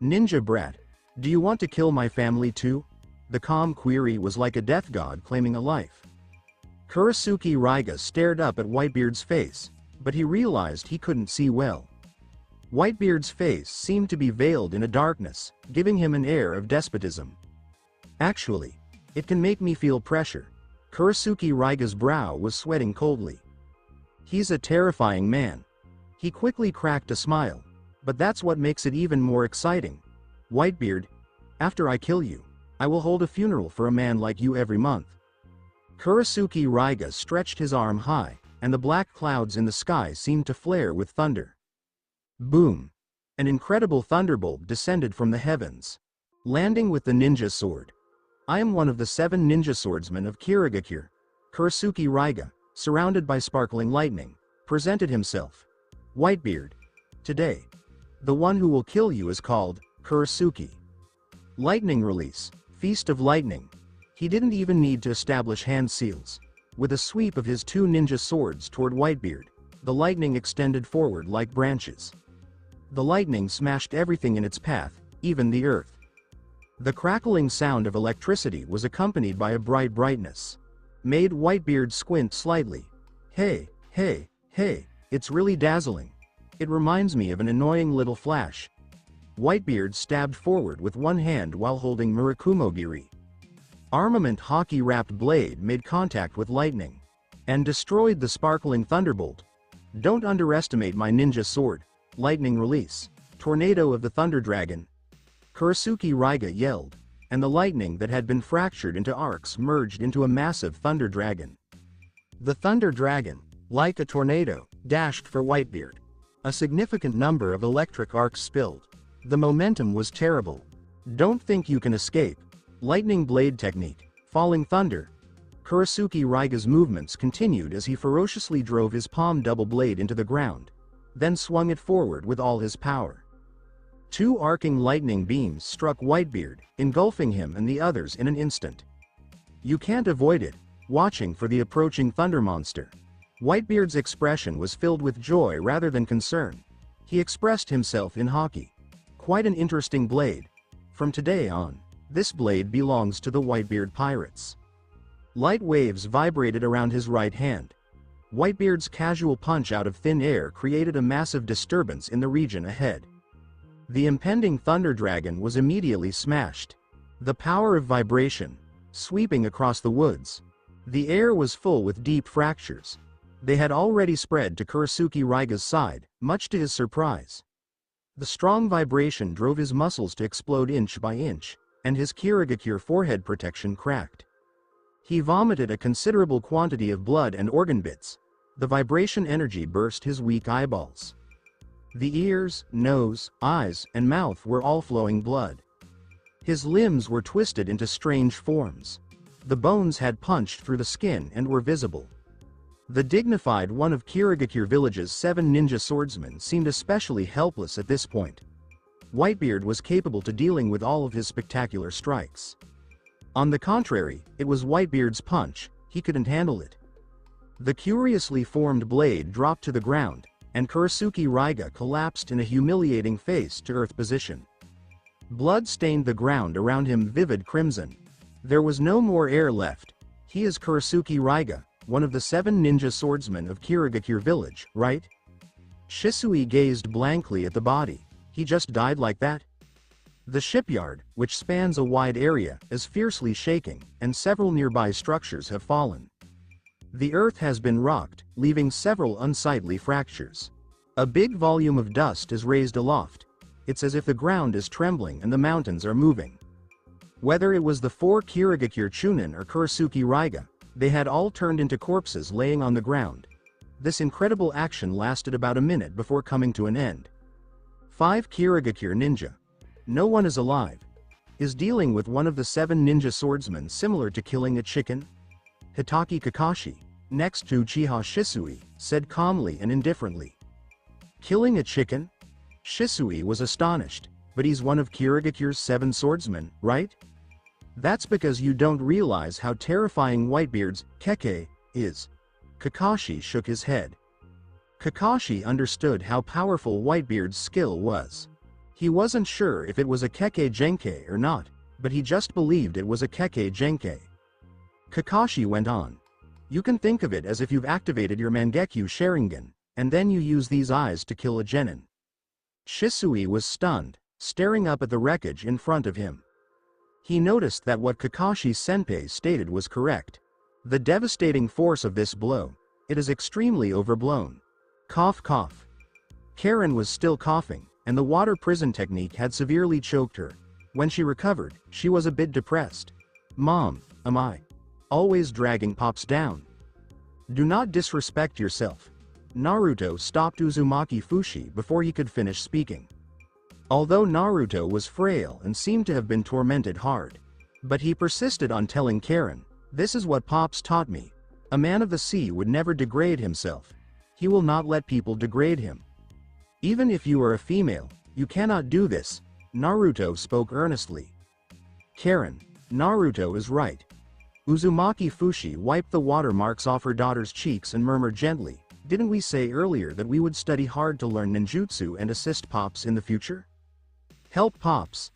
Ninja brat, do you want to kill my family too? The calm query was like a death god claiming a life. Kurisuke Raiga stared up at Whitebeard's face, but he realized he couldn't see well. Whitebeard's face seemed to be veiled in a darkness, giving him an air of despotism. Actually, it can make me feel pressure. Kurisuke Raiga's brow was sweating coldly. He's a terrifying man. He quickly cracked a smile, but that's what makes it even more exciting. Whitebeard, after I kill you, I will hold a funeral for a man like you every month. Kurasuke Raiga stretched his arm high, and the black clouds in the sky seemed to flare with thunder. Boom! An incredible thunderbolt descended from the heavens, landing with the ninja sword. I am one of the 7 ninja swordsmen of Kirigakure. Kurasuke Raiga, surrounded by sparkling lightning, presented himself. Whitebeard. Today, the one who will kill you is called Kurasuke. Lightning release, Feast of Lightning. He didn't even need to establish hand seals. With a sweep of his 2 ninja swords toward Whitebeard, the lightning extended forward like branches. The lightning smashed everything in its path, even the earth. The crackling sound of electricity was accompanied by a bright brightness. Made Whitebeard squint slightly. Hey, it's really dazzling. It reminds me of an annoying little flash. Whitebeard stabbed forward with one hand while holding Murakumogiri. Armament hockey-wrapped blade made contact with lightning and destroyed the sparkling thunderbolt. Don't underestimate my ninja sword. Lightning release. Tornado of the Thunder Dragon. Kurasuke Raiga yelled, and the lightning that had been fractured into arcs merged into a massive thunder dragon. The thunder dragon, like a tornado, dashed for Whitebeard. A significant number of electric arcs spilled. The momentum was terrible. Don't think you can escape. Lightning blade technique. Falling thunder. Kurasuke Raiga's movements continued as he ferociously drove his palm double blade into the ground, then swung it forward with all his power. 2 arcing lightning beams struck Whitebeard, engulfing him and the others in an instant. You can't avoid it, watching for the approaching thunder monster. Whitebeard's expression was filled with joy rather than concern. He expressed himself in hockey. Quite an interesting blade. From today on, this blade belongs to the Whitebeard pirates. Light waves vibrated around his right hand. Whitebeard's casual punch out of thin air created a massive disturbance in the region ahead. The impending thunder dragon was immediately smashed. The power of vibration, sweeping across the woods. The air was full with deep fractures. They had already spread to Kurasuke Raiga's side, much to his surprise. The strong vibration drove his muscles to explode inch by inch, and his Kirigakure forehead protection cracked. He vomited a considerable quantity of blood and organ bits. The vibration energy burst his weak eyeballs. The ears, nose, eyes, and mouth were all flowing blood. His limbs were twisted into strange forms. The bones had punched through the skin and were visible. The dignified one of Kirigakure village's 7 ninja swordsmen seemed especially helpless at this point. Whitebeard was capable to dealing with all of his spectacular strikes. On the contrary, it was Whitebeard's punch, he couldn't handle it. The curiously formed blade dropped to the ground, and Kurasuke Raiga collapsed in a humiliating face-to-earth position. Blood stained the ground around him vivid crimson. There was no more air left. He is Kurasuke Raiga, one of the 7 ninja swordsmen of Kirigakure village, right? Shisui gazed blankly at the body. He just died like that? The shipyard, which spans a wide area, is fiercely shaking, and several nearby structures have fallen. The earth has been rocked, leaving several unsightly fractures. A big volume of dust is raised aloft. It's as if the ground is trembling and the mountains are moving. Whether it was the 4 Kirigakure Chunin or Kurasuke Raiga, they had all turned into corpses laying on the ground. This incredible action lasted about a minute before coming to an end. 5 Kirigakure ninja. No one is alive. Is dealing with one of the 7 ninja swordsmen similar to killing a chicken? Hitaki Kakashi, next to Uchiha Shisui, said calmly and indifferently. Killing a chicken? Shisui was astonished, but he's one of Kirigakure's 7 swordsmen, right? That's because you don't realize how terrifying Whitebeard's keke is. Kakashi shook his head. Kakashi understood how powerful Whitebeard's skill was. He wasn't sure if it was a keke genkai or not, but he just believed it was a keke genkai. Kakashi went on. You can think of it as if you've activated your Mangekyo Sharingan, and then you use these eyes to kill a genin. Shisui was stunned, staring up at the wreckage in front of him. He noticed that what Kakashi's senpai stated was correct. The devastating force of this blow, it is extremely overblown. Cough cough. Karen was still coughing, and the water prison technique had severely choked her. When she recovered, she was a bit depressed. Mom, am I always dragging Pops down. Do not disrespect yourself. Naruto stopped Uzumaki Fushi before he could finish speaking. Although Naruto was frail and seemed to have been tormented hard, but he persisted on telling Karen, "This is what Pops taught me. A man of the sea would never degrade himself. He will not let people degrade him. Even if you are a female, you cannot do this." Naruto spoke earnestly. Karen, Naruto is right. Uzumaki Fushi wiped the watermarks off her daughter's cheeks and murmured gently, "Didn't we say earlier that we would study hard to learn ninjutsu and assist Pops in the future? Help Pops."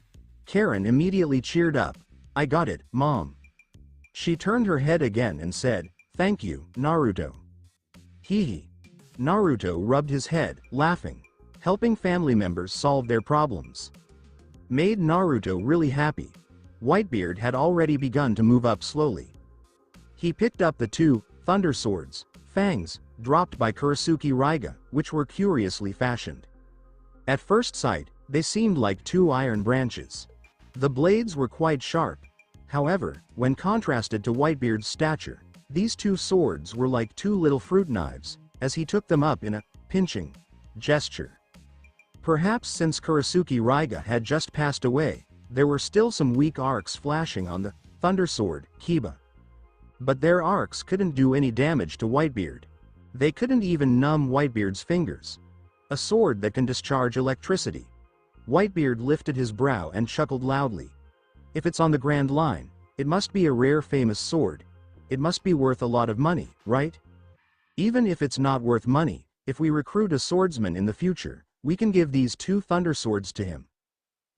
Karen immediately cheered up. "I got it, Mom." She turned her head again and said, "Thank you, Naruto." Hee. Naruto rubbed his head, laughing. Helping family members solve their problems made Naruto really happy. Whitebeard had already begun to move up slowly. He picked up the two thunder swords, fangs, dropped by Kurasuke Raiga, which were curiously fashioned. At first sight, they seemed like two iron branches. The blades were quite sharp. However, when contrasted to Whitebeard's stature, these two swords were like two little fruit knives, as he took them up in a pinching gesture. Perhaps since Kurasuke Raiga had just passed away, there were still some weak arcs flashing on the thunder sword, Kiba. But their arcs couldn't do any damage to Whitebeard. They couldn't even numb Whitebeard's fingers. A sword that can discharge electricity. Whitebeard lifted his brow and chuckled loudly. If it's on the Grand Line, it must be a rare famous sword. It must be worth a lot of money, right? Even if it's not worth money, if we recruit a swordsman in the future, we can give these two thunder swords to him.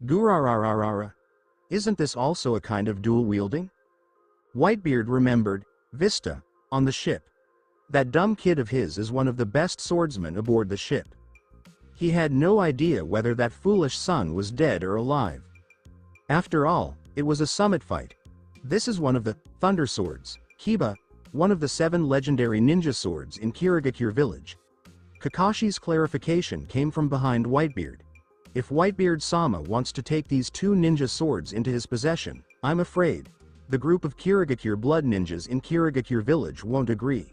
Gurarararara. Isn't this also a kind of dual wielding? Whitebeard remembered Vista on the ship. That dumb kid of his is one of the best swordsmen aboard the ship. He had no idea whether that foolish son was dead or alive. After all, it was a summit fight. This is one of the thunder swords, Kiba, one of the 7 legendary ninja swords in Kirigakure village. Kakashi's clarification came from behind Whitebeard. If Whitebeard-sama wants to take these 2 ninja swords into his possession, I'm afraid the group of Kirigakure blood ninjas in Kirigakure village won't agree.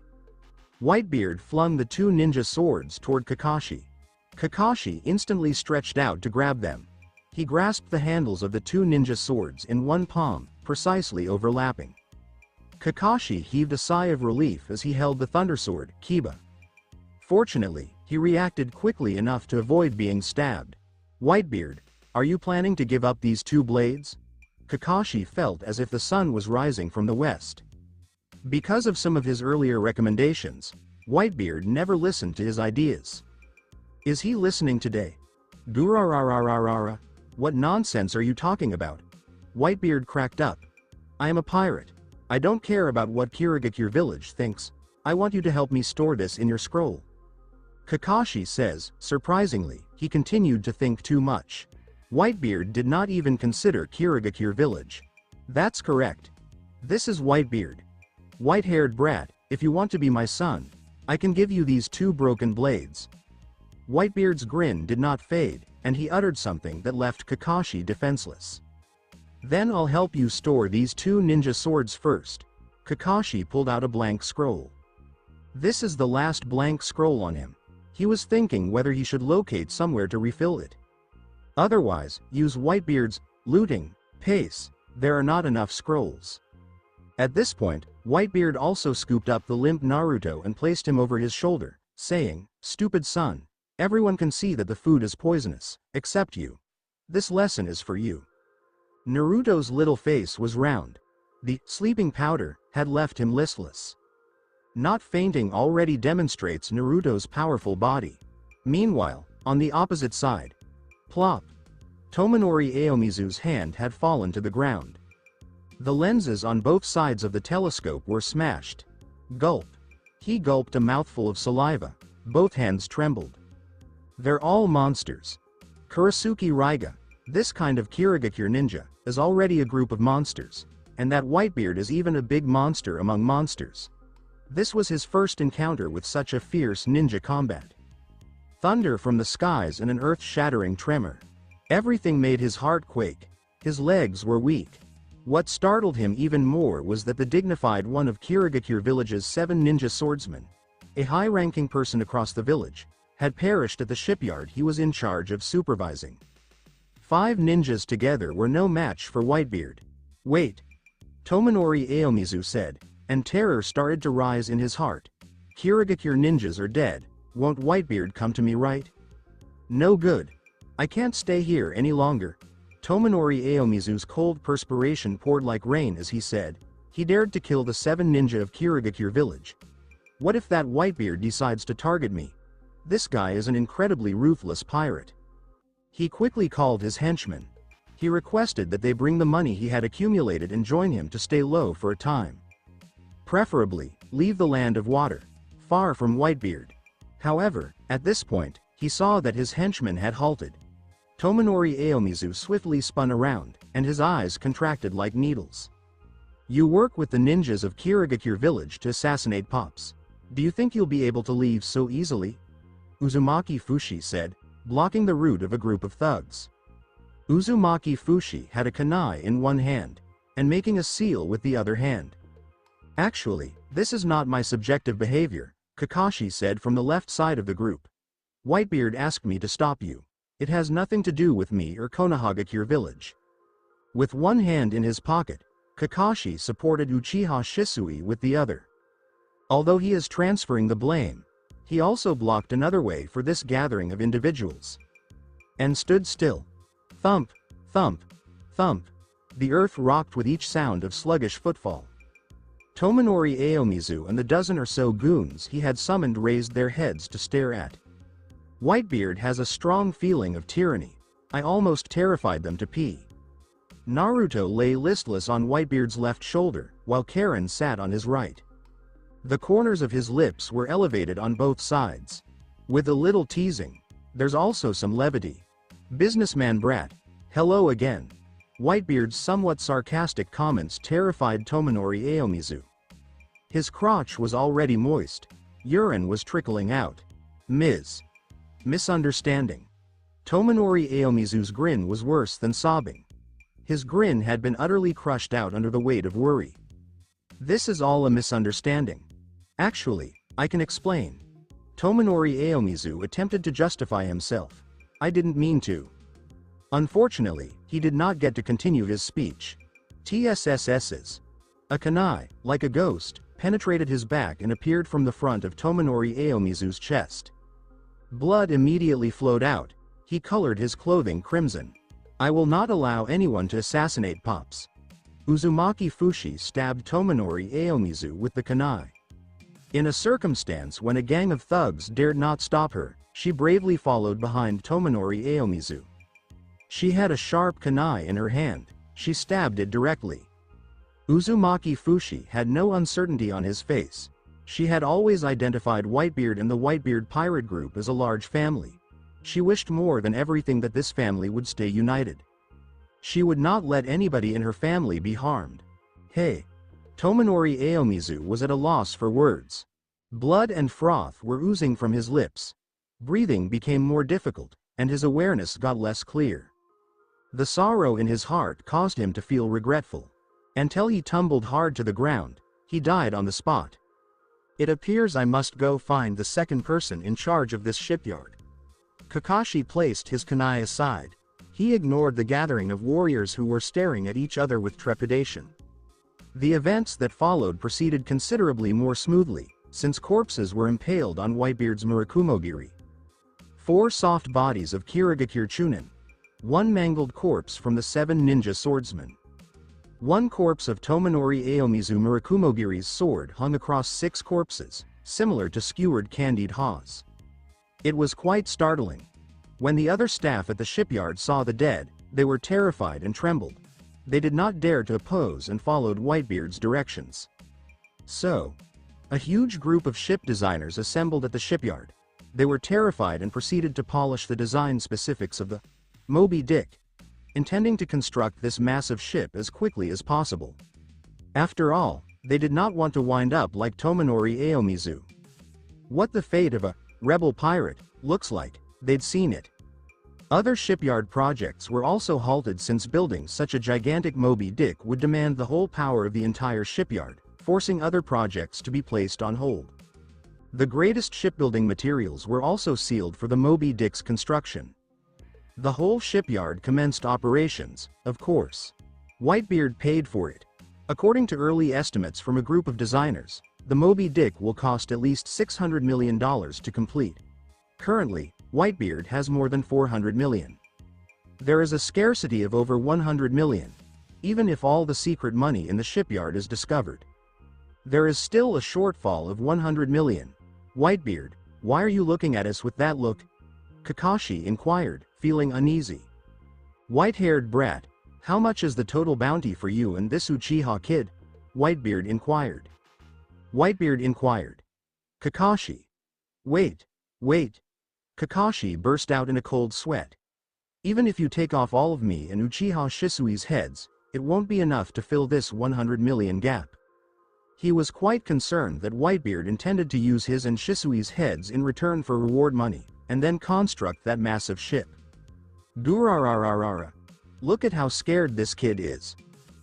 Whitebeard flung the 2 ninja swords toward Kakashi. Kakashi instantly stretched out to grab them. He grasped the handles of the 2 ninja swords in one palm, precisely overlapping. Kakashi heaved a sigh of relief as he held the thunder sword, Kiba. Fortunately, he reacted quickly enough to avoid being stabbed. Whitebeard, are you planning to give up these 2 blades? Kakashi felt as if the sun was rising from the west. Because of some of his earlier recommendations, Whitebeard never listened to his ideas. Is he listening today? Gurararararara. What nonsense are you talking about? Whitebeard cracked up. I am a pirate. I don't care about what Kirigakure village thinks. I want you to help me store this in your scroll. Kakashi says, surprisingly, he continued to think too much. Whitebeard did not even consider Kirigakure village. That's correct. This is Whitebeard. White-haired brat, if you want to be my son, I can give you these 2 broken blades. Whitebeard's grin did not fade, and he uttered something that left Kakashi defenseless. Then I'll help you store these 2 ninja swords first. Kakashi pulled out a blank scroll. This is the last blank scroll on him. He was thinking whether he should locate somewhere to refill it. Otherwise, use Whitebeard's looting pace. There are not enough scrolls. At this point, Whitebeard also scooped up the limp Naruto and placed him over his shoulder, saying, "Stupid son, everyone can see that the food is poisonous, except you. This lesson is for you." Naruto's little face was round. The sleeping powder had left him listless. Not fainting already demonstrates Naruto's powerful body. Meanwhile, on the opposite side, plop. Tomonori Aomizu's hand had fallen to the ground. The lenses on both sides of the telescope were smashed. Gulp. He gulped a mouthful of saliva. Both hands trembled. They're all monsters. Kurasuke Raiga, this kind of Kirigakure ninja, is already a group of monsters, and that Whitebeard is even a big monster among monsters. This was his first encounter with such a fierce ninja combat. Thunder from the skies and an earth-shattering tremor. Everything made his heart quake. His legs were weak. What startled him even more was that the dignified one of Kirigakure village's 7 ninja swordsmen, a high-ranking person across the village, had perished at the shipyard he was in charge of supervising. 5 ninjas together were no match for Whitebeard. Wait. Tomonori Aomizu said, and terror started to rise in his heart. Kirigakure ninjas are dead, won't Whitebeard come to me right? No good. I can't stay here any longer. Tomonori Aomizu's cold perspiration poured like rain as he said, he dared to kill the 7 ninja of Kirigakure village. What if that Whitebeard decides to target me? This guy is an incredibly ruthless pirate. He quickly called his henchmen. He requested that they bring the money he had accumulated and join him to stay low for a time. Preferably, leave the land of water, far from Whitebeard. However, at this point, he saw that his henchmen had halted. Tomonori Aomizu swiftly spun around, and his eyes contracted like needles. You work with the ninjas of Kirigakure village to assassinate Pops. Do you think you'll be able to leave so easily? Uzumaki Fushi said, blocking the route of a group of thugs. Uzumaki Fushi had a kunai in one hand, and making a seal with the other hand. Actually, this is not my subjective behavior, Kakashi said from the left side of the group. Whitebeard asked me to stop you. It has nothing to do with me or Konohagakure village. With one hand in his pocket, Kakashi supported Uchiha Shisui with the other. Although he is transferring the blame, he also blocked another way for this gathering of individuals. And stood still. Thump, thump, thump. The earth rocked with each sound of sluggish footfall. Tomonori Aomizu and the dozen or so goons he had summoned raised their heads to stare at. Whitebeard has a strong feeling of tyranny. I almost terrified them to pee. Naruto lay listless on Whitebeard's left shoulder, while Karen sat on his right. The corners of his lips were elevated on both sides. With a little teasing. There's also some levity. Businessman brat. Hello again. Whitebeard's somewhat sarcastic comments terrified Tomonori Aomizu. His crotch was already moist. Urine was trickling out. Misunderstanding. Tomonori Aomizu's grin was worse than sobbing. His grin had been utterly crushed out under the weight of worry. This is all a misunderstanding. Actually, I can explain. Tomonori Aomizu attempted to justify himself. I didn't mean to. Unfortunately, he did not get to continue his speech. TSSS's. A kunai, like a ghost, penetrated his back and appeared from the front of Tomonori Aomizu's chest. Blood immediately flowed out. He colored his clothing crimson. I will not allow anyone to assassinate Pops. Uzumaki Fushi stabbed Tomonori Aomizu with the kunai. In a circumstance when a gang of thugs dared not stop her, she bravely followed behind Tomonori Aomizu. She had a sharp kunai in her hand. She stabbed it directly. Uzumaki Fushi had no uncertainty on his face. She had always identified Whitebeard and the Whitebeard pirate group as a large family. She wished more than everything that this family would stay united. She would not let anybody in her family be harmed. Hey! Tomonori Aomizu was at a loss for words. Blood and froth were oozing from his lips. Breathing became more difficult, and his awareness got less clear. The sorrow in his heart caused him to feel regretful. Until he tumbled hard to the ground, he died on the spot. It appears I must go find the second person in charge of this shipyard. Kakashi placed his kunai aside. He ignored the gathering of warriors who were staring at each other with trepidation. The events that followed proceeded considerably more smoothly, since corpses were impaled on Whitebeard's Murakumogiri. 4 soft bodies of Kirigakure Chunin. 1 mangled corpse from the 7 ninja swordsmen. 1 corpse of Tomonori Aomizu Murakumogiri's sword hung across 6 corpses, similar to skewered candied haws. It was quite startling. When the other staff at the shipyard saw the dead, they were terrified and trembled. They did not dare to oppose and followed Whitebeard's directions. So, a huge group of ship designers assembled at the shipyard. They were terrified and proceeded to polish the design specifics of the Moby Dick, intending to construct this massive ship as quickly as possible. After all, they did not want to wind up like Tomonori Aomizu. What the fate of a rebel pirate looks like, they'd seen it. Other shipyard projects were also halted since building such a gigantic Moby Dick would demand the whole power of the entire shipyard, forcing other projects to be placed on hold. The greatest shipbuilding materials were also sealed for the Moby Dick's construction. The whole shipyard commenced operations, of course. Whitebeard paid for it. According to early estimates from a group of designers, the Moby Dick will cost at least $600 million to complete. Currently, Whitebeard has more than 400 million. There is a scarcity of over 100 million, even if all the secret money in the shipyard is discovered. There is still a shortfall of 100 million. Whitebeard, why are you looking at us with that look? Kakashi inquired, feeling uneasy. White-haired brat, how much is the total bounty for you and this Uchiha kid? Whitebeard inquired. Whitebeard inquired. Kakashi. Wait. Kakashi burst out in a cold sweat. Even if you take off all of me and Uchiha Shisui's heads, it won't be enough to fill this 100 million gap. He was quite concerned that Whitebeard intended to use his and Shisui's heads in return for reward money, and then construct that massive ship. Durarararara. Look at how scared this kid is.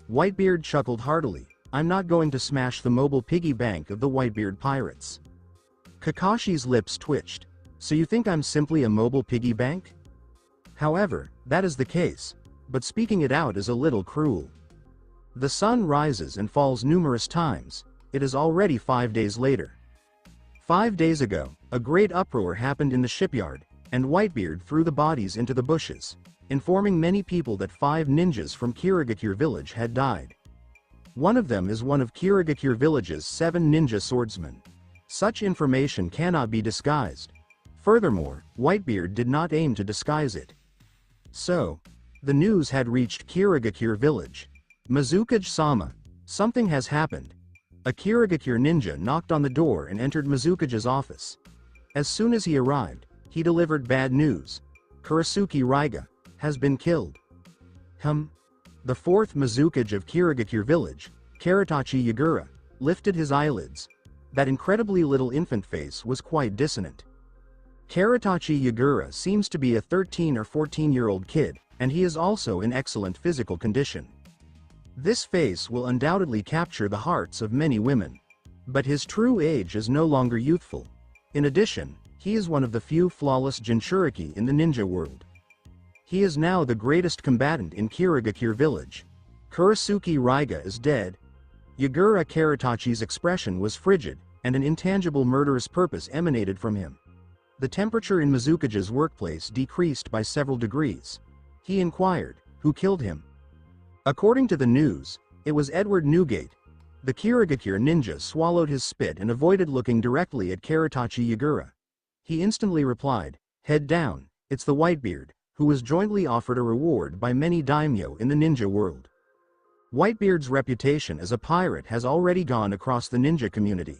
Whitebeard chuckled heartily. I'm not going to smash the mobile piggy bank of the Whitebeard pirates. Kakashi's lips twitched. So you think I'm simply a mobile piggy bank? However, that is the case, but speaking it out is a little cruel. The sun rises and falls numerous times. It is already 5 days later. 5 days ago, a great uproar happened in the shipyard, and Whitebeard threw the bodies into the bushes, informing many people that 5 ninjas from Kirigakure village had died. One of them is one of Kirigakure village's 7 ninja swordsmen. Such information cannot be disguised. Furthermore, Whitebeard did not aim to disguise it. So, the news had reached Kirigakure village. Mizukage-sama, something has happened. A Kirigakure ninja knocked on the door and entered Mizukage's office. As soon as he arrived, he delivered bad news. Kurasuke Raiga has been killed. The 4th Mizukage of Kirigakure village, Karatachi Yagura, lifted his eyelids. That incredibly little infant face was quite dissonant. Karatachi Yagura seems to be a 13 or 14-year-old kid, and he is also in excellent physical condition. This face will undoubtedly capture the hearts of many women. But his true age is no longer youthful. In addition, he is one of the few flawless Jinchuriki in the ninja world. He is now the greatest combatant in Kirigakure village. Kurasuke Raiga is dead. Yagura Karatachi's expression was frigid, and an intangible murderous purpose emanated from him. The temperature in Mizukage's workplace decreased by several degrees. He inquired, who killed him? According to the news, it was Edward Newgate. The Kirigakure ninja swallowed his spit and avoided looking directly at Karatachi Yagura. He instantly replied, head down, it's the Whitebeard, who was jointly offered a reward by many daimyo in the ninja world. Whitebeard's reputation as a pirate has already gone across the ninja community.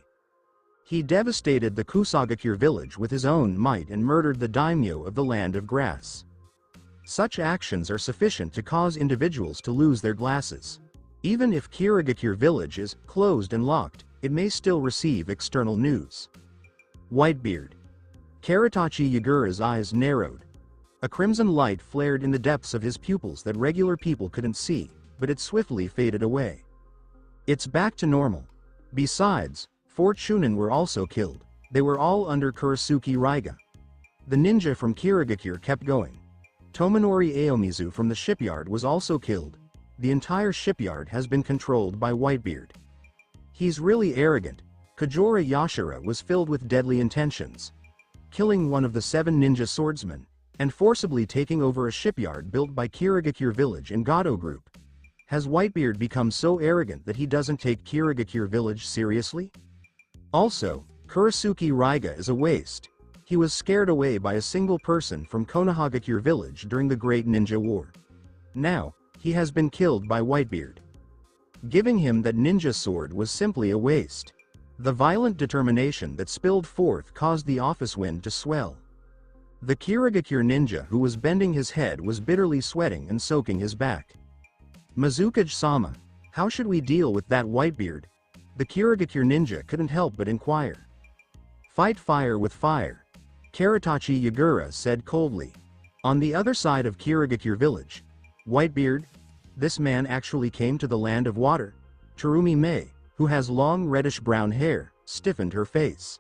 He devastated the Kusagakure village with his own might and murdered the daimyo of the Land of Grass. Such actions are sufficient to cause individuals to lose their glasses. Even if Kirigakure village is closed and locked, it may still receive external news. Whitebeard. Karatachi Yagura's eyes narrowed. A crimson light flared in the depths of his pupils that regular people couldn't see, but it swiftly faded away. It's back to normal. Besides, 4 Chunin were also killed. They were all under Kurasuke Raiga. The ninja from Kirigakure kept going. Tomonori Aomizu from the shipyard was also killed. The entire shipyard has been controlled by Whitebeard. He's really arrogant. Kajora Yashira was filled with deadly intentions. Killing one of the 7 ninja swordsmen, and forcibly taking over a shipyard built by Kirigakure village and Gado group. Has Whitebeard become so arrogant that he doesn't take Kirigakure village seriously? Also, Kurasuke Raiga is a waste. He was scared away by a single person from Konohagakure village during the Great Ninja War. Now, he has been killed by Whitebeard. Giving him that ninja sword was simply a waste. The violent determination that spilled forth caused the office wind to swell. The Kirigakure ninja who was bending his head was bitterly sweating and soaking his back. Mizukage-sama, how should we deal with that Whitebeard? The Kirigakure ninja couldn't help but inquire. Fight fire with fire. Karatachi Yagura said coldly. On the other side of Kirigakure village, Whitebeard, this man actually came to the land of water. Terumi Mei, who has long reddish-brown hair, stiffened her face.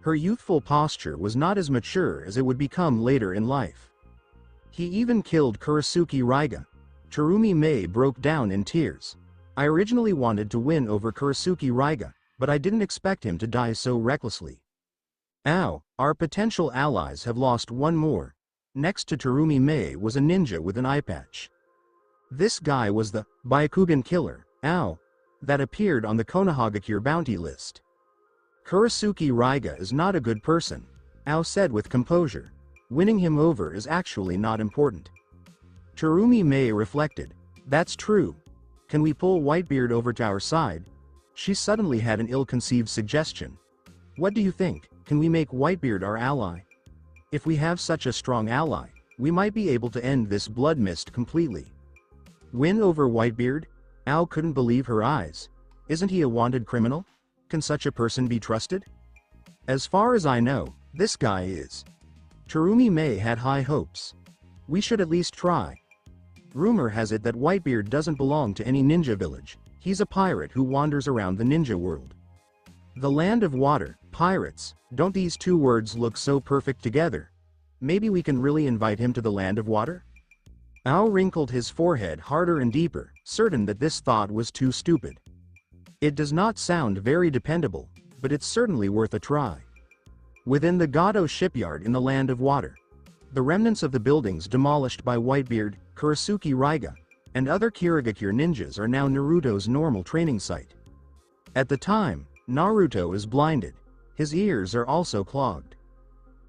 Her youthful posture was not as mature as it would become later in life. He even killed Kurisuke Raiga. Terumi Mei broke down in tears. I originally wanted to win over Kurisuke Raiga, but I didn't expect him to die so recklessly. Ow, our potential allies have lost one more. Next to Terumi Mei was a ninja with an eye patch. This guy was the Byakugan killer, ow, that appeared on the Konohagakure bounty list. Kurisuke Raiga is not a good person, Ao said with composure. Winning him over is actually not important. Terumi Mei reflected. That's true. Can we pull Whitebeard over to our side? She suddenly had an ill-conceived suggestion. What do you think? Can we make Whitebeard our ally? If we have such a strong ally, we might be able to end this blood mist completely. Win over Whitebeard? Ao couldn't believe her eyes. Isn't he a wanted criminal? Can such a person be trusted? As far as I know, this guy is. Terumi Mei had high hopes. We should at least try. Rumor has it that Whitebeard doesn't belong to any ninja village. He's a pirate who wanders around the ninja world. The land of water, pirates, don't these two words look so perfect together? Maybe we can really invite him to the land of water? Ao wrinkled his forehead harder and deeper, certain that this thought was too stupid. It does not sound very dependable, but it's certainly worth a try. Within the Gado shipyard in the land of water, the remnants of the buildings demolished by Whitebeard, Kurisuke Raiga, and other Kirigakure ninjas are now Naruto's normal training site. At the time, Naruto is blinded. His ears are also clogged.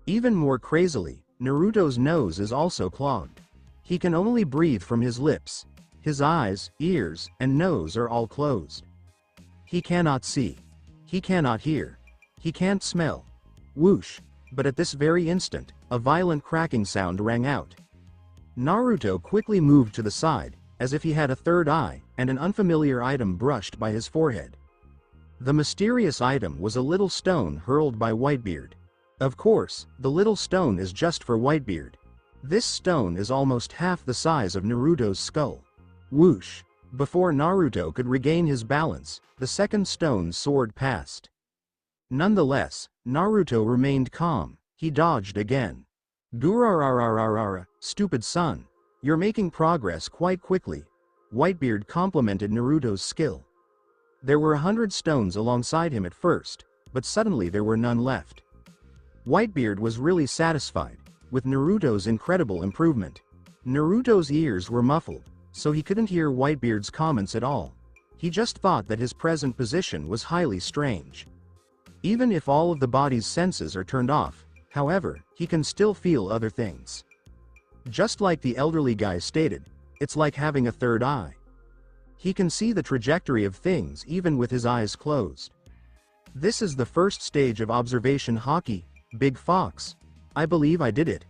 Even more crazily, Naruto's nose is also clogged. He can only breathe from his lips. His eyes, ears, and nose are all closed. He cannot see. He cannot hear. He can't smell. Whoosh! But at this very instant, a violent cracking sound rang out. Naruto quickly moved to the side, as if he had a third eye, and an unfamiliar item brushed by his forehead. The mysterious item was a little stone hurled by Whitebeard. Of course, the little stone is just for Whitebeard. This stone is almost half the size of Naruto's skull. Whoosh! Before Naruto could regain his balance, the second stone soared past. Nonetheless, Naruto remained calm. He dodged again. Gurararararara, stupid son. You're making progress quite quickly. Whitebeard complimented Naruto's skill. There were 100 stones alongside him at first, but suddenly there were none left. Whitebeard was really satisfied with Naruto's incredible improvement. Naruto's ears were muffled, so he couldn't hear Whitebeard's comments at all. He just thought that his present position was highly strange. Even if all of the body's senses are turned off, however, he can still feel other things. Just like the elderly guy stated, it's like having a third eye. He can see the trajectory of things even with his eyes closed. This is the first stage of observation haki, Big Fox. I believe I did it.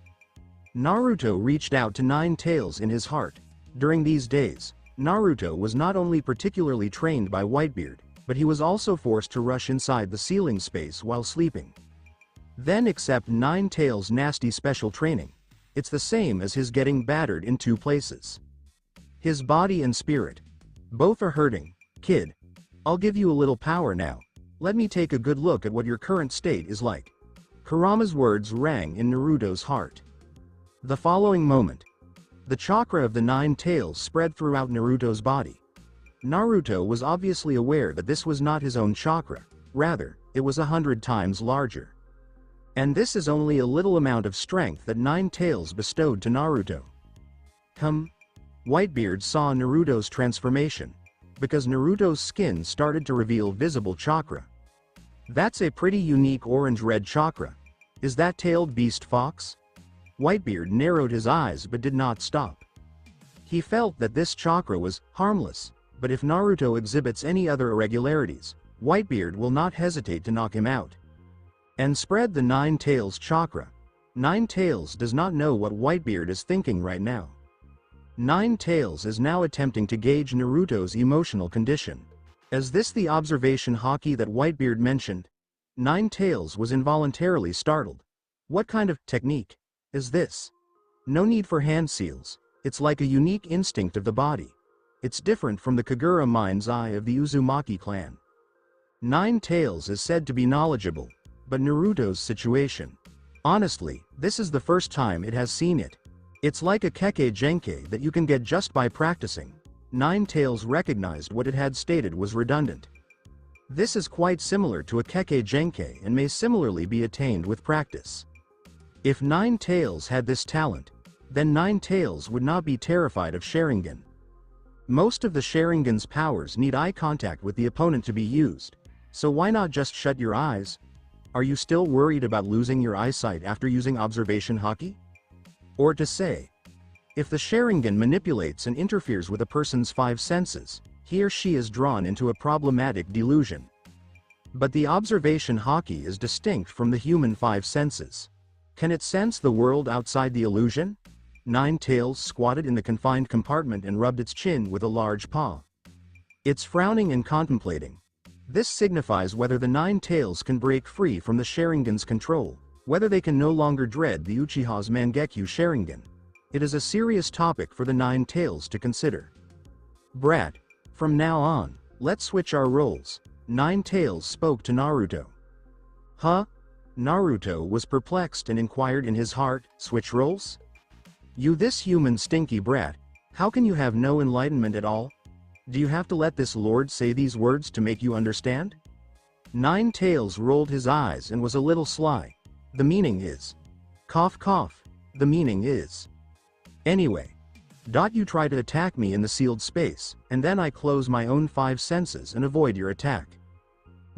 Naruto reached out to Nine Tails in his heart. During these days, Naruto was not only particularly trained by Whitebeard, but he was also forced to rush inside the ceiling space while sleeping. Then accept Nine Tails' nasty special training. It's the same as his getting battered in 2 places. His body and spirit. Both are hurting. Kid. I'll give you a little power now. Let me take a good look at what your current state is like. Kurama's words rang in Naruto's heart. The following moment, the chakra of the Nine Tails spread throughout Naruto's body. Naruto was obviously aware that this was not his own chakra, rather, it was 100 times larger. And this is only a little amount of strength that Nine Tails bestowed to Naruto. Whitebeard saw Naruto's transformation, because Naruto's skin started to reveal visible chakra. That's a pretty unique orange-red chakra. Is that tailed beast fox? Whitebeard narrowed his eyes but did not stop. He felt that this chakra was harmless, but if Naruto exhibits any other irregularities, Whitebeard will not hesitate to knock him out. And spread the Nine Tails chakra. Nine Tails does not know what Whitebeard is thinking right now. Nine Tails is now attempting to gauge Naruto's emotional condition. Is this the observation haki that Whitebeard mentioned? Nine Tails was involuntarily startled. What kind of technique is this? No need for hand seals, it's like a unique instinct of the body. It's different from the Kagura mind's eye of the Uzumaki clan. Nine Tails is said to be knowledgeable, but Naruto's situation. Honestly, this is the first time it has seen it. It's like a Kekkei Genkai that you can get just by practicing. Nine Tails recognized what it had stated was redundant. This is quite similar to a Kekkei Genkai and may similarly be attained with practice. If Nine Tails had this talent, then Nine Tails would not be terrified of Sharingan. Most of the Sharingan's powers need eye contact with the opponent to be used, so why not just shut your eyes? Are you still worried about losing your eyesight after using observation haki? Or to say, if the Sharingan manipulates and interferes with a person's five senses, he or she is drawn into a problematic delusion. But the observation haki is distinct from the human five senses. Can it sense the world outside the illusion? Nine Tails squatted in the confined compartment and rubbed its chin with a large paw. It's frowning and contemplating. This signifies whether the Nine Tails can break free from the Sharingan's control, whether they can no longer dread the Uchiha's Mangekyo Sharingan. It is a serious topic for the Nine Tails to consider. Brat, from now on, let's switch our roles. Nine Tails spoke to Naruto. Huh? Naruto was perplexed and inquired in his heart, switch roles? You this human stinky brat, how can you have no enlightenment at all? Do you have to let this lord say these words to make you understand? Nine Tails rolled his eyes and was a little sly. The meaning is. Cough cough. The meaning is. Anyway. You try to attack me in the sealed space, and then I close my own five senses and avoid your attack.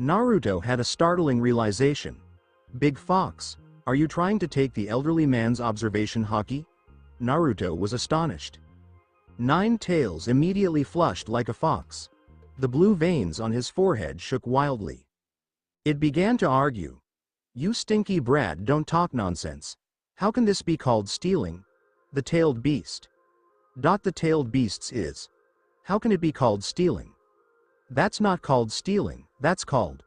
Naruto had a startling realization. Big Fox, are you trying to take the elderly man's observation haki? Naruto was astonished. Nine Tails immediately flushed like a fox. The blue veins on his forehead shook wildly. It began to argue. You stinky brat, don't talk nonsense. How can this be called stealing? The tailed beast. The tailed beasts is. How can it be called stealing? That's not called stealing, that's called.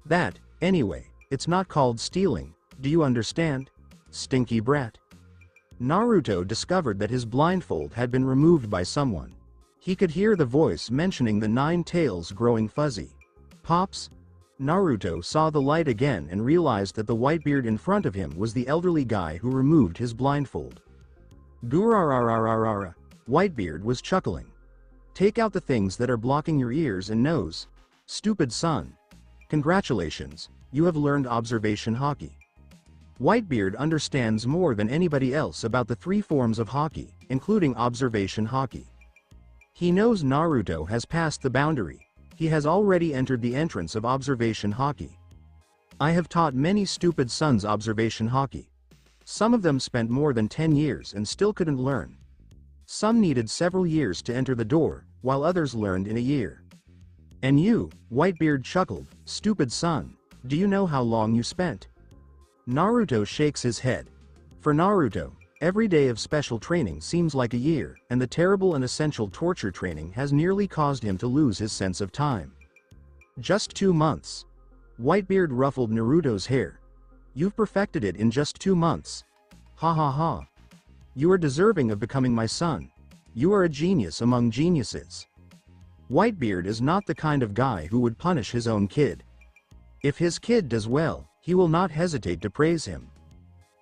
That, anyway, it's not called stealing, do you understand? Stinky brat. Naruto discovered that his blindfold had been removed by someone. He could hear the voice mentioning the Nine Tails growing fuzzy. Pops? Naruto saw the light again and realized that the Whitebeard in front of him was the elderly guy who removed his blindfold. Gurararararara. Whitebeard was chuckling. Take out the things that are blocking your ears and nose. Stupid son. Congratulations, you have learned observation haki. Whitebeard understands more than anybody else about the three forms of haki, including observation haki. He knows Naruto has passed the boundary. He has already entered the entrance of observation haki. I have taught many stupid sons observation haki. Some of them spent more than 10 years and still couldn't learn. Some needed several years to enter the door, while others learned in a year. And you, Whitebeard chuckled, stupid son, do you know how long you spent? Naruto shakes his head. For Naruto, every day of special training seems like a year, and the terrible and essential torture training has nearly caused him to lose his sense of time. Just 2 months. Whitebeard ruffled Naruto's hair. You've perfected it in just 2 months. Ha ha ha. You are deserving of becoming my son. You are a genius among geniuses. Whitebeard is not the kind of guy who would punish his own kid. If his kid does well, he will not hesitate to praise him.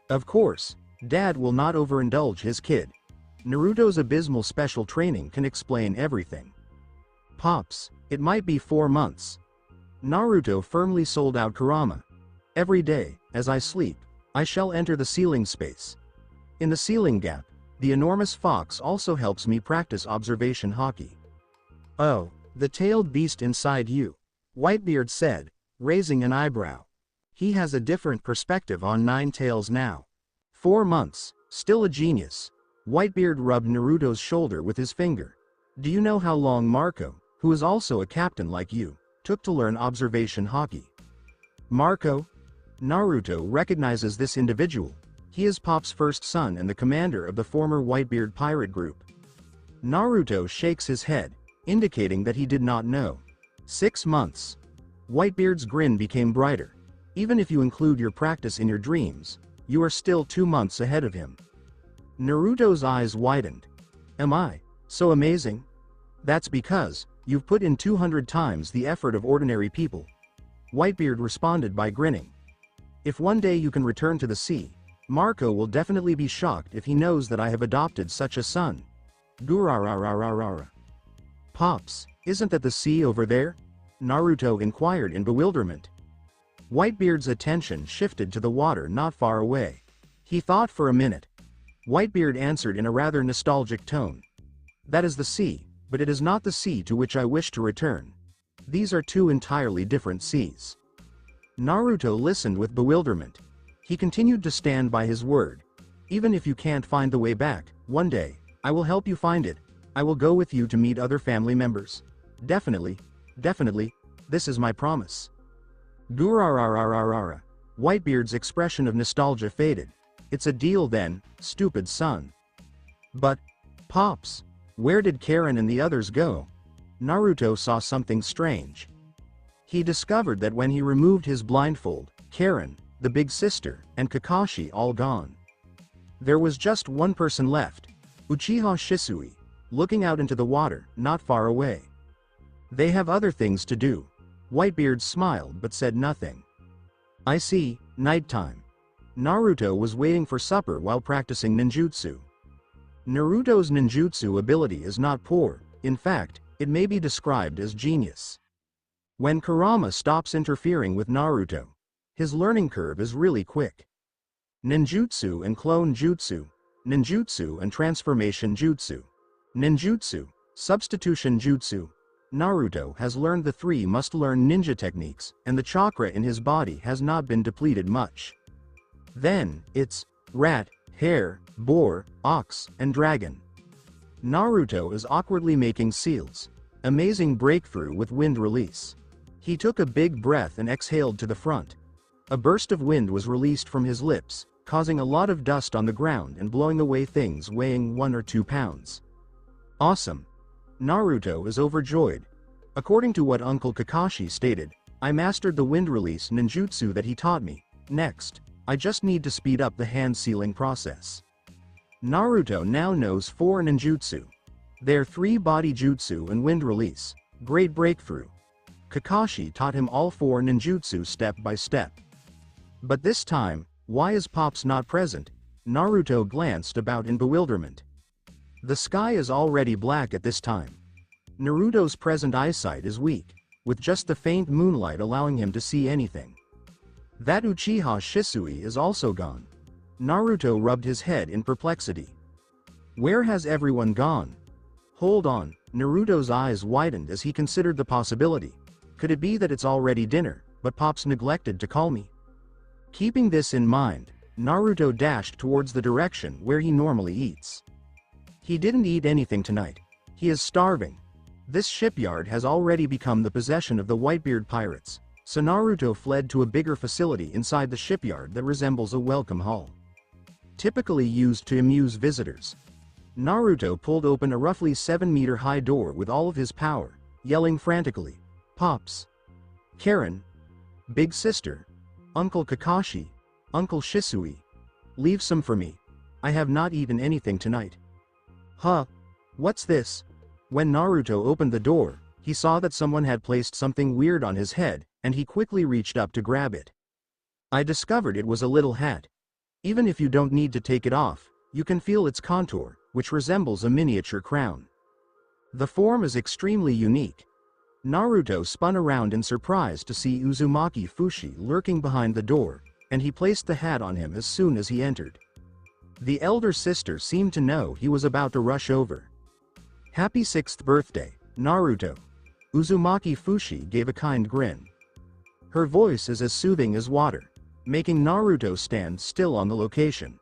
Of course, Dad will not overindulge his kid. Naruto's abysmal special training can explain everything. Pops, it might be 4 months. Naruto firmly sold out Kurama. Every day, as I sleep, I shall enter the ceiling space. In the ceiling gap, the enormous fox also helps me practice observation haki. Oh, the tailed beast inside you, Whitebeard said, raising an eyebrow. He has a different perspective on Nine Tails now. 4 months, still a genius. Whitebeard rubbed Naruto's shoulder with his finger. Do you know how long Marco, who is also a captain like you, took to learn observation haki? Marco? Naruto recognizes this individual. He is Pop's first son and the commander of the former Whitebeard pirate group. Naruto shakes his head, indicating that he did not know. 6 months. Whitebeard's grin became brighter. Even if you include your practice in your dreams, you are still 2 months ahead of him. Naruto's eyes widened. Am I so amazing? That's because you've put in 200 times the effort of ordinary people. Whitebeard responded by grinning. If one day you can return to the sea, Marco will definitely be shocked if he knows that I have adopted such a son. Gurararararara. Pops, isn't that the sea over there? Naruto inquired in bewilderment. Whitebeard's attention shifted to the water not far away. He thought for a minute. Whitebeard answered in a rather nostalgic tone. That is the sea, but it is not the sea to which I wish to return. These are two entirely different seas. Naruto listened with bewilderment. He continued to stand by his word. Even if you can't find the way back, one day, I will help you find it. I will go with you to meet other family members. Definitely, this is my promise. Gurararararara. Whitebeard's expression of nostalgia faded. It's a deal then, stupid son. But, Pops, where did Karen and the others go? Naruto saw something strange. He discovered that when he removed his blindfold, Karen, the big sister, and Kakashi all gone. There was just one person left, Uchiha Shisui, looking out into the water, not far away. They have other things to do. Whitebeard smiled but said nothing. I see, nighttime. Naruto was waiting for supper while practicing ninjutsu. Naruto's ninjutsu ability is not poor, in fact, it may be described as genius. When Kurama stops interfering with Naruto, his learning curve is really quick. Ninjutsu and clone jutsu, ninjutsu and transformation jutsu, ninjutsu, substitution jutsu. Naruto has learned the three must-learn ninja techniques, and the chakra in his body has not been depleted much. Then, it's rat, hare, boar, ox, and dragon. Naruto is awkwardly making seals. Amazing breakthrough with wind release. He took a big breath and exhaled to the front. A burst of wind was released from his lips, causing a lot of dust on the ground and blowing away things weighing 1 or 2 pounds. Awesome. Naruto is overjoyed. According to what Uncle Kakashi stated, I mastered the wind release ninjutsu that he taught me. Next, I just need to speed up the hand sealing process. Naruto now knows 4 ninjutsu. They're 3 body jutsu and wind release. Great breakthrough. Kakashi taught him all 4 ninjutsu step by step. But this time, why is Pops not present? Naruto glanced about in bewilderment. The sky is already black at this time. Naruto's present eyesight is weak, with just the faint moonlight allowing him to see anything. That Uchiha Shisui is also gone. Naruto rubbed his head in perplexity. Where has everyone gone? Hold on, Naruto's eyes widened as he considered the possibility. Could it be that it's already dinner, but Pops neglected to call me? Keeping this in mind, Naruto dashed towards the direction where he normally eats. He didn't eat anything tonight. He is starving. This shipyard has already become the possession of the Whitebeard pirates, so Naruto fled to a bigger facility inside the shipyard that resembles a welcome hall. Typically used to amuse visitors. Naruto pulled open a roughly 7-meter high door with all of his power, yelling frantically, Pops! Karen! Big sister! Uncle Kakashi! Uncle Shisui! Leave some for me. I have not eaten anything tonight. Huh? What's this? When Naruto opened the door, he saw that someone had placed something weird on his head, and he quickly reached up to grab it. I discovered it was a little hat. Even if you don't need to take it off, you can feel its contour, which resembles a miniature crown. The form is extremely unique. Naruto spun around in surprise to see Uzumaki Fushi lurking behind the door, and he placed the hat on him as soon as he entered. The elder sister seemed to know he was about to rush over. Happy 6th birthday, Naruto. Uzumaki Fushi gave a kind grin. Her voice is as soothing as water, making Naruto stand still on the location.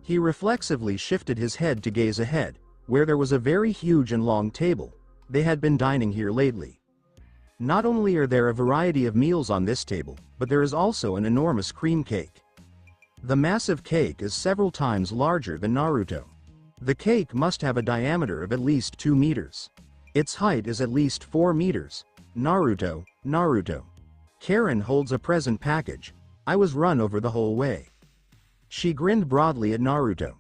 He reflexively shifted his head to gaze ahead, where there was a very huge and long table. They had been dining here lately. Not only are there a variety of meals on this table, but there is also an enormous cream cake. The massive cake is several times larger than Naruto. The cake must have a diameter of at least 2 meters. Its height is at least 4 meters. Naruto. Karen holds a present package. I was run over the whole way. She grinned broadly at Naruto.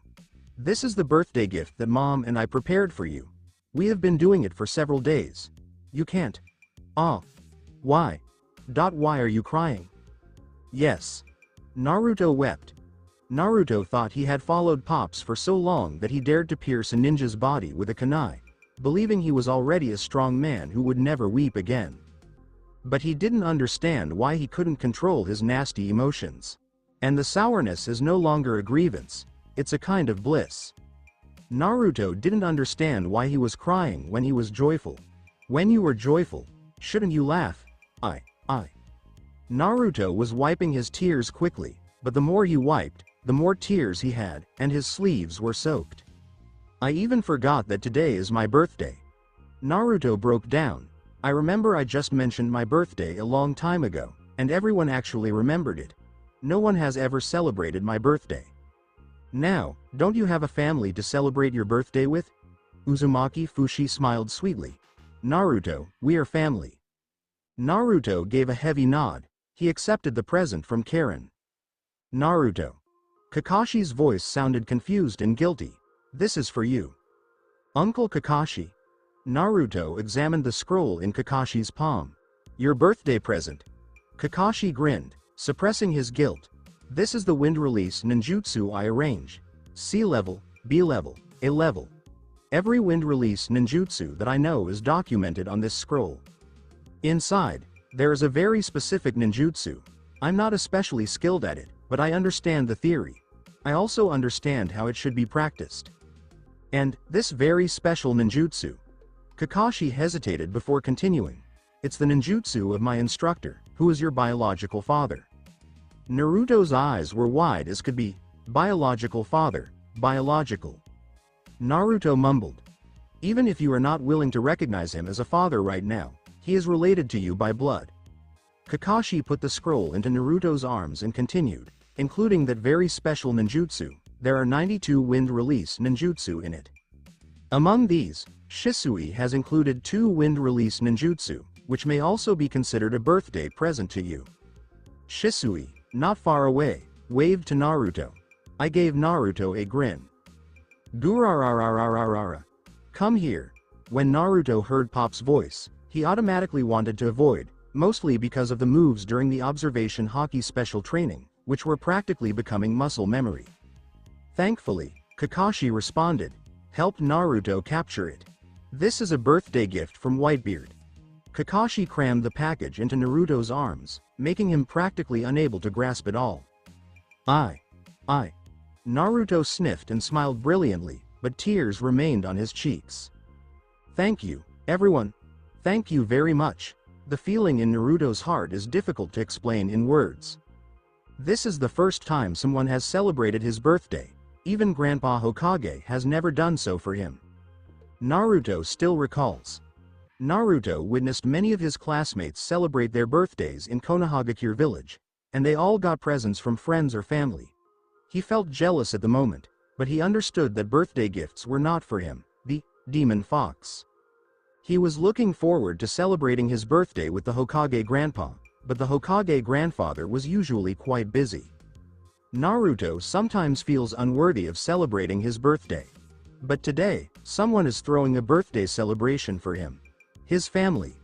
This is the birthday gift that Mom and I prepared for you. We have been doing it for several days. You can't. Ah. Why? Why are you crying? Yes. Naruto wept. Naruto thought he had followed Pops for so long that he dared to pierce a ninja's body with a kunai, believing he was already a strong man who would never weep again. But he didn't understand why he couldn't control his nasty emotions. And the sourness is no longer a grievance, it's a kind of bliss. Naruto didn't understand why he was crying when he was joyful. When you were joyful, shouldn't you laugh? I. Naruto was wiping his tears quickly, but the more he wiped, the more tears he had, and his sleeves were soaked. I even forgot that today is my birthday. Naruto broke down. I remember I just mentioned my birthday a long time ago, and everyone actually remembered it. No one has ever celebrated my birthday. Now, don't you have a family to celebrate your birthday with? Uzumaki Fushi smiled sweetly. Naruto, we are family. Naruto gave a heavy nod. He accepted the present from Karen. Naruto. Kakashi's voice sounded confused and guilty. This is for you. Uncle Kakashi. Naruto examined the scroll in Kakashi's palm. Your birthday present. Kakashi grinned, suppressing his guilt. This is the wind release ninjutsu I arrange. C level, B level, A level. Every wind release ninjutsu that I know is documented on this scroll. Inside, there is a very specific ninjutsu. I'm not especially skilled at it, but I understand the theory. I also understand how it should be practiced. And, this very special ninjutsu. Kakashi hesitated before continuing. It's the ninjutsu of my instructor, who is your biological father. Naruto's eyes were wide as could be. Biological father, biological. Naruto mumbled. Even if you are not willing to recognize him as a father right now, he is related to you by blood. Kakashi put the scroll into Naruto's arms and continued, including that very special ninjutsu, there are 92 wind release ninjutsu in it. Among these, Shisui has included 2 wind release ninjutsu, which may also be considered a birthday present to you. Shisui, not far away, waved to Naruto. I gave Naruto a grin. Gurarararararara. Come here. When Naruto heard Pop's voice, he automatically wanted to avoid, mostly because of the moves during the observation hockey special training, which were practically becoming muscle memory. Thankfully, Kakashi responded, helped Naruto capture it. This is a birthday gift from Whitebeard. Kakashi crammed the package into Naruto's arms, making him practically unable to grasp it all. I. Naruto sniffed and smiled brilliantly, but tears remained on his cheeks. Thank you, everyone. Thank you very much. The feeling in Naruto's heart is difficult to explain in words. This is the first time someone has celebrated his birthday. Even Grandpa Hokage has never done so for him. Naruto still recalls. Naruto witnessed many of his classmates celebrate their birthdays in Konohagakure village, and they all got presents from friends or family. He felt jealous at the moment, but he understood that birthday gifts were not for him, the demon fox. He was looking forward to celebrating his birthday with the Hokage grandpa, but the Hokage grandfather was usually quite busy. Naruto sometimes feels unworthy of celebrating his birthday. But today, someone is throwing a birthday celebration for him. His family.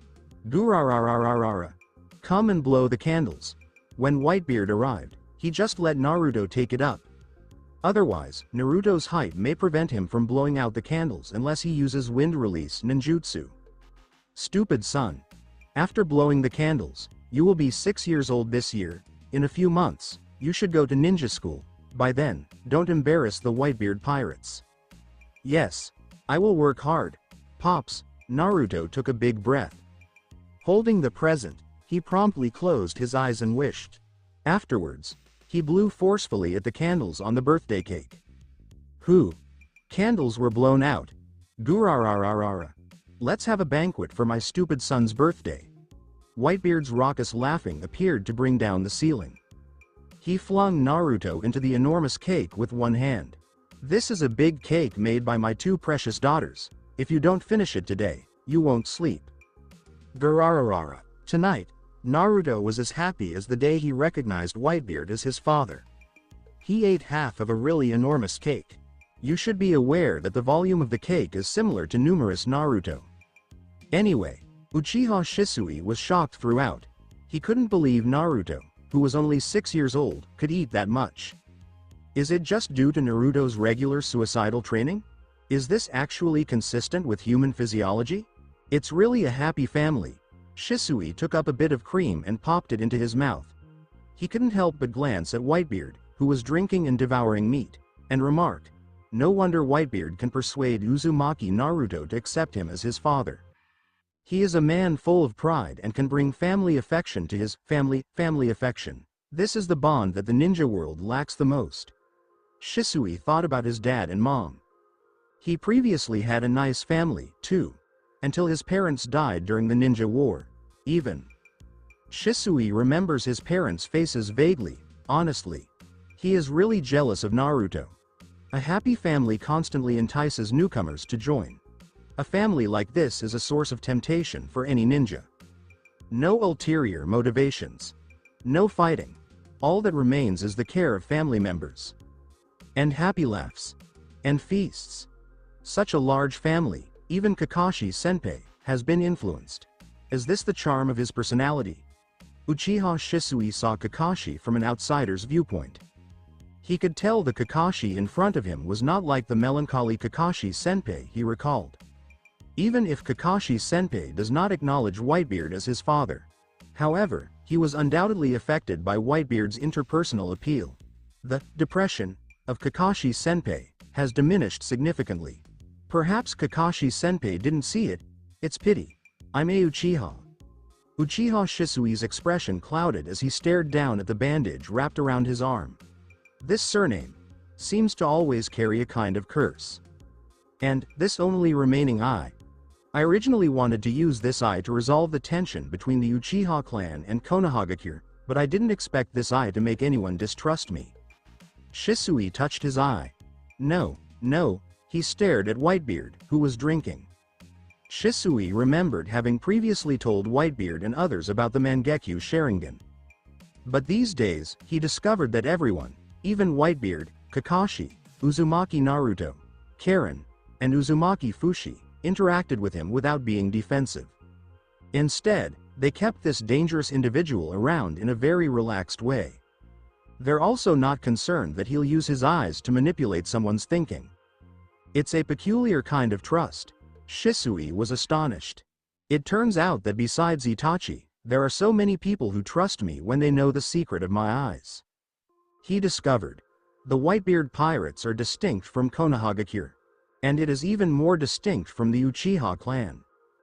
Gurararararara. Come and blow the candles. When Whitebeard arrived, he just let Naruto take it up. Otherwise, Naruto's height may prevent him from blowing out the candles unless he uses wind release ninjutsu. Stupid son. After blowing the candles, you will be 6 years old this year. In a few months, you should go to ninja school. By then, don't embarrass the Whitebeard pirates. Yes. I will work hard. Pops. Naruto took a big breath. Holding the present, he promptly closed his eyes and wished. Afterwards, he blew forcefully at the candles on the birthday cake. Whew. Candles were blown out. Gurarararara. Let's have a banquet for my stupid son's birthday. Whitebeard's raucous laughing appeared to bring down the ceiling. He flung Naruto into the enormous cake with one hand. This is a big cake made by my 2 precious daughters. If you don't finish it today, you won't sleep. Gurararara. Tonight, Naruto was as happy as the day he recognized Whitebeard as his father. He ate half of a really enormous cake. You should be aware that the volume of the cake is similar to numerous Naruto. Anyway, Uchiha Shisui was shocked throughout. He couldn't believe Naruto, who was only 6 years old, could eat that much. Is it just due to Naruto's regular suicidal training? Is this actually consistent with human physiology? It's really a happy family. Shisui took up a bit of cream and popped it into his mouth. He couldn't help but glance at Whitebeard, who was drinking and devouring meat, and remark, "No wonder Whitebeard can persuade Uzumaki Naruto to accept him as his father. He is a man full of pride and can bring family affection to his family affection. This is the bond that the ninja world lacks the most." Shisui thought about his dad and mom. He previously had a nice family, too, until his parents died during the ninja war. Even Shisui remembers his parents' faces vaguely. Honestly, he is really jealous of Naruto. A happy family constantly entices newcomers to join. A family like this is a source of temptation for any ninja. No ulterior motivations. No fighting. All that remains is the care of family members. And happy laughs. And feasts. Such a large family, even Kakashi Senpai, has been influenced. Is this the charm of his personality? Uchiha Shisui saw Kakashi from an outsider's viewpoint. He could tell the Kakashi in front of him was not like the melancholy Kakashi Senpai he recalled. Even if Kakashi Senpai does not acknowledge Whitebeard as his father. However, he was undoubtedly affected by Whitebeard's interpersonal appeal. The depression of Kakashi Senpai has diminished significantly. Perhaps Kakashi Senpai didn't see it. It's pity. I'm a Uchiha. Uchiha Shisui's expression clouded as he stared down at the bandage wrapped around his arm. This surname seems to always carry a kind of curse. And this only remaining eye. I originally wanted to use this eye to resolve the tension between the Uchiha clan and Konohagakure, but I didn't expect this eye to make anyone distrust me. Shisui touched his eye. No. He stared at Whitebeard, who was drinking. Shisui remembered having previously told Whitebeard and others about the Mangekyo Sharingan. But these days, he discovered that everyone, even Whitebeard, Kakashi, Uzumaki Naruto, Karen, and Uzumaki Fushi, interacted with him without being defensive. Instead, they kept this dangerous individual around in a very relaxed way. They're also not concerned that he'll use his eyes to manipulate someone's thinking. It's a peculiar kind of trust. Shisui was astonished. It turns out that besides Itachi, there are so many people who trust me when they know the secret of my eyes. He discovered. The Whitebeard pirates are distinct from Konohagakure. And it is even more distinct from the Uchiha clan.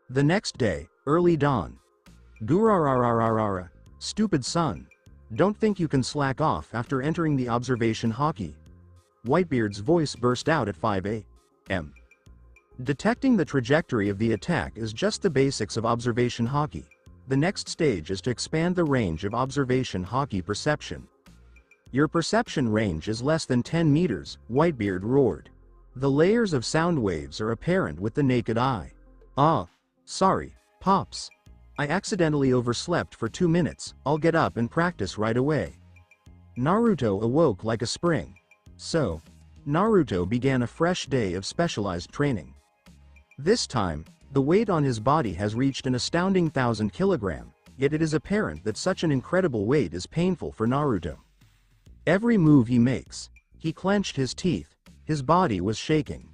The next day, early dawn. Gurararararara, stupid son. Don't think you can slack off after entering the observation hockey. Whitebeard's voice burst out at 5 a.m. Detecting the trajectory of the attack is just the basics of observation hockey. The next stage is to expand the range of observation hockey perception. Your perception range is less than 10 meters, Whitebeard roared. The layers of sound waves are apparent with the naked eye. Sorry, Pops. I accidentally overslept for 2 minutes, I'll get up and practice right away. Naruto awoke like a spring. So, Naruto began a fresh day of specialized training. This time, the weight on his body has reached an astounding 1,000 kilograms, yet it is apparent that such an incredible weight is painful for Naruto. Every move he makes, he clenched his teeth, his body was shaking.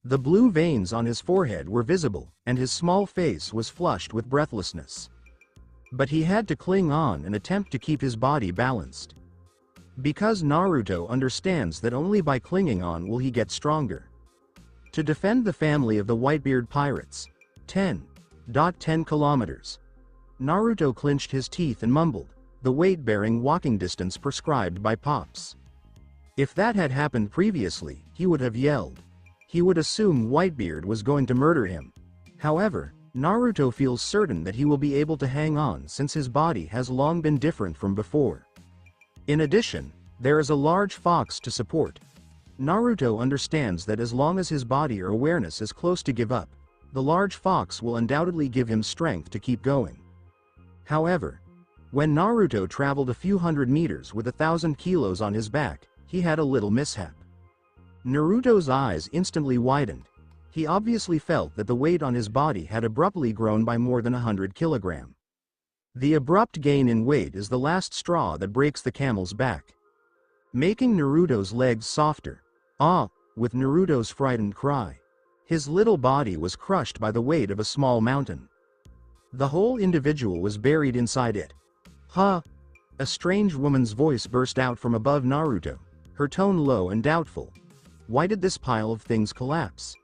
The blue veins on his forehead were visible, and his small face was flushed with breathlessness. But he had to cling on and attempt to keep his body balanced. Because Naruto understands that only by clinging on will he get stronger. To defend the family of the Whitebeard pirates. 10 kilometers. Naruto clenched his teeth and mumbled, the weight-bearing walking distance prescribed by Pops. If that had happened previously, he would have yelled. He would assume Whitebeard was going to murder him. However, Naruto feels certain that he will be able to hang on since his body has long been different from before. In addition, there is a large fox to support. Naruto understands that as long as his body or awareness is close to give up, the large fox will undoubtedly give him strength to keep going. However, when Naruto traveled a few hundred meters with 1,000 kilos on his back, he had a little mishap. Naruto's eyes instantly widened. He obviously felt that the weight on his body had abruptly grown by more than 100 kilograms. The abrupt gain in weight is the last straw that breaks the camel's back, making Naruto's legs softer. Ah! With Naruto's frightened cry. His little body was crushed by the weight of a small mountain. The whole individual was buried inside it. Huh? A strange woman's voice burst out from above Naruto, her tone low and doubtful. Why did this pile of things collapse?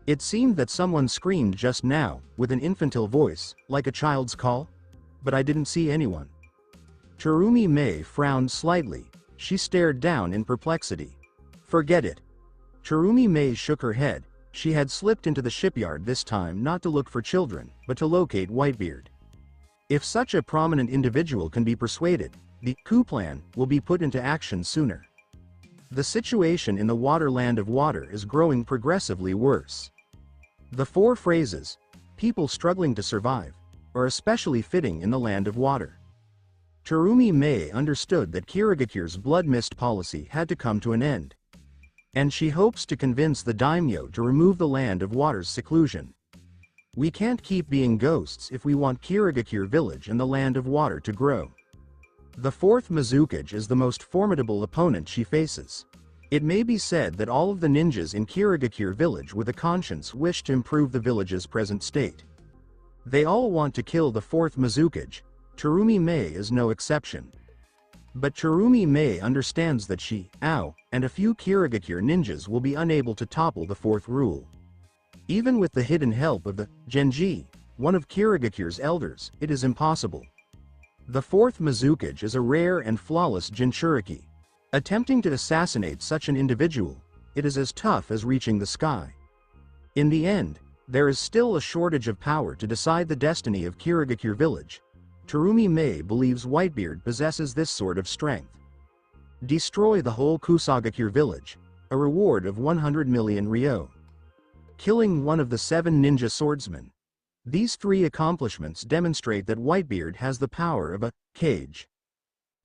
It seemed that someone screamed just now, with an infantile voice, like a child's call. But I didn't see anyone. Tsurumi Mei frowned slightly. She stared down in perplexity. Forget it. Tsurumi Mei shook her head. She had slipped into the shipyard this time not to look for children, but to locate Whitebeard. If such a prominent individual can be persuaded, the coup plan will be put into action sooner. The situation in the Waterland of Water is growing progressively worse. The four phrases, people struggling to survive, are especially fitting in the Land of Water. Tsurumi Mei understood that Kirigakure's blood mist policy had to come to an end. And she hopes to convince the daimyo to remove the Land of Water's seclusion. We can't keep being ghosts if we want Kirigakure village and the Land of Water to grow. The fourth Mizukage is the most formidable opponent she faces. It may be said that all of the ninjas in Kirigakure village with a conscience wish to improve the village's present state. They all want to kill the fourth Mizukage. Tsurumi Mei is no exception. But Tsurumi Mei understands that she, and a few Kirigakure ninjas will be unable to topple the fourth rule. Even with the hidden help of the Genji, one of Kirigakure's elders, it is impossible. The fourth Mizukage is a rare and flawless Jinchuriki. Attempting to assassinate such an individual, it is as tough as reaching the sky. In the end, there is still a shortage of power to decide the destiny of Kirigakure village. Tsurumi Mei believes Whitebeard possesses this sort of strength. Destroy the whole Kusagakure village, a reward of 100 million ryo. Killing one of the 7 ninja swordsmen. These 3 accomplishments demonstrate that Whitebeard has the power of a cage.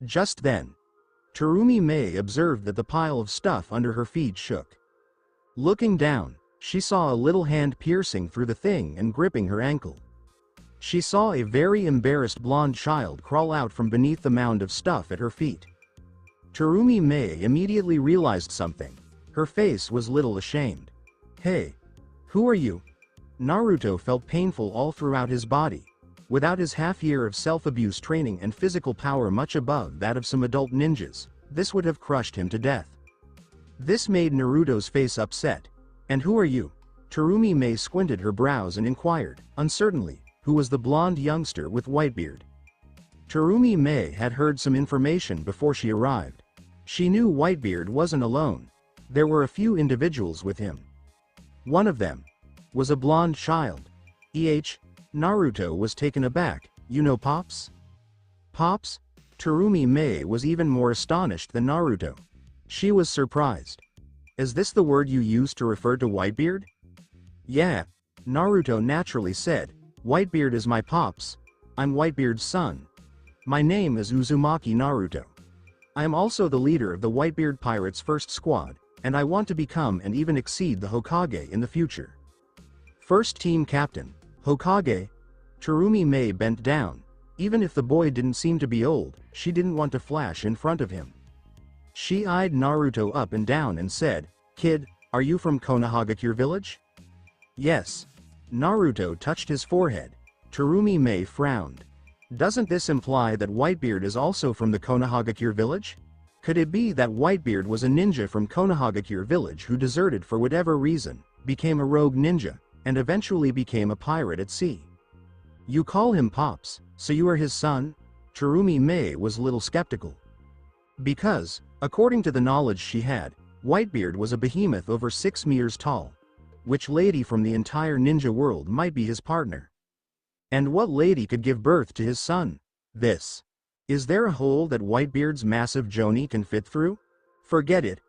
Just then, Tsurumi Mei observed that the pile of stuff under her feet shook. Looking down, she saw a little hand piercing through the thing and gripping her ankle. She saw a very embarrassed blonde child crawl out from beneath the mound of stuff at her feet. Tsurumi Mei immediately realized something. Her face was little ashamed. Hey! Who are you? Naruto felt painful all throughout his body. Without his half-year of self-abuse training and physical power much above that of some adult ninjas, this would have crushed him to death. This made Naruto's face upset. And who are you? Tsurumi Mei squinted her brows and inquired, uncertainly, who was the blonde youngster with Whitebeard. Tsurumi Mei had heard some information before she arrived. She knew Whitebeard wasn't alone. There were a few individuals with him. One of them was a blonde child. Naruto was taken aback. You know Pops? Pops? Tsurumi Mei was even more astonished than Naruto. She was surprised. Is this the word you use to refer to Whitebeard? Yeah, Naruto naturally said. Whitebeard is my Pops. I'm Whitebeard's son. My name is Uzumaki Naruto. I am also the leader of the Whitebeard Pirates' first squad, and I want to become and even exceed the Hokage in the future. First team captain, Hokage. Tsurumi Mei bent down. Even if the boy didn't seem to be old, she didn't want to flash in front of him. She eyed Naruto up and down and said, Kid, are you from Konohagakure village? Yes. Naruto touched his forehead. Tsurumi Mei frowned. Doesn't this imply that Whitebeard is also from the Konohagakure village? Could it be that Whitebeard was a ninja from Konohagakure village who deserted for whatever reason, became a rogue ninja, and eventually became a pirate at sea? You call him Pops, so you are his son? Tsurumi Mei was a little skeptical. Because, according to the knowledge she had, Whitebeard was a behemoth over 6 meters tall. Which lady from the entire ninja world might be his partner? And what lady could give birth to his son? This. Is there a hole that Whitebeard's massive joni can fit through? Forget it.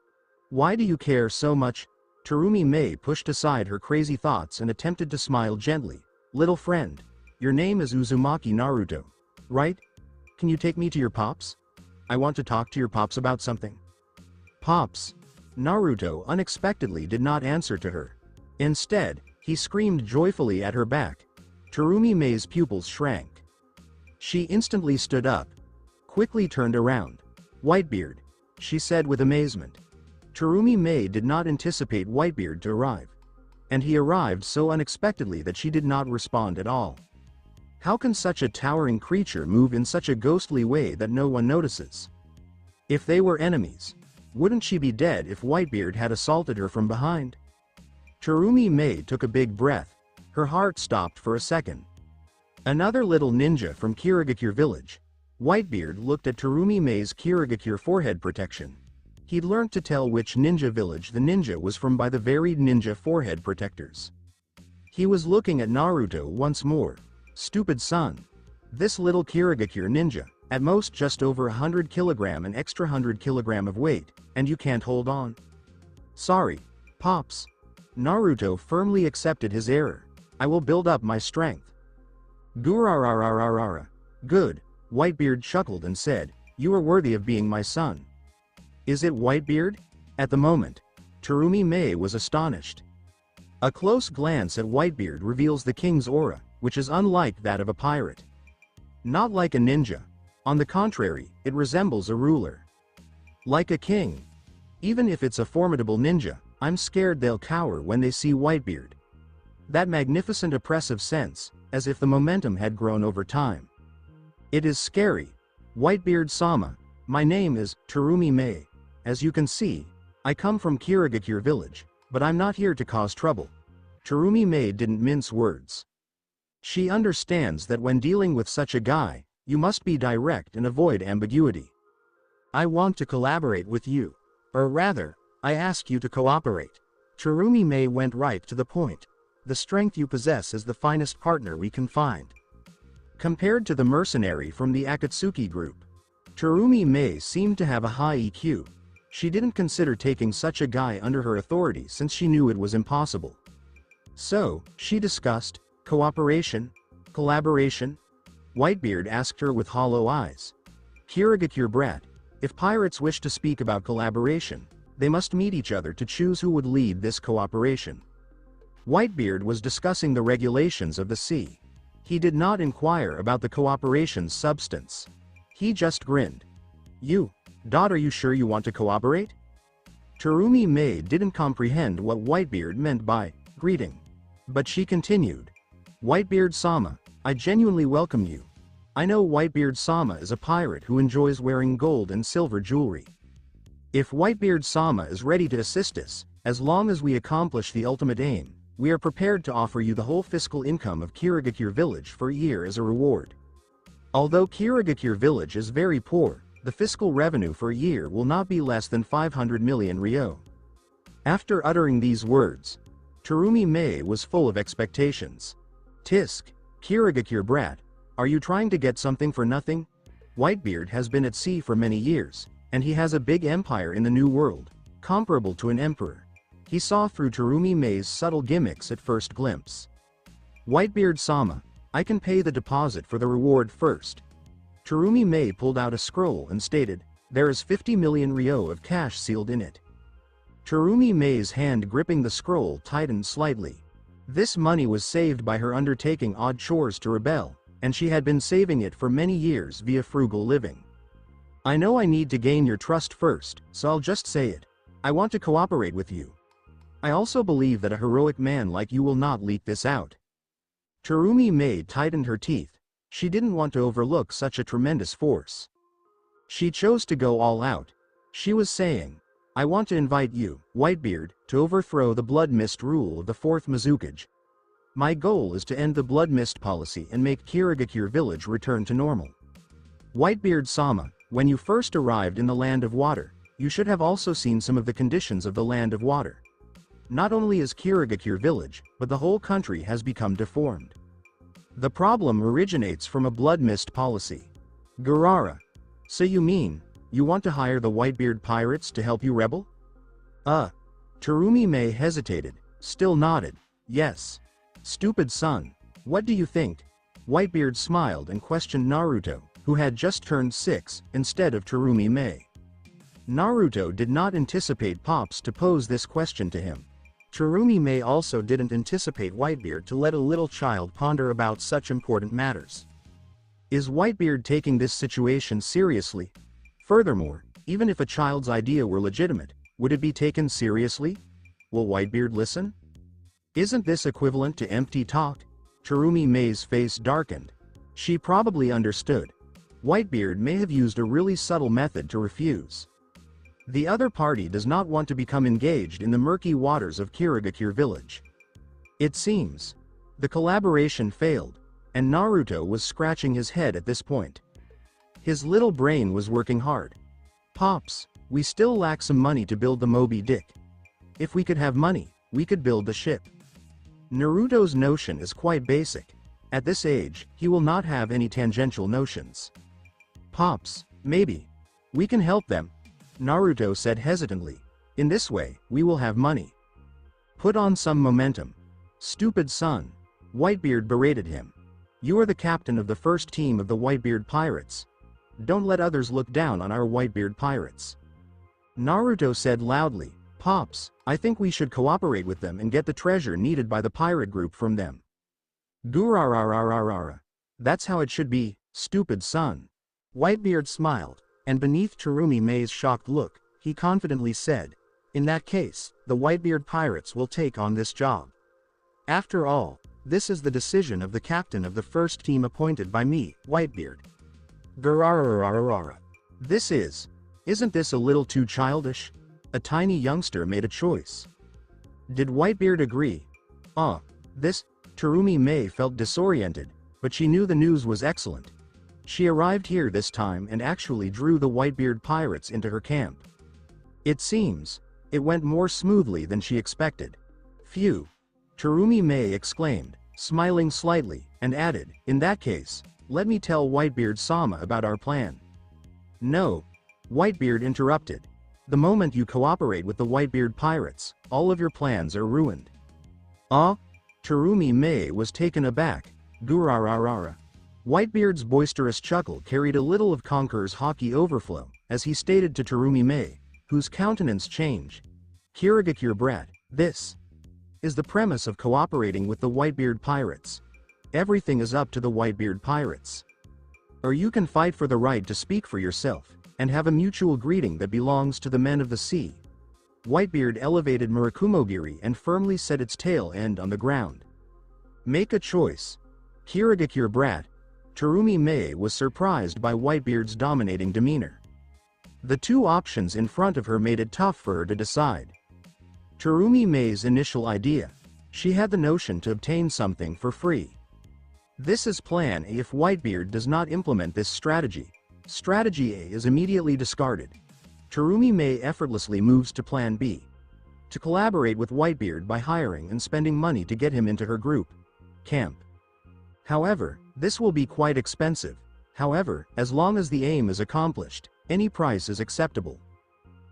Why do you care so much? Tsurumi Mei pushed aside her crazy thoughts and attempted to smile gently. Little friend, your name is Uzumaki Naruto, right? Can you take me to your Pops? I want to talk to your Pops about something. Pops. Naruto unexpectedly did not answer to her. Instead, he screamed joyfully at her back. Terumi Mei's pupils shrank. She instantly stood up, quickly turned around. "Whitebeard," she said with amazement. Terumi Mei did not anticipate Whitebeard to arrive. And he arrived so unexpectedly that she did not respond at all. How can such a towering creature move in such a ghostly way that no one notices? If they were enemies, wouldn't she be dead if Whitebeard had assaulted her from behind? Terumi Mei took a big breath. Her heart stopped for a second. Another little ninja from Kirigakure village. Whitebeard looked at Terumi Mei's Kirigakure forehead protection. He'd learnt to tell which ninja village the ninja was from by the varied ninja forehead protectors. He was looking at Naruto once more. Stupid son. This little Kirigakure ninja, at most just over 100 kg and extra 100 kg of weight, and you can't hold on. Sorry, Pops. Naruto firmly accepted his error. I will build up my strength. Gurararararara. Good, Whitebeard chuckled and said, you are worthy of being my son. Is it Whitebeard? At the moment, Terumi Mei was astonished. A close glance at Whitebeard reveals the king's aura, which is unlike that of a pirate. Not like a ninja. On the contrary, it resembles a ruler. Like a king. Even if it's a formidable ninja, I'm scared they'll cower when they see Whitebeard. That magnificent oppressive sense, as if the momentum had grown over time. It is scary. Whitebeard-sama, my name is Terumi Mei. As you can see, I come from Kirigakure village, but I'm not here to cause trouble. Terumi Mei didn't mince words. She understands that when dealing with such a guy, you must be direct and avoid ambiguity. I want to collaborate with you. Or rather, I ask you to cooperate. Terumi Mei went right to the point. The strength you possess is the finest partner we can find. Compared to the mercenary from the Akatsuki group, Terumi Mei seemed to have a high EQ. She didn't consider taking such a guy under her authority since she knew it was impossible. So, she discussed cooperation, collaboration. Whitebeard asked her with hollow eyes. Kirigakure brat, if pirates wish to speak about collaboration, they must meet each other to choose who would lead this cooperation. Whitebeard was discussing the regulations of the sea. He did not inquire about the cooperation's substance. He just grinned. You, are you sure you want to cooperate? Terumi Mei didn't comprehend what Whitebeard meant by greeting. But she continued. Whitebeard-sama, I genuinely welcome you. I know Whitebeard-sama is a pirate who enjoys wearing gold and silver jewelry. If Whitebeard-sama is ready to assist us, as long as we accomplish the ultimate aim, we are prepared to offer you the whole fiscal income of Kirigakure village for a year as a reward. Although Kirigakure village is very poor, the fiscal revenue for a year will not be less than 500 million ryo. After uttering these words, Terumi Mei was full of expectations. Tisk, Kirigakure brat, are you trying to get something for nothing? Whitebeard has been at sea for many years, and he has a big empire in the New World, comparable to an emperor. He saw through Terumi Mei's subtle gimmicks at first glimpse. Whitebeard-sama, I can pay the deposit for the reward first. Terumi Mei pulled out a scroll and stated, there is 50 million ryo of cash sealed in it. Terumi Mei's hand gripping the scroll tightened slightly. This money was saved by her undertaking odd chores to rebel, and she had been saving it for many years via frugal living. I know I need to gain your trust first, so I'll just say it. I want to cooperate with you. I also believe that a heroic man like you will not leak this out. Terumi Mei tightened her teeth. She didn't want to overlook such a tremendous force. She chose to go all out. She was saying, I want to invite you, Whitebeard, to overthrow the Blood Mist rule of the 4th Mizukage. My goal is to end the Blood Mist policy and make Kirigakure village return to normal. Whitebeard-sama, when you first arrived in the Land of Water, you should have also seen some of the conditions of the Land of Water. Not only is Kirigakure village, but the whole country has become deformed. The problem originates from a Blood Mist policy. Garara. So you mean, you want to hire the Whitebeard pirates to help you rebel? Terumi Mei hesitated, still nodded, yes. Stupid son, what do you think? Whitebeard smiled and questioned Naruto, who had just turned 6, instead of Terumi Mei. Naruto did not anticipate Pops to pose this question to him. Tsurumi Mei also didn't anticipate Whitebeard to let a little child ponder about such important matters. Is Whitebeard taking this situation seriously? Furthermore, even if a child's idea were legitimate, would it be taken seriously? Will Whitebeard listen? Isn't this equivalent to empty talk? Tsurumi Mei's face darkened. She probably understood. Whitebeard may have used a really subtle method to refuse. The other party does not want to become engaged in the murky waters of Kirigakure village. It seems. The collaboration failed, and Naruto was scratching his head at this point. His little brain was working hard. Pops, we still lack some money to build the Moby Dick. If we could have money, we could build the ship. Naruto's notion is quite basic. At this age, he will not have any tangential notions. Pops, maybe. We can help them, Naruto said hesitantly. In this way, we will have money. Put on some momentum. Stupid son. Whitebeard berated him. You are the captain of the first team of the Whitebeard Pirates. Don't let others look down on our Whitebeard Pirates. Naruto said loudly, Pops, I think we should cooperate with them and get the treasure needed by the pirate group from them. Gurararararara. That's how it should be, stupid son. Whitebeard smiled, and beneath Tsurumi Mei's shocked look, he confidently said, in that case, the Whitebeard Pirates will take on this job. After all, this is the decision of the captain of the first team appointed by me, Whitebeard. Gurararararara. Isn't this a little too childish? A tiny youngster made a choice. Did Whitebeard agree? Tsurumi Mei felt disoriented, but she knew the news was excellent. She arrived here this time and actually drew the Whitebeard Pirates into her camp. It seems, it went more smoothly than she expected. Phew! Tsurumi Mei exclaimed, smiling slightly, and added, in that case, let me tell Whitebeard-sama about our plan. No. Whitebeard interrupted. The moment you cooperate with the Whitebeard Pirates, all of your plans are ruined. Tsurumi Mei was taken aback. Gurararara. Whitebeard's boisterous chuckle carried a little of Conqueror's hockey overflow, as he stated to Tsurumi Mei, whose countenance changed. Kirigakure brat, this is the premise of cooperating with the Whitebeard Pirates. Everything is up to the Whitebeard Pirates. Or you can fight for the right to speak for yourself, and have a mutual greeting that belongs to the men of the sea. Whitebeard elevated Murakumogiri and firmly set its tail end on the ground. Make a choice. Kirigakure brat. Tsurumi Mei was surprised by Whitebeard's dominating demeanor. The two options in front of her made it tough for her to decide. Tsurumi Mei's initial idea. She had the notion to obtain something for free. This is plan A. If Whitebeard does not implement this strategy, strategy A is immediately discarded. Tsurumi Mei effortlessly moves to plan B. To collaborate with Whitebeard by hiring and spending money to get him into her group. Camp. However, this will be quite expensive. However, as long as the aim is accomplished, any price is acceptable.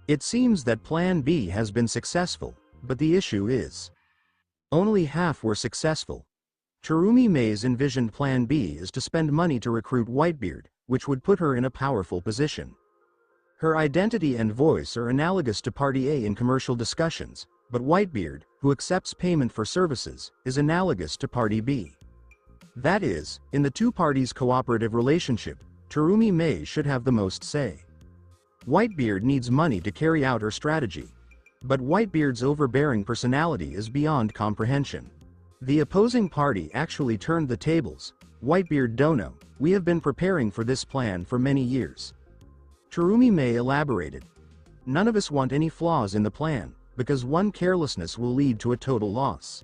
It seems that Plan B has been successful, but the issue is only half were successful. Tsurumi Mei's envisioned Plan B is to spend money to recruit Whitebeard, which would put her in a powerful position. Her identity and voice are analogous to Party A in commercial discussions, but Whitebeard, who accepts payment for services, is analogous to Party B. That is, in the two parties' cooperative relationship, Tsurumi Mei should have the most say. Whitebeard needs money to carry out her strategy. But Whitebeard's overbearing personality is beyond comprehension. The opposing party actually turned the tables. Whitebeard Dono, we have been preparing for this plan for many years. Tsurumi Mei elaborated. None of us want any flaws in the plan, because one carelessness will lead to a total loss.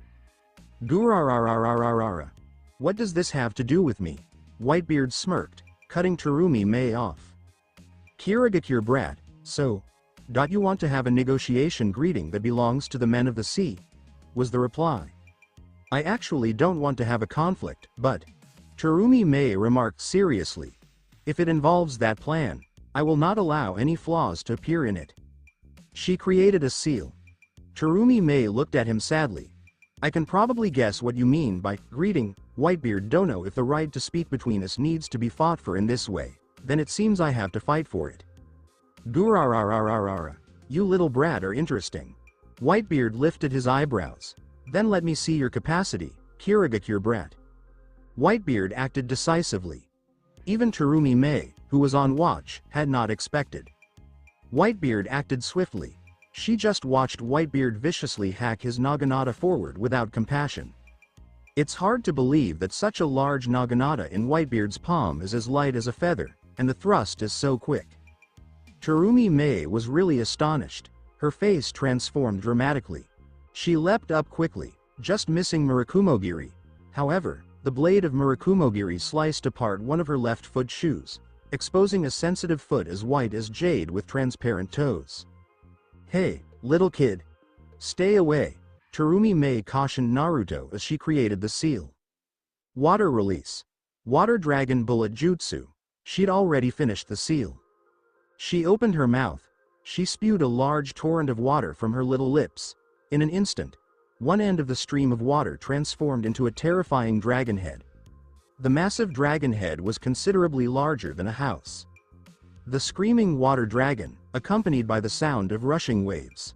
Gurarararararara. What does this have to do with me? Whitebeard smirked, cutting Tsurumi Mei off. Kirigakure brat, so, you want to have a negotiation greeting that belongs to the men of the sea? Was the reply. I actually don't want to have a conflict, but, Tsurumi Mei remarked seriously, if it involves that plan, I will not allow any flaws to appear in it. She created a seal. Tsurumi Mei looked at him sadly. I can probably guess what you mean by greeting, Whitebeard Dono. If the right to speak between us needs to be fought for in this way, then it seems I have to fight for it. Gurararararara. You little brat are interesting. Whitebeard lifted his eyebrows. Then let me see your capacity, Kirigakure brat. Whitebeard acted decisively. Even Terumi Mei, who was on watch, had not expected. Whitebeard acted swiftly. She just watched Whitebeard viciously hack his naginata forward without compassion. It's hard to believe that such a large naginata in Whitebeard's palm is as light as a feather, and the thrust is so quick. Terumi Mei was really astonished. Her face transformed dramatically. She leapt up quickly, just missing Murakumogiri. However, the blade of Murakumogiri sliced apart one of her left foot shoes, exposing a sensitive foot as white as jade with transparent toes. Hey, little kid. Stay away, Terumi Mei cautioned Naruto as she created the seal. Water release. Water dragon bullet jutsu. She'd already finished the seal. She opened her mouth. She spewed a large torrent of water from her little lips. In an instant, one end of the stream of water transformed into a terrifying dragon head. The massive dragon head was considerably larger than a house. The screaming water dragon, accompanied by the sound of rushing waves.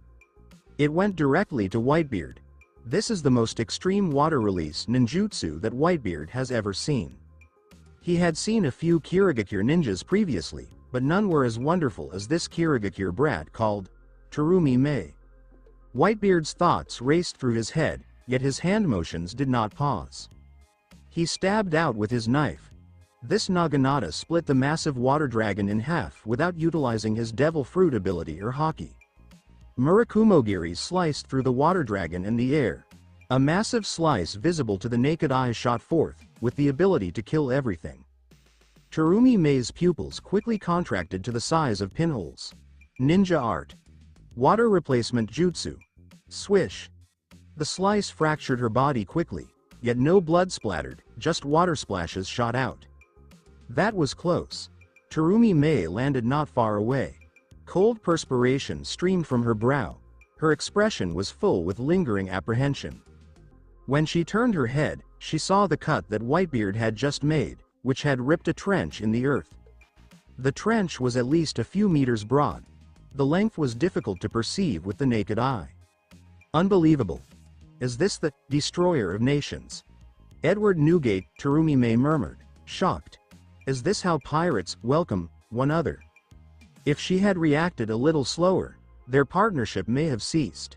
It went directly to Whitebeard. This is the most extreme water release ninjutsu that Whitebeard has ever seen. He had seen a few Kirigakure ninjas previously, but none were as wonderful as this Kirigakure brat called Terumi Mei. Whitebeard's thoughts raced through his head, yet his hand motions did not pause. He stabbed out with his knife. This naginata split the massive water dragon in half without utilizing his devil fruit ability or haki. Murakumogiri sliced through the water dragon in the air. A massive slice visible to the naked eye shot forth, with the ability to kill everything. Terumi Mei's pupils quickly contracted to the size of pinholes. Ninja art. Water replacement jutsu. Swish. The slice fractured her body quickly, yet no blood splattered, just water splashes shot out. That was close. Terumi Mei landed not far away. Cold perspiration streamed from her brow. Her expression was full with lingering apprehension. When she turned her head, she saw the cut that Whitebeard had just made, which had ripped a trench in the earth. The trench was at least a few meters broad. The length was difficult to perceive with the naked eye. Unbelievable. Is this the destroyer of nations? Edward Newgate, Terumi Mei murmured, shocked. Is this how pirates welcome one another? If she had reacted a little slower, their partnership may have ceased.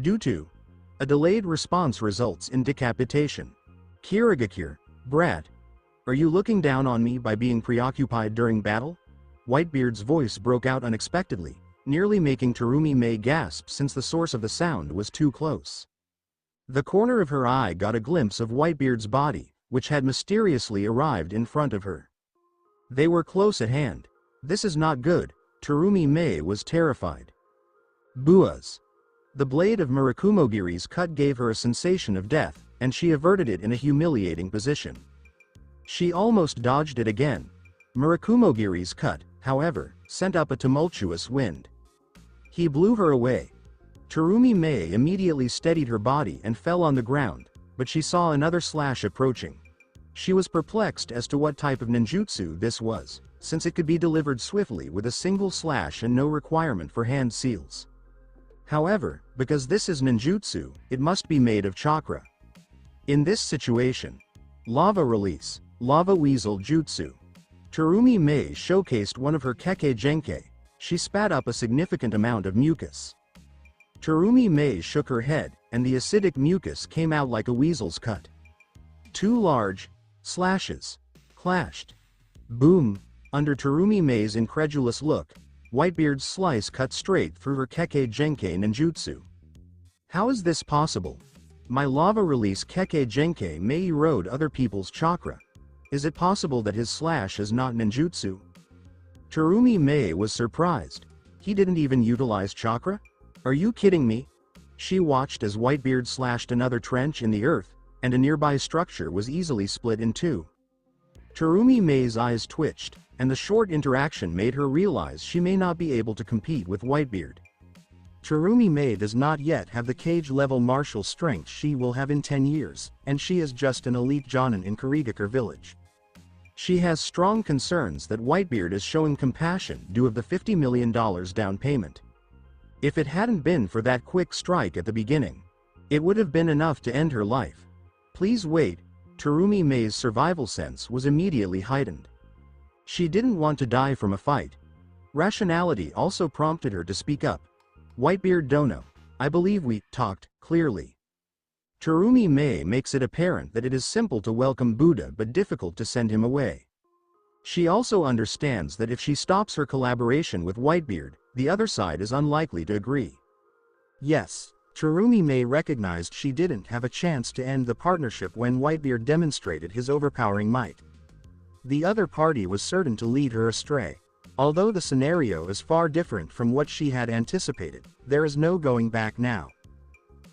Due to a delayed response results in decapitation. Kirigakure, brat. Are you looking down on me by being preoccupied during battle? Whitebeard's voice broke out unexpectedly, nearly making Terumi Mei gasp since the source of the sound was too close. The corner of her eye got a glimpse of Whitebeard's body, which had mysteriously arrived in front of her. They were close at hand. This is not good. Terumi Mei was terrified. Buas. The blade of Murakumogiri's cut gave her a sensation of death, and she averted it in a humiliating position. She almost dodged it again. Murakumogiri's cut, however, sent up a tumultuous wind. He blew her away. Terumi Mei immediately steadied her body and fell on the ground, but she saw another slash approaching. She was perplexed as to what type of ninjutsu this was, since it could be delivered swiftly with a single slash and no requirement for hand seals. However, because this is ninjutsu, it must be made of chakra. In this situation, lava release, lava weasel jutsu. Terumi Mei showcased one of her keke genkai. She spat up a significant amount of mucus. Terumi Mei shook her head, and the acidic mucus came out like a weasel's cut. Two large slashes clashed. Boom! Under Terumi Mei's incredulous look, Whitebeard's slice cut straight through her keke genkai ninjutsu. How is this possible? My lava release keke genkai may erode other people's chakra. Is it possible that his slash is not ninjutsu? Terumi Mei was surprised. He didn't even utilize chakra? Are you kidding me? She watched as Whitebeard slashed another trench in the earth, and a nearby structure was easily split in two. Terumi Mei's eyes twitched, and the short interaction made her realize she may not be able to compete with Whitebeard. Terumi Mei does not yet have the cage-level martial strength she will have in 10 years, and she is just an elite jonin in Kirigakure village. She has strong concerns that Whitebeard is showing compassion due of the $50 million down payment. If it hadn't been for that quick strike at the beginning, it would have been enough to end her life. Please wait. Terumi Mei's survival sense was immediately heightened. She didn't want to die from a fight. Rationality also prompted her to speak up. Whitebeard Dono, I believe we talked clearly. Terumi Mei makes it apparent that it is simple to welcome Buddha but difficult to send him away. She also understands that if she stops her collaboration with Whitebeard, the other side is unlikely to agree. Yes, Terumi Mei recognized she didn't have a chance to end the partnership when Whitebeard demonstrated his overpowering might. The other party was certain to lead her astray. Although the scenario is far different from what she had anticipated, there is no going back now.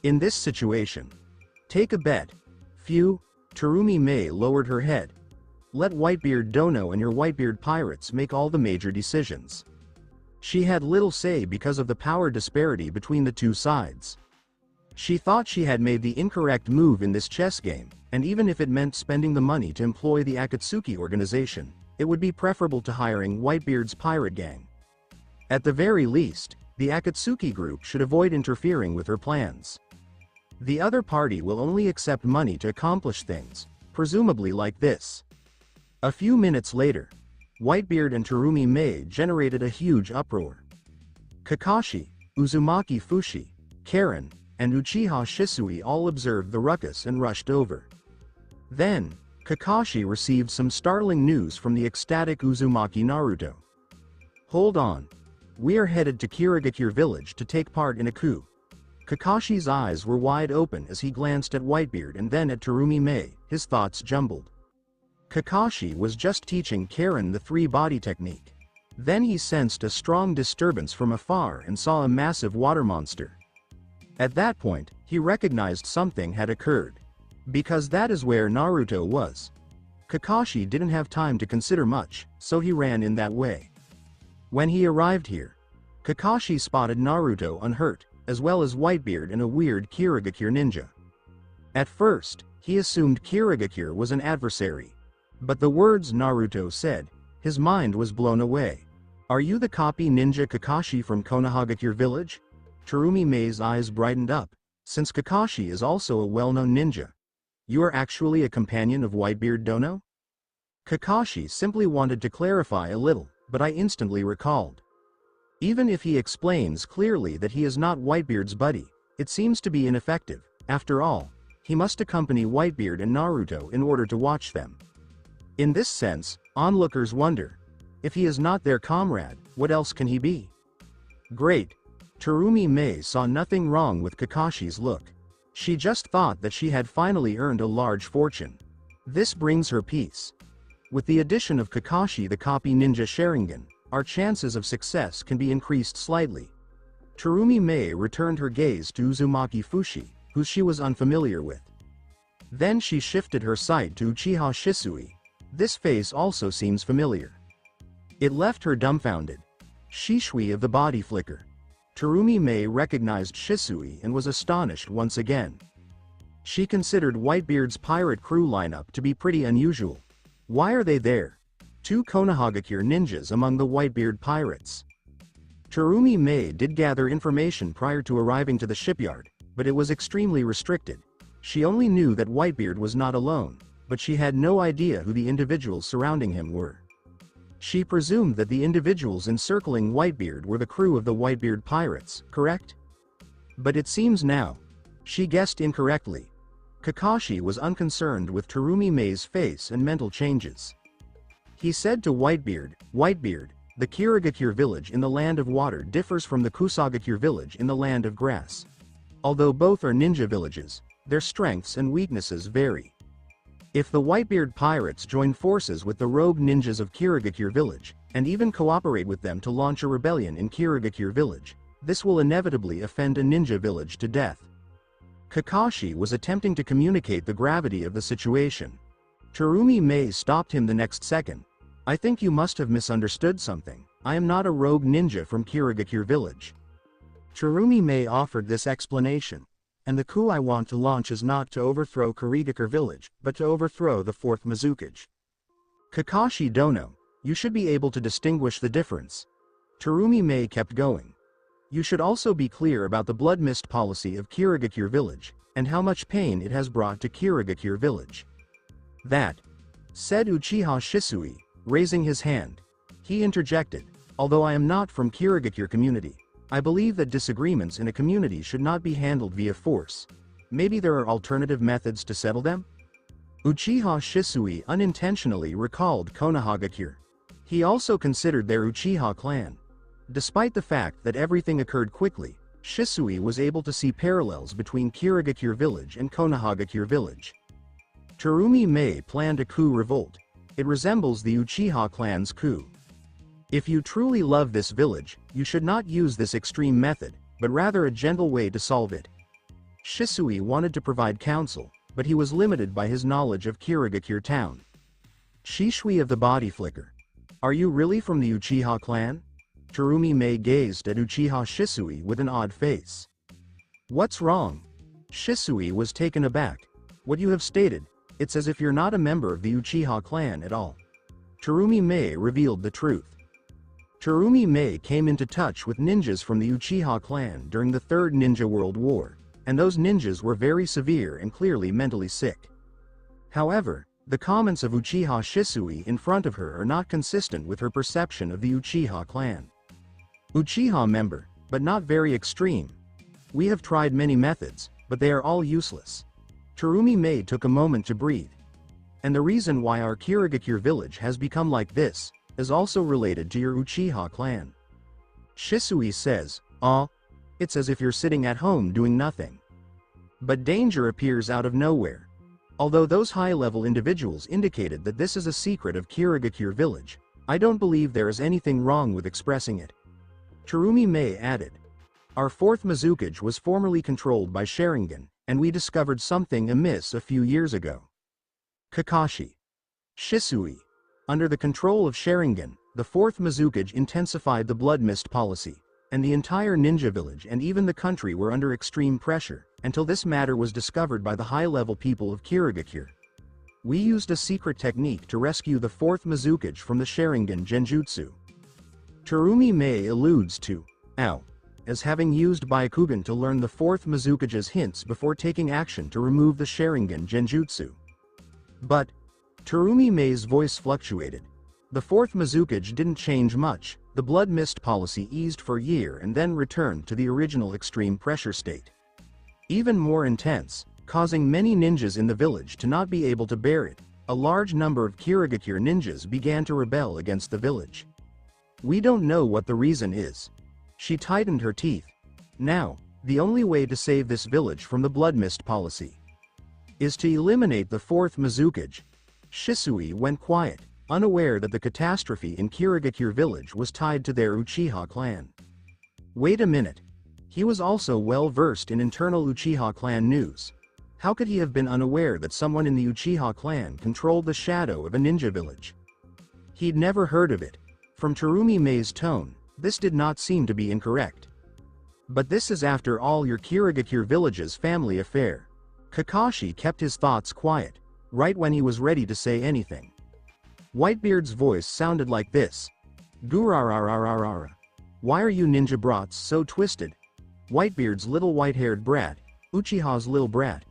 In this situation, take a bet. Phew, Terumi Mei lowered her head. Let Whitebeard Dono and your Whitebeard pirates make all the major decisions. She had little say because of the power disparity between the two sides. She thought she had made the incorrect move in this chess game, and even if it meant spending the money to employ the Akatsuki organization, it would be preferable to hiring Whitebeard's pirate gang. At the very least, the Akatsuki group should avoid interfering with her plans. The other party will only accept money to accomplish things, presumably like this. A few minutes later, Whitebeard and Terumi Mei generated a huge uproar. Kakashi, Uzumaki Fushi, Karen, and Uchiha Shisui all observed the ruckus and rushed over. Then, Kakashi received some startling news from the ecstatic Uzumaki Naruto. Hold on. We are headed to Kirigakure village to take part in a coup. Kakashi's eyes were wide open as he glanced at Whitebeard and then at Terumi Mei, his thoughts jumbled. Kakashi was just teaching Karen the three-body technique. Then he sensed a strong disturbance from afar and saw a massive water monster. At that point, he recognized something had occurred. Because that is where Naruto was. Kakashi didn't have time to consider much, so he ran in that way. When he arrived here, Kakashi spotted Naruto unhurt, as well as Whitebeard and a weird Kirigakure ninja. At first, he assumed Kirigakure was an adversary. But the words Naruto said, his mind was blown away. Are you the copy ninja Kakashi from Konohagakure village? Terumi Mei's eyes brightened up, since Kakashi is also a well-known ninja. You are actually a companion of Whitebeard Dono? Kakashi simply wanted to clarify a little, but I instantly recalled. Even if he explains clearly that he is not Whitebeard's buddy, it seems to be ineffective. After all, he must accompany Whitebeard and Naruto in order to watch them. In this sense, onlookers wonder, if he is not their comrade, what else can he be? Great. Terumi Mei saw nothing wrong with Kakashi's look. She just thought that she had finally earned a large fortune. This brings her peace. With the addition of Kakashi the copy ninja Sharingan, our chances of success can be increased slightly. Terumi Mei returned her gaze to Uzumaki Fushi, who she was unfamiliar with. Then she shifted her sight to Uchiha Shisui. This face also seems familiar. It left her dumbfounded. Shisui of the body flicker. Terumi Mei recognized Shisui and was astonished once again. She considered Whitebeard's pirate crew lineup to be pretty unusual. Why are they there? Two Konohagakure ninjas among the Whitebeard pirates. Terumi Mei did gather information prior to arriving to the shipyard, but it was extremely restricted. She only knew that Whitebeard was not alone, but she had no idea who the individuals surrounding him were. She presumed that the individuals encircling Whitebeard were the crew of the Whitebeard pirates, correct? But it seems now, she guessed incorrectly. Kakashi was unconcerned with Terumi Mei's face and mental changes. He said to Whitebeard, Whitebeard, the Kirigakure village in the land of water differs from the Kusagakure village in the land of grass. Although both are ninja villages, their strengths and weaknesses vary. If the Whitebeard pirates join forces with the rogue ninjas of Kirigakure village, and even cooperate with them to launch a rebellion in Kirigakure village, this will inevitably offend a ninja village to death. Kakashi was attempting to communicate the gravity of the situation. Terumi Mei stopped him the next second. I think you must have misunderstood something. I am not a rogue ninja from Kirigakure village. Terumi Mei offered this explanation. And the coup I want to launch is not to overthrow Kirigakure village, but to overthrow the fourth Mizukage. Kakashi Dono, you should be able to distinguish the difference. Terumi Mei kept going. You should also be clear about the blood mist policy of Kirigakure village, and how much pain it has brought to Kirigakure village. That, said Uchiha Shisui, raising his hand. He interjected, although I am not from Kirigakure community, I believe that disagreements in a community should not be handled via force. Maybe there are alternative methods to settle them? Uchiha Shisui unintentionally recalled Konohagakure. He also considered their Uchiha clan. Despite the fact that everything occurred quickly, Shisui was able to see parallels between Kirigakure village and Konohagakure village. Terumi Mei planned a coup revolt. It resembles the Uchiha clan's coup. If you truly love this village, you should not use this extreme method, but rather a gentle way to solve it. Shisui wanted to provide counsel, but he was limited by his knowledge of Kirigakure town. Shisui of the body flicker. Are you really from the Uchiha clan? Terumi Mei gazed at Uchiha Shisui with an odd face. What's wrong? Shisui was taken aback. What you have stated, it's as if you're not a member of the Uchiha clan at all. Terumi Mei revealed the truth. Terumi Mei came into touch with ninjas from the Uchiha clan during the Third Ninja World War, and those ninjas were very severe and clearly mentally sick. However, the comments of Uchiha Shisui in front of her are not consistent with her perception of the Uchiha clan. Uchiha member, but not very extreme. We have tried many methods, but they are all useless. Terumi Mei took a moment to breathe. And the reason why our Kirigakure village has become like this, is also related to your Uchiha clan. Shisui says, it's as if you're sitting at home doing nothing. But danger appears out of nowhere. Although those high-level individuals indicated that this is a secret of Kirigakure village, I don't believe there is anything wrong with expressing it. Terumi Mei added, our fourth Mizukage was formerly controlled by Sharingan, and we discovered something amiss a few years ago. Kakashi. Shisui. Under the control of Sharingan, the fourth Mizukage intensified the blood mist policy, and the entire ninja village and even the country were under extreme pressure, until this matter was discovered by the high-level people of Kirigakure. We used a secret technique to rescue the fourth Mizukage from the Sharingan Genjutsu. Terumi Mei alludes to, as having used Byakugan to learn the fourth Mizukage's hints before taking action to remove the Sharingan Genjutsu. But, Terumi Mei's voice fluctuated. The fourth Mizukage didn't change much, the blood mist policy eased for a year and then returned to the original extreme pressure state. Even more intense, causing many ninjas in the village to not be able to bear it, a large number of Kirigakure ninjas began to rebel against the village. We don't know what the reason is. She tightened her teeth. Now, the only way to save this village from the blood mist policy is to eliminate the fourth Mizukage. Shisui went quiet, unaware that the catastrophe in Kirigakure village was tied to their Uchiha clan. Wait a minute. He was also well versed in internal Uchiha clan news. How could he have been unaware that someone in the Uchiha clan controlled the shadow of a ninja village? He'd never heard of it. From Terumi Mei's tone, this did not seem to be incorrect. But this is after all your Kirigakure village's family affair. Kakashi kept his thoughts quiet, right when he was ready to say anything. Whitebeard's voice sounded like this. Gurararararara. Why are you ninja brats so twisted? Whitebeard's little white-haired brat, Uchiha's little brat.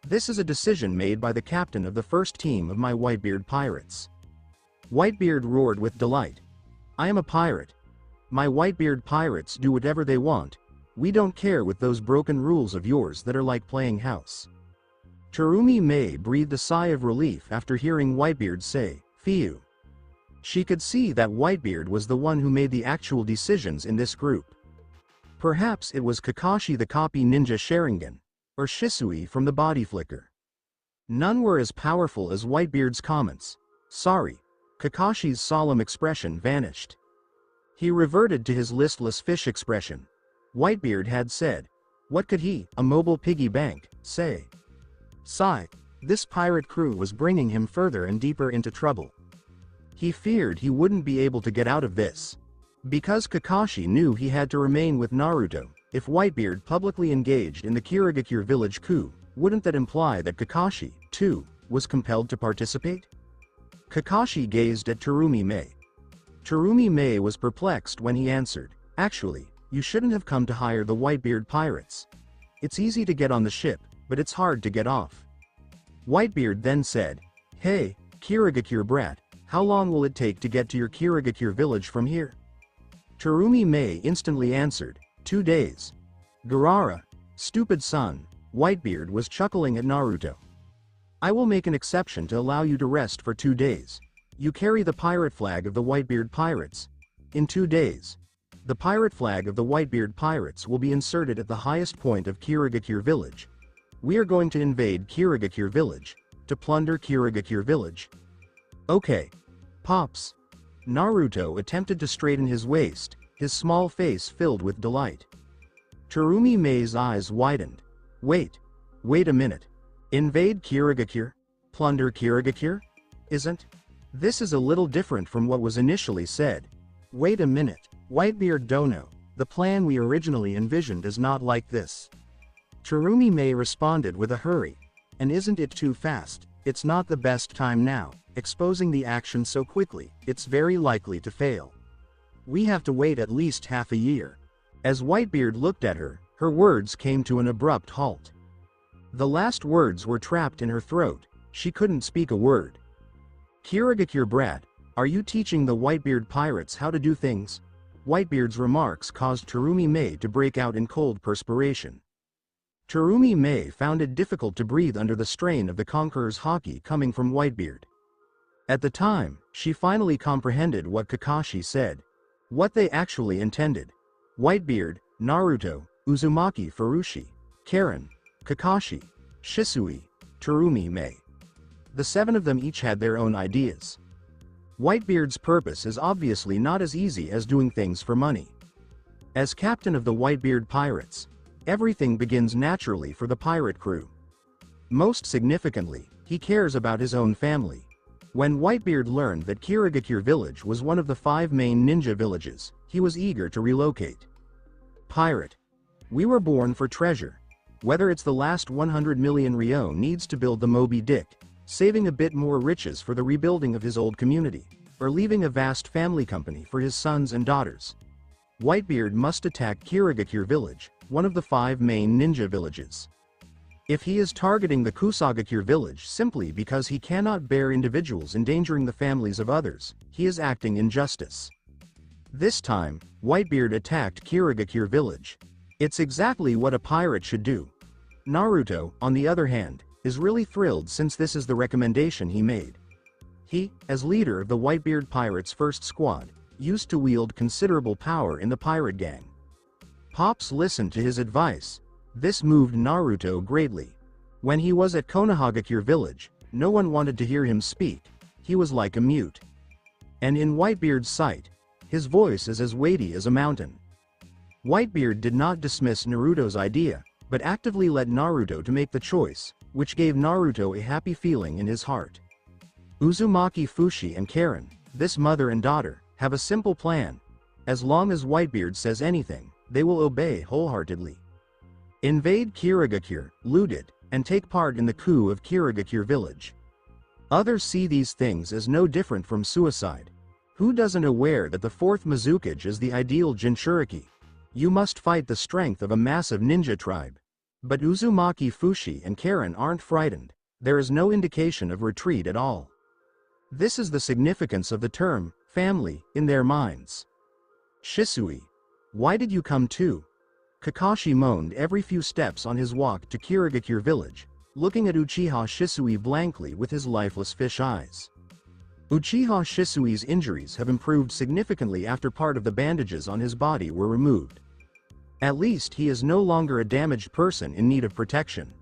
This is a decision made by the captain of the first team of my Whitebeard pirates. Whitebeard roared with delight. I am a pirate. My Whitebeard pirates do whatever they want. We don't care with those broken rules of yours that are like playing house. Terumi Mei breathed a sigh of relief after hearing Whitebeard say, Phew. She could see that Whitebeard was the one who made the actual decisions in this group. Perhaps it was Kakashi the copy ninja Sharingan, or Shisui from the body flicker. None were as powerful as Whitebeard's comments. Sorry. Kakashi's solemn expression vanished. He reverted to his listless fish expression. Whitebeard had said, what could he, a mobile piggy bank, say? Sigh. This pirate crew was bringing him further and deeper into trouble. He feared he wouldn't be able to get out of this. Because Kakashi knew he had to remain with Naruto, if Whitebeard publicly engaged in the Kirigakure village coup, wouldn't that imply that Kakashi, too, was compelled to participate? Kakashi gazed at Terumi Mei. Terumi Mei was perplexed when he answered, "Actually, you shouldn't have come to hire the Whitebeard pirates. It's easy to get on the ship, but it's hard to get off." Whitebeard then said, "Hey, Kirigakure brat, how long will it take to get to your Kirigakure village from here?" Terumi Mei instantly answered, 2 days. Garara, stupid son, Whitebeard was chuckling at Naruto. "I will make an exception to allow you to rest for 2 days. You carry the pirate flag of the Whitebeard pirates. In 2 days, the pirate flag of the Whitebeard pirates will be inserted at the highest point of Kirigakure village. We are going to invade Kirigakure village, to plunder Kirigakure village." "Okay. Pops." Naruto attempted to straighten his waist, his small face filled with delight. Terumi Mei's eyes widened. Wait a minute. Invade Kirigakure? Plunder Kirigakure? Isn't this is a little different from what was initially said. Wait a minute, Whitebeard Dono, the plan we originally envisioned is not like this. Terumi Mei responded with a hurry. And isn't it too fast? It's not the best time now, exposing the action so quickly, it's very likely to fail. We have to wait at least half a year. As Whitebeard looked at her, her words came to an abrupt halt. The last words were trapped in her throat, she couldn't speak a word. "Kirigakure brat, are you teaching the Whitebeard pirates how to do things?" Whitebeard's remarks caused Terumi Mei to break out in cold perspiration. Terumi Mei found it difficult to breathe under the strain of the Conqueror's haki coming from Whitebeard. At the time, she finally comprehended what Kakashi said. What they actually intended. Whitebeard, Naruto, Uzumaki Furushi, Karen, Kakashi, Shisui, Terumi Mei. The 7 of them each had their own ideas. Whitebeard's purpose is obviously not as easy as doing things for money. As captain of the Whitebeard pirates, everything begins naturally for the pirate crew. Most significantly, he cares about his own family. When Whitebeard learned that Kirigakure village was one of the 5 main ninja villages, he was eager to relocate. Pirate. We were born for treasure. Whether it's the last 100 million Ryo needs to build the Moby Dick, saving a bit more riches for the rebuilding of his old community, or leaving a vast family company for his sons and daughters. Whitebeard must attack Kirigakure village, one of the 5 main ninja villages. If he is targeting the Kusagakure village simply because he cannot bear individuals endangering the families of others, he is acting injustice. This time, Whitebeard attacked Kirigakure village. It's exactly what a pirate should do. Naruto, on the other hand, is really thrilled since this is the recommendation he made. He, as leader of the Whitebeard pirates' first squad, used to wield considerable power in the pirate gang. Pops listened to his advice. This moved Naruto greatly. When he was at Konohagakure village, no one wanted to hear him speak, he was like a mute. And in Whitebeard's sight, his voice is as weighty as a mountain. Whitebeard did not dismiss Naruto's idea, but actively led Naruto to make the choice, which gave Naruto a happy feeling in his heart. Uzumaki Fushi and Karen, this mother and daughter, have a simple plan. As long as Whitebeard says anything, they will obey wholeheartedly. Invade Kirigakure, loot it, and take part in the coup of Kirigakure village. Others see these things as no different from suicide. Who doesn't aware that the 4th Mizukage is the ideal Jinchuriki? You must fight the strength of a massive ninja tribe. But Uzumaki Fushi and Karen aren't frightened. There is no indication of retreat at all. This is the significance of the term, family, in their minds. Shisui. Why did you come too? Kakashi moaned every few steps on his walk to Kirigakure village, looking at Uchiha Shisui blankly with his lifeless fish eyes. Uchiha Shisui's injuries have improved significantly after part of the bandages on his body were removed. At least he is no longer a damaged person in need of protection.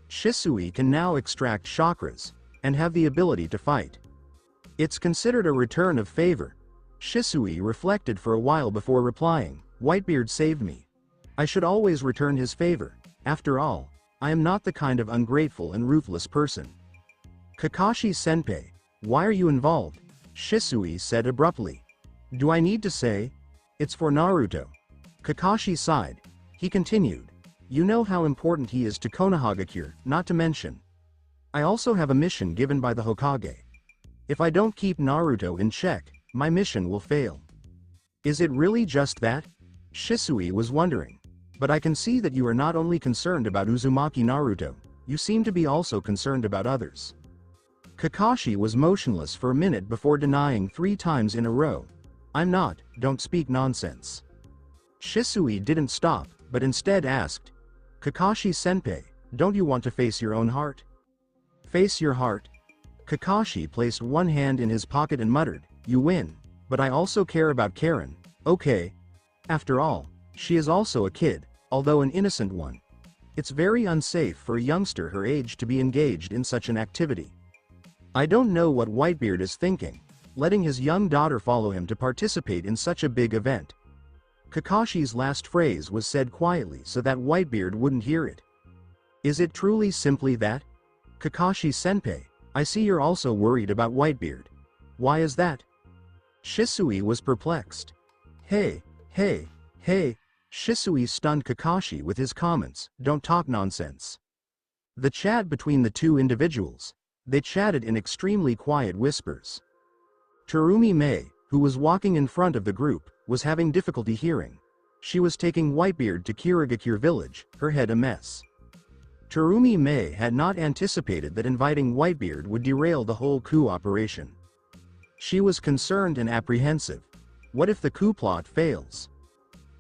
Shisui can now extract chakras, and have the ability to fight. It's considered a return of favor. Shisui reflected for a while before replying, Whitebeard saved me. I should always return his favor. After all, I am not the kind of ungrateful and ruthless person. Kakashi-senpai, why are you involved? Shisui said abruptly. Do I need to say? It's for Naruto. Kakashi sighed. He continued. You know how important he is to Konohagakure, not to mention. I also have a mission given by the Hokage. If I don't keep Naruto in check, my mission will fail. Is it really just that? Shisui was wondering. But I can see that you are not only concerned about Uzumaki Naruto, you seem to be also concerned about others. Kakashi was motionless for a minute before denying 3 times in a row. I'm not, don't speak nonsense. Shisui didn't stop, but instead asked, Kakashi-senpai, don't you want to face your own heart? Face your heart? Kakashi placed one hand in his pocket and muttered, you win, but I also care about Karen, okay? After all, she is also a kid, although an innocent one. It's very unsafe for a youngster her age to be engaged in such an activity. I don't know what Whitebeard is thinking, letting his young daughter follow him to participate in such a big event. Kakashi's last phrase was said quietly so that Whitebeard wouldn't hear it. Is it truly simply that? Kakashi-senpai, I see you're also worried about Whitebeard. Why is that? Shisui was perplexed. Hey, Shisui stunned Kakashi with his comments, don't talk nonsense. The chat between the two individuals, they chatted in extremely quiet whispers. Terumi Mei, who was walking in front of the group, was having difficulty hearing. She was taking Whitebeard to Kirigakure village, her head a mess. Terumi Mei had not anticipated that inviting Whitebeard would derail the whole coup operation. She was concerned and apprehensive. What if the coup plot fails?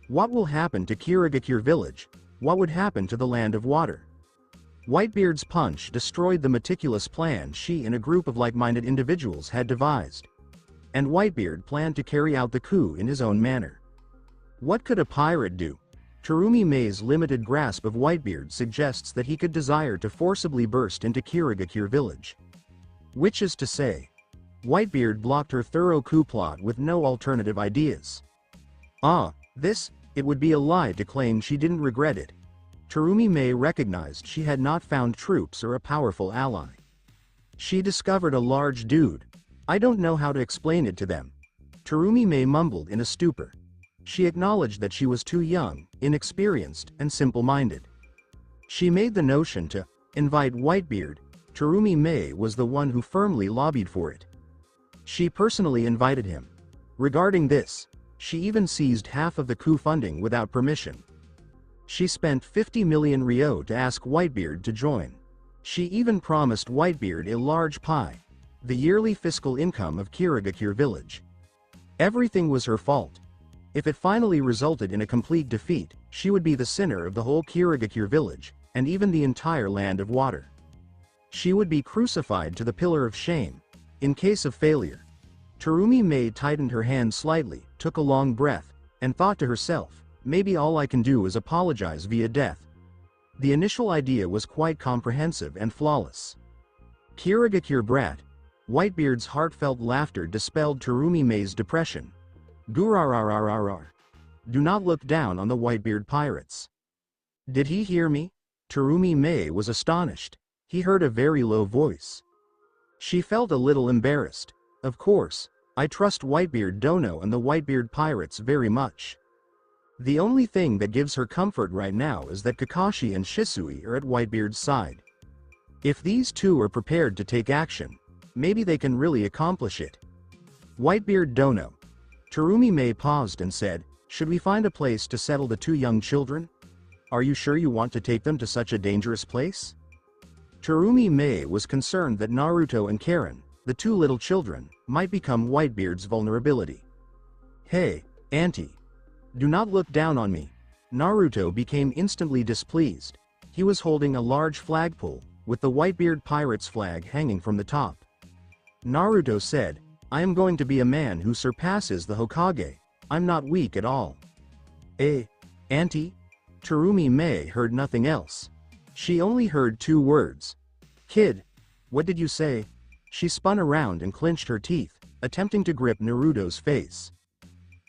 What will happen to Kirigakure village? What would happen to the land of water? Whitebeard's punch destroyed the meticulous plan she and a group of like-minded individuals had devised. And Whitebeard planned to carry out the coup in his own manner. What could a pirate do? Terumi Mei's limited grasp of Whitebeard suggests that he could desire to forcibly burst into Kirigakure village. Which is to say, Whitebeard blocked her thorough coup plot with no alternative ideas. It would be a lie to claim she didn't regret it. Terumi Mei recognized she had not found troops or a powerful ally. She discovered a large dude. I don't know how to explain it to them. Terumi Mei mumbled in a stupor. She acknowledged that she was too young, inexperienced, and simple-minded. She made the notion to invite Whitebeard. Terumi Mei was the one who firmly lobbied for it. She personally invited him. Regarding this, she even seized half of the coup funding without permission. She spent 50 million ryo to ask Whitebeard to join. She even promised Whitebeard a large pie, the yearly fiscal income of Kirigakure village. Everything was her fault. If it finally resulted in a complete defeat, she would be the sinner of the whole Kirigakure village, and even the entire land of water. She would be crucified to the pillar of shame, in case of failure. Terumi Mei tightened her hand slightly, took a long breath, and thought to herself, maybe all I can do is apologize via death. The initial idea was quite comprehensive and flawless. Kirigakure brat. Whitebeard's heartfelt laughter dispelled Terumi Mei's depression. Gurararararar. Do not look down on the Whitebeard pirates. Did he hear me? Terumi Mei was astonished. He heard a very low voice. She felt a little embarrassed. Of course, I trust Whitebeard Dono and the Whitebeard pirates very much. The only thing that gives her comfort right now is that Kakashi and Shisui are at Whitebeard's side. If these two are prepared to take action, maybe they can really accomplish it. Whitebeard Dono. Terumi Mei paused and said, should we find a place to settle the 2 young children? Are you sure you want to take them to such a dangerous place? Terumi Mei was concerned that Naruto and Karen, the 2 little children, might become Whitebeard's vulnerability. Hey, Auntie. Do not look down on me. Naruto became instantly displeased. He was holding a large flagpole, with the Whitebeard pirates flag hanging from the top. Naruto said, I am going to be a man who surpasses the Hokage. I'm not weak at all. Auntie? Terumi Mei heard nothing else. She only heard 2 words. Kid. What did you say? She spun around and clenched her teeth, attempting to grip Naruto's face.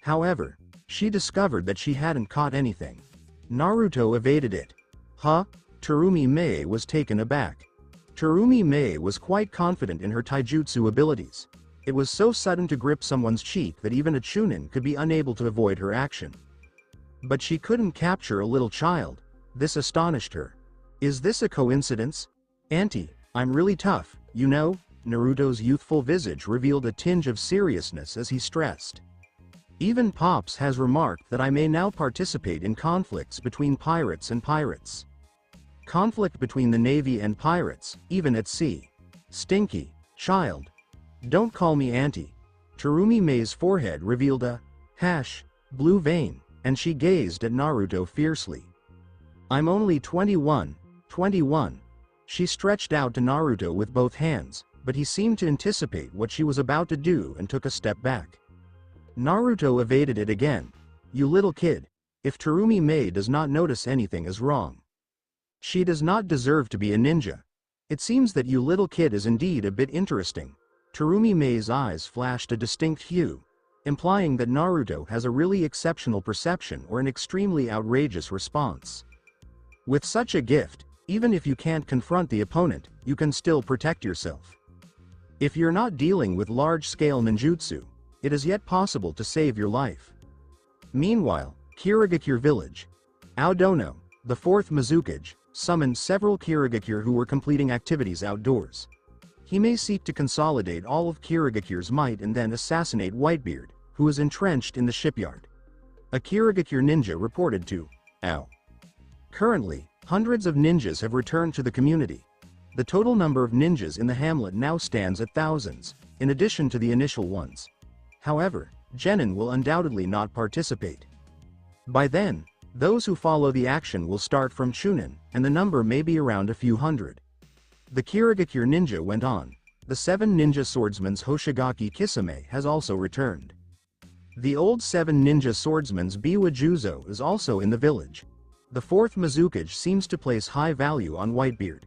However, she discovered that she hadn't caught anything. Naruto evaded it. Huh? Terumi Mei was taken aback. Terumi Mei was quite confident in her taijutsu abilities. It was so sudden to grip someone's cheek that even a chunin could be unable to avoid her action. But she couldn't capture a little child. This astonished her. Is this a coincidence? Auntie, I'm really tough, you know? Naruto's youthful visage revealed a tinge of seriousness as he stressed. Even Pops has remarked that I may now participate in conflicts between pirates and pirates. Conflict between the Navy and pirates, even at sea. Stinky, child. Don't call me auntie. Terumi Mei's forehead revealed a blue vein, and she gazed at Naruto fiercely. I'm only 21. She stretched out to Naruto with both hands, but he seemed to anticipate what she was about to do and took a step back. Naruto evaded it again. You little kid. If Terumi Mei does not notice anything is wrong. She does not deserve to be a ninja. It seems that you little kid is indeed a bit interesting. Terumi Mei's eyes flashed a distinct hue, implying that Naruto has a really exceptional perception or an extremely outrageous response. With such a gift, even if you can't confront the opponent, you can still protect yourself. If you're not dealing with large-scale ninjutsu, it is yet possible to save your life. Meanwhile, Kirigakure village. Aodono, the fourth Mizukage, summoned several Kirigakure who were completing activities outdoors. He may seek to consolidate all of Kirigakure's might and then assassinate Whitebeard, who is entrenched in the shipyard. A Kirigakure ninja reported to Ao. Currently, hundreds of ninjas have returned to the community. The total number of ninjas in the hamlet now stands at thousands, in addition to the initial ones. However, Genin will undoubtedly not participate. By then, those who follow the action will start from Chunin, and the number may be around a few hundred. The Kirigakure ninja went on. The 7 ninja swordsman's Hoshigaki Kisame has also returned. The old 7 ninja swordsman's Biwa Juzo is also in the village. The 4th Mizukage seems to place high value on Whitebeard.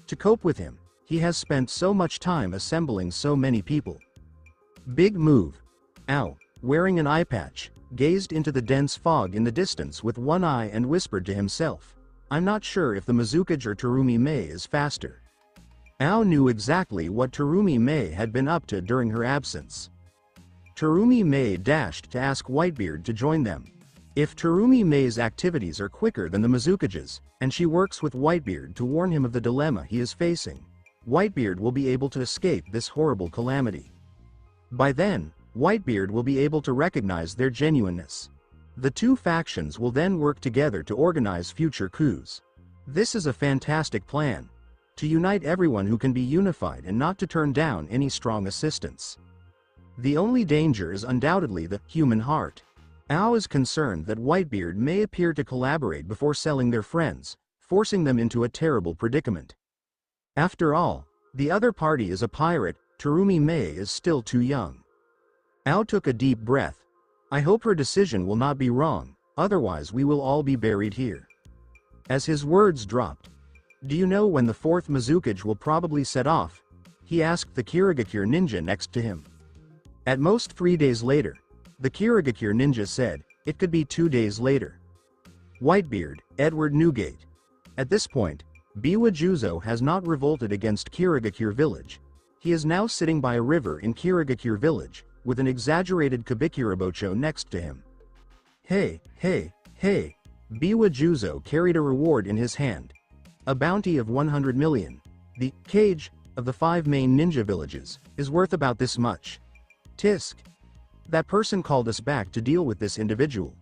To cope with him, he has spent so much time assembling so many people. Big move. Ao, wearing an eye patch, gazed into the dense fog in the distance with one eye and whispered to himself, I'm not sure if the Mizukage or Terumi Mei is faster. Ao knew exactly what Terumi Mei had been up to during her absence. Terumi Mei dashed to ask Whitebeard to join them. If Terumi Mei's activities are quicker than the Mizukage's, and she works with Whitebeard to warn him of the dilemma he is facing, Whitebeard will be able to escape this horrible calamity. By then, Whitebeard will be able to recognize their genuineness. The two factions will then work together to organize future coups. This is a fantastic plan. To unite everyone who can be unified and not to turn down any strong assistance. The only danger is undoubtedly the human heart. Ao is concerned that Whitebeard may appear to collaborate before selling their friends, forcing them into a terrible predicament. After all, the other party is a pirate. Terumi Mei is still too young. Ao took a deep breath. I hope her decision will not be wrong, otherwise we will all be buried here. As his words dropped, do you know when the 4th Mizukage will probably set off? He asked the Kirigakure ninja next to him. At most 3 days later. The Kirigakure ninja said, it could be 2 days later. Whitebeard, Edward Newgate. At this point, Biwa Juzo has not revolted against Kirigakure village. He is now sitting by a river in Kirigakure village, with an exaggerated Kabikirabocho next to him. Hey. Biwa Juzo carried a reward in his hand. A bounty of 100 million. The cage of the 5 main ninja villages is worth about this much. Tisk. That person called us back to deal with this individual.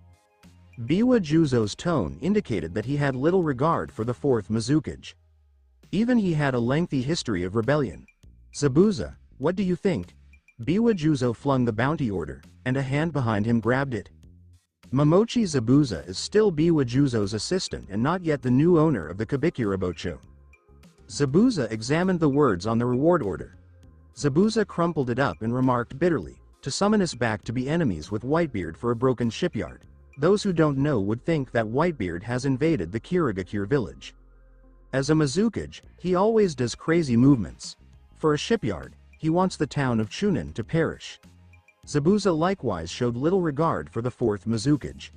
Biwa Juzo's tone indicated that he had little regard for the 4th Mizukage. Even he had a lengthy history of rebellion. Zabuza, what do you think? Biwa Juzo flung the bounty order, and a hand behind him grabbed it. Momochi Zabuza is still Biwa Juzo's assistant and not yet the new owner of the Kabikirabocho. Zabuza examined the words on the reward order. Zabuza crumpled it up and remarked bitterly, to summon us back to be enemies with Whitebeard for a broken shipyard. Those who don't know would think that Whitebeard has invaded the Kirigakure village. As a Mizukage, he always does crazy movements. For a shipyard, he wants the town of Chunin to perish. Zabuza likewise showed little regard for the 4th Mizukage.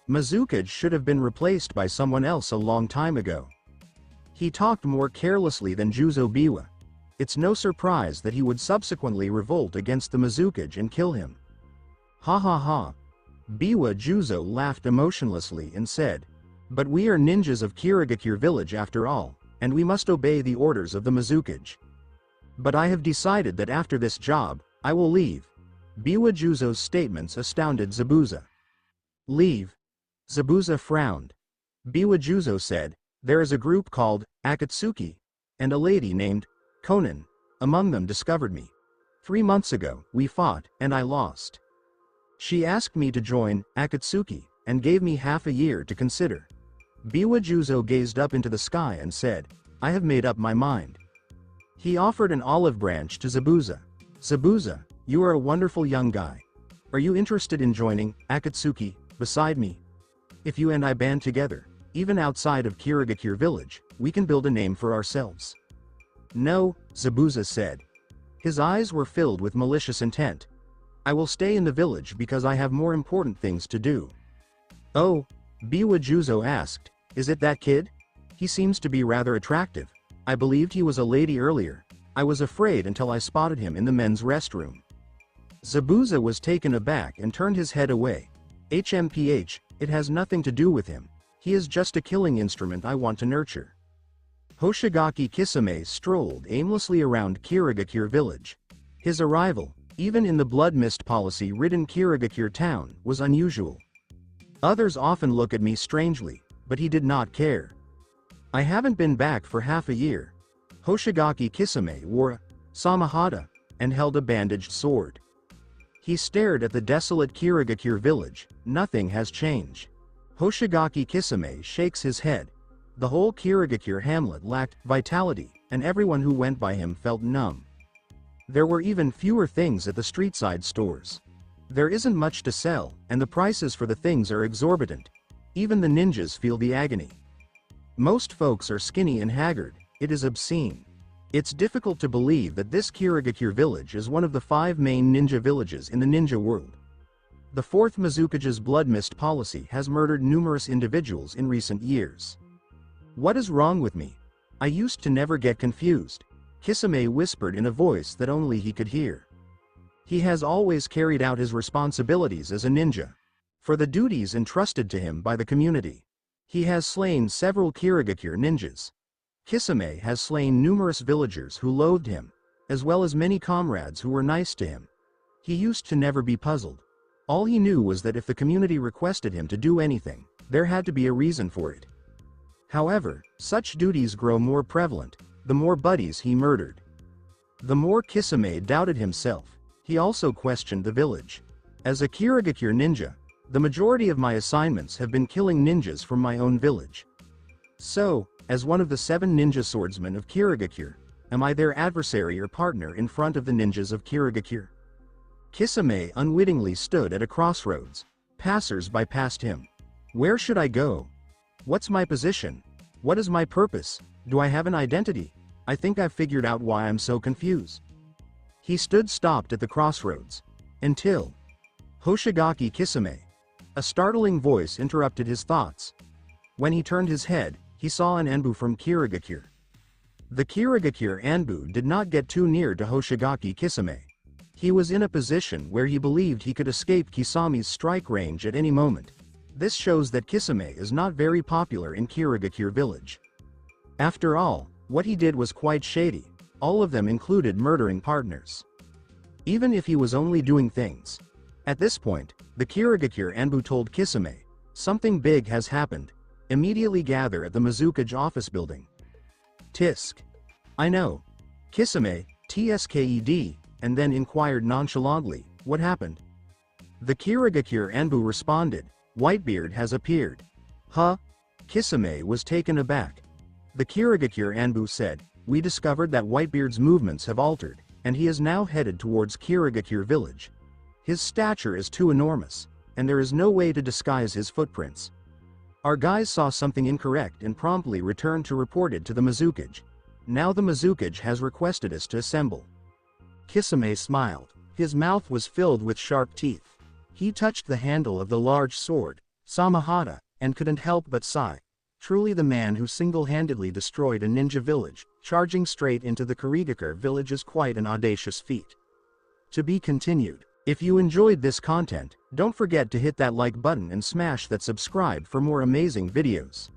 Mizukage should have been replaced by someone else a long time ago. He talked more carelessly than Juzo Biwa. It's no surprise that he would subsequently revolt against the Mizukage and kill him. Ha ha ha. Biwa Juzo laughed emotionlessly and said, but we are ninjas of Kirigakure village after all, and we must obey the orders of the Mizukage. But I have decided that after this job, I will leave. Biwa Juzo's statements astounded Zabuza. Leave? Zabuza frowned. Biwa Juzo said, there is a group called Akatsuki, and a lady named Konan among them discovered me. 3 months ago, we fought, and I lost. She asked me to join Akatsuki, and gave me half a year to consider. Biwa Juzo gazed up into the sky and said, I have made up my mind. He offered an olive branch to Zabuza. Zabuza, you are a wonderful young guy. Are you interested in joining Akatsuki beside me? If you and I band together, even outside of Kirigakure village, we can build a name for ourselves. No, Zabuza said. His eyes were filled with malicious intent. I will stay in the village because I have more important things to do. Oh, Biwa Juzo asked, is it that kid? He seems to be rather attractive. I believed he was a lady earlier. I was afraid until I spotted him in the men's restroom. Zabuza was taken aback and turned his head away. HMPH, it has nothing to do with him. He is just a killing instrument I want to nurture. Hoshigaki Kisame strolled aimlessly around Kirigakure village. His arrival, even in the blood mist policy-ridden Kirigakure town, was unusual. Others often look at me strangely, but he did not care. I haven't been back for half a year. Hoshigaki Kisame wore a samahata and held a bandaged sword. He stared at the desolate Kirigakure village. Nothing has changed. Hoshigaki Kisame shakes his head. The whole Kirigakure hamlet lacked vitality, and everyone who went by him felt numb. There were even fewer things at the street-side stores. There isn't much to sell, and the prices for the things are exorbitant. Even the ninjas feel the agony. Most folks are skinny and haggard. It is obscene. It's difficult to believe that this Kirigakure village is one of the 5 main ninja villages in the ninja world. The 4th Mizukage's blood mist policy has murdered numerous individuals in recent years. What is wrong with me? I used to never get confused. Kisame whispered in a voice that only he could hear. He has always carried out his responsibilities as a ninja. For the duties entrusted to him by the community. He has slain several Kirigakure ninjas. Kisame has slain numerous villagers who loathed him, as well as many comrades who were nice to him. He used to never be puzzled. All he knew was that if the community requested him to do anything, there had to be a reason for it. However, such duties grow more prevalent, the more buddies he murdered. The more Kisame doubted himself, he also questioned the village. As a Kirigakure ninja, the majority of my assignments have been killing ninjas from my own village. So, as one of the 7 ninja swordsmen of Kirigakure, am I their adversary or partner in front of the ninjas of Kirigakure? Kisame unwittingly stood at a crossroads. Passers-by passed him. Where should I go? What's my position? What is my purpose? Do I have an identity? I think I've figured out why I'm so confused. He stood stopped at the crossroads. Until Hoshigaki Kisame. A startling voice interrupted his thoughts. When he turned his head, he saw an Anbu from Kirigakure. The Kirigakure Anbu did not get too near to Hoshigaki Kisame. He was in a position where he believed he could escape Kisame's strike range at any moment. This shows that Kisame is not very popular in Kirigakure village. After all, what he did was quite shady. All of them included murdering partners. Even if he was only doing things. At this point, the Kirigakure Anbu told Kisame, something big has happened. Immediately gather at the Mizukage office building. Tisk. I know. Kisame, TSKED, and then inquired nonchalantly, what happened? The Kirigakure Anbu responded, Whitebeard has appeared. Huh? Kisame was taken aback. The Kirigakure Anbu said, we discovered that Whitebeard's movements have altered, and he is now headed towards Kirigakure village. His stature is too enormous, and there is no way to disguise his footprints. Our guys saw something incorrect and promptly returned to report it to the Mizukage. Now the Mizukage has requested us to assemble. Kisame smiled. His mouth was filled with sharp teeth. He touched the handle of the large sword, Samahata, and couldn't help but sigh. Truly the man who single-handedly destroyed a ninja village, charging straight into the Kirigakure village is quite an audacious feat. To be continued. If you enjoyed this content, don't forget to hit that like button and smash that subscribe for more amazing videos.